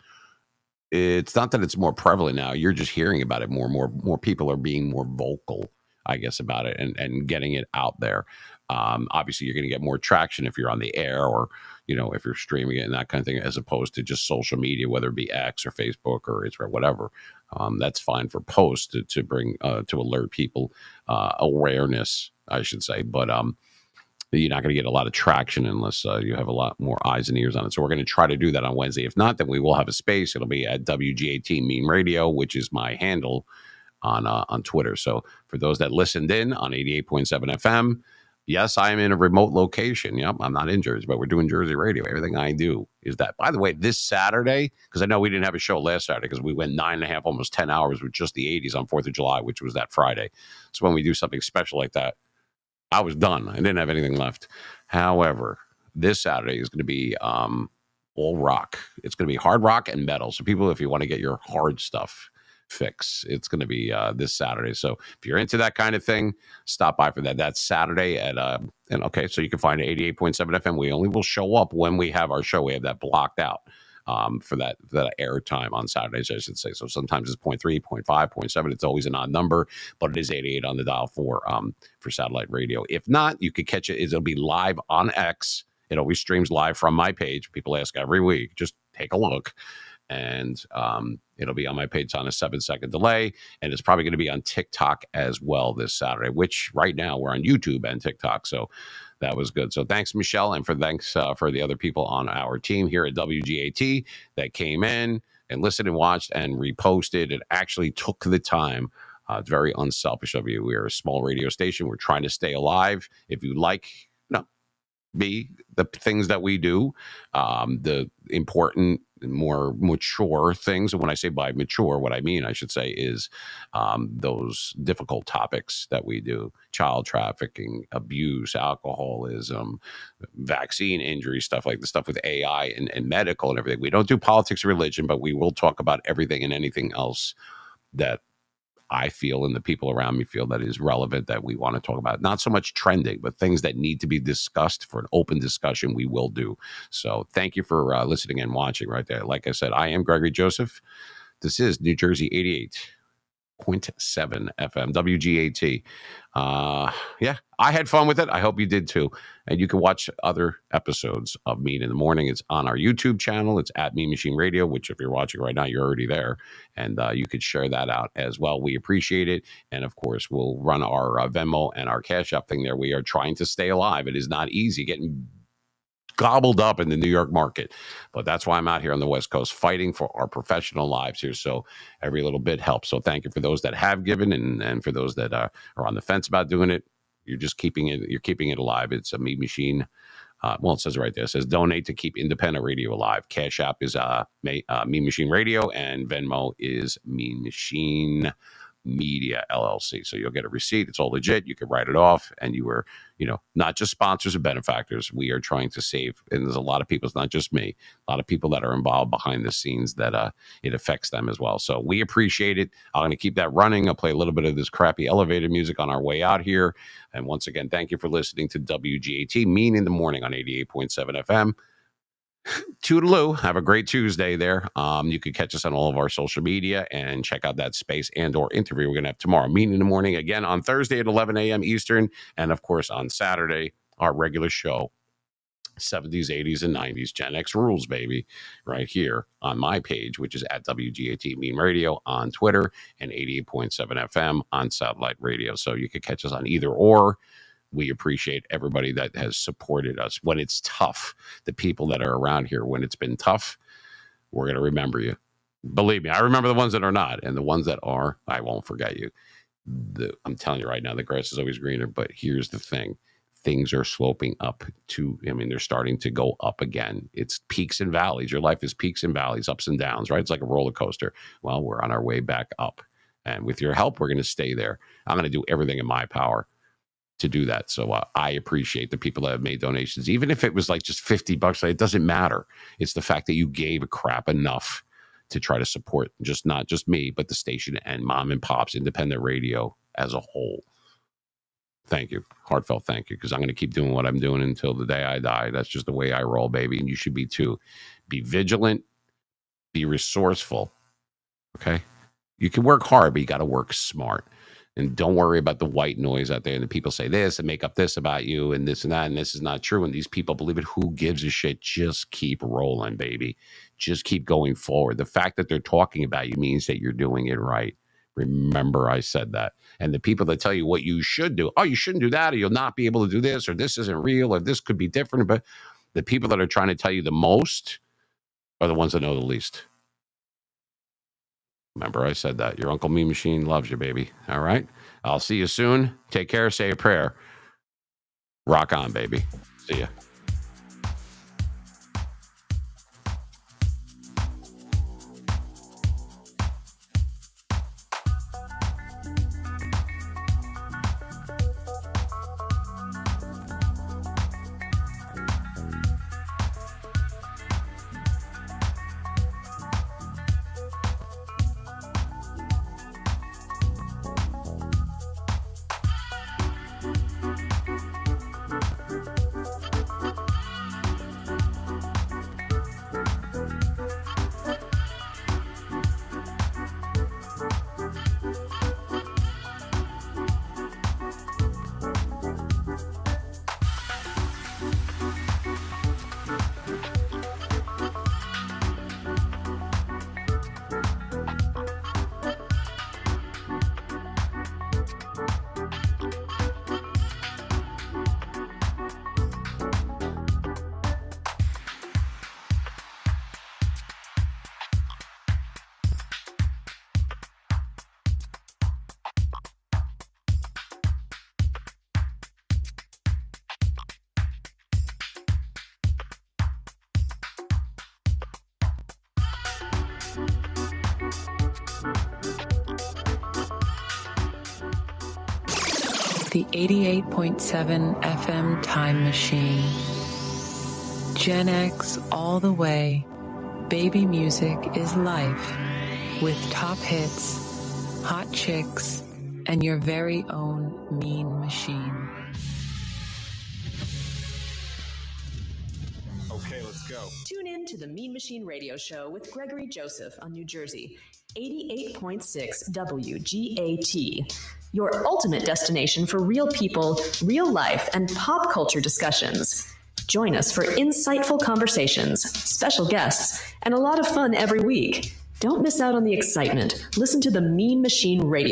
it's not that it's more prevalent now. You're just hearing about it more and more. More people are being more vocal, I guess, about it and getting it out there. Obviously, you're going to get more traction if you're on the air, or if you're streaming it and that kind of thing, as opposed to just social media, whether it be X or Facebook or Instagram, whatever. That's fine for posts to bring to alert people, awareness, I should say. But you're not going to get a lot of traction unless you have a lot more eyes and ears on it. So we're going to try to do that on Wednesday. If not, then we will have a space. It'll be at WGAT Mean Radio, which is my handle on Twitter. So for those that listened in on 88.7 FM, yes, I am in a remote location. Yep, I'm not in Jersey, but we're doing Jersey radio. Everything I do is that. By the way, this Saturday, because I know we didn't have a show last Saturday because we went 9.5, almost 10 hours with just the 80s on 4th of July, which was that Friday. So when we do something special like that, I was done. I didn't have anything left. However, this Saturday is going to be all rock. It's going to be hard rock and metal. So people, if you want to get your hard stuff fix, it's going to be this Saturday. So if you're into that kind of thing, stop by for that. That's Saturday at and okay, so you can find 88.7 FM. We only will show up when we have our show. We have that blocked out for that air time on Saturdays, I should say. So sometimes it's 0.3, 0.5, 0.7. It's always an odd number, but it is 88 on the dial for satellite radio. If not, you could catch it. It'll be live on X. It always streams live from my page. People ask every week. Just take a look. And it'll be on my page on a 7-second delay. And it's probably going to be on TikTok as well this Saturday, which right now we're on YouTube and TikTok. So that was good. So thanks, Michelle. And thanks for the other people on our team here at WGAT that came in and listened and watched and reposted and actually took the time. It's very unselfish of you. We're a small radio station. We're trying to stay alive. If you like, the things that we do, the important, more mature things. And when I say by mature, what I mean, I should say, is those difficult topics that we do: child trafficking, abuse, alcoholism, vaccine injury, stuff like the stuff with AI and medical and everything. We don't do politics or religion, but we will talk about everything and anything else that I feel and the people around me feel that is relevant, that we want to talk about. Not so much trending, but things that need to be discussed for an open discussion, we will do. So thank you for listening and watching right there. Like I said, I am Gregory Joseph. This is New Jersey 88.7 FM, WGAT. Yeah, I had fun with it. I hope you did too. And you can watch other episodes of Mean in the Morning. It's on our YouTube channel. It's at Mean Machine Radio, which if you're watching right now, you're already there. And you could share that out as well. We appreciate it. And of course, we'll run our Venmo and our Cash App thing there. We are trying to stay alive. It is not easy getting gobbled up in the New York market, but that's why I'm out here on the West Coast fighting for our professional lives here. So every little bit helps. So thank you for those that have given, and for those that are on the fence about doing it. You're just keeping it alive. It's a Mean Machine. Well, it says right there. It says donate to keep independent radio alive. Cash App is Mean Machine Radio, and Venmo is Mean Machine Media LLC. So you'll get a receipt. It's all legit. You can write it off, and you were, not just sponsors and benefactors. We are trying to save, and there's a lot of people. It's not just me. A lot of people that are involved behind the scenes that it affects them as well. So we appreciate it. I'm going to keep that running. I'll play a little bit of this crappy elevator music on our way out here. And once again, thank you for listening to WGAT Mean in the Morning on 88.7 FM. Toodaloo. Have a great Tuesday there. You can catch us on all of our social media and check out that space and or interview we're going to have tomorrow. Mean in the Morning again on Thursday at 11 a.m. Eastern. And, of course, on Saturday, our regular show, 70s, 80s, and 90s. Gen X rules, baby, right here on my page, which is at WGAT Mean Radio on Twitter and 88.7 FM on satellite radio. So you can catch us on either or. We appreciate everybody that has supported us when it's tough. The people that are around here when it's been tough, we're going to remember you. Believe me, I remember the ones that are not, and the ones that are, I won't forget you. I'm telling you right now, the grass is always greener, but here's the thing. Things are sloping up they're starting to go up again. It's peaks and valleys. Your life is peaks and valleys, ups and downs, right? It's like a roller coaster. Well, we're on our way back up. And with your help, we're going to stay there. I'm going to do everything in my power to do that. So I appreciate the people that have made donations, even if it was like just $50. It doesn't matter. It's the fact that you gave a crap enough to try to support not just me, but the station and mom and pops independent radio as a whole. Thank you. Heartfelt thank you, because I'm going to keep doing what I'm doing until the day I die. That's just the way I roll, baby. And you should be too. Be vigilant, be resourceful. Okay. You can work hard, but you got to work smart. And don't worry about the white noise out there. And the people say this and make up this about you and this and that. And this is not true. And these people believe it. Who gives a shit? Just keep rolling, baby. Just keep going forward. The fact that they're talking about you means that you're doing it right. Remember, I said that. And the people that tell you what you should do, you shouldn't do that, or you'll not be able to do this, or this isn't real, or this could be different. But the people that are trying to tell you the most are the ones that know the least. Remember, I said that. Your Uncle Mean Machine loves you, baby. All right? I'll see you soon. Take care. Say a prayer. Rock on, baby. See ya. The 88.7 FM Time Machine. Gen X all the way. Baby music is life. With top hits, hot chicks, and your very own mean machine. Okay, let's go. Tune in to the Mean Machine Radio Show with Gregory Joseph on New Jersey, 88.6 WGAT. Your ultimate destination for real people, real life, and pop culture discussions. Join us for insightful conversations, special guests, and a lot of fun every week. Don't miss out on the excitement. Listen to the Mean Machine Radio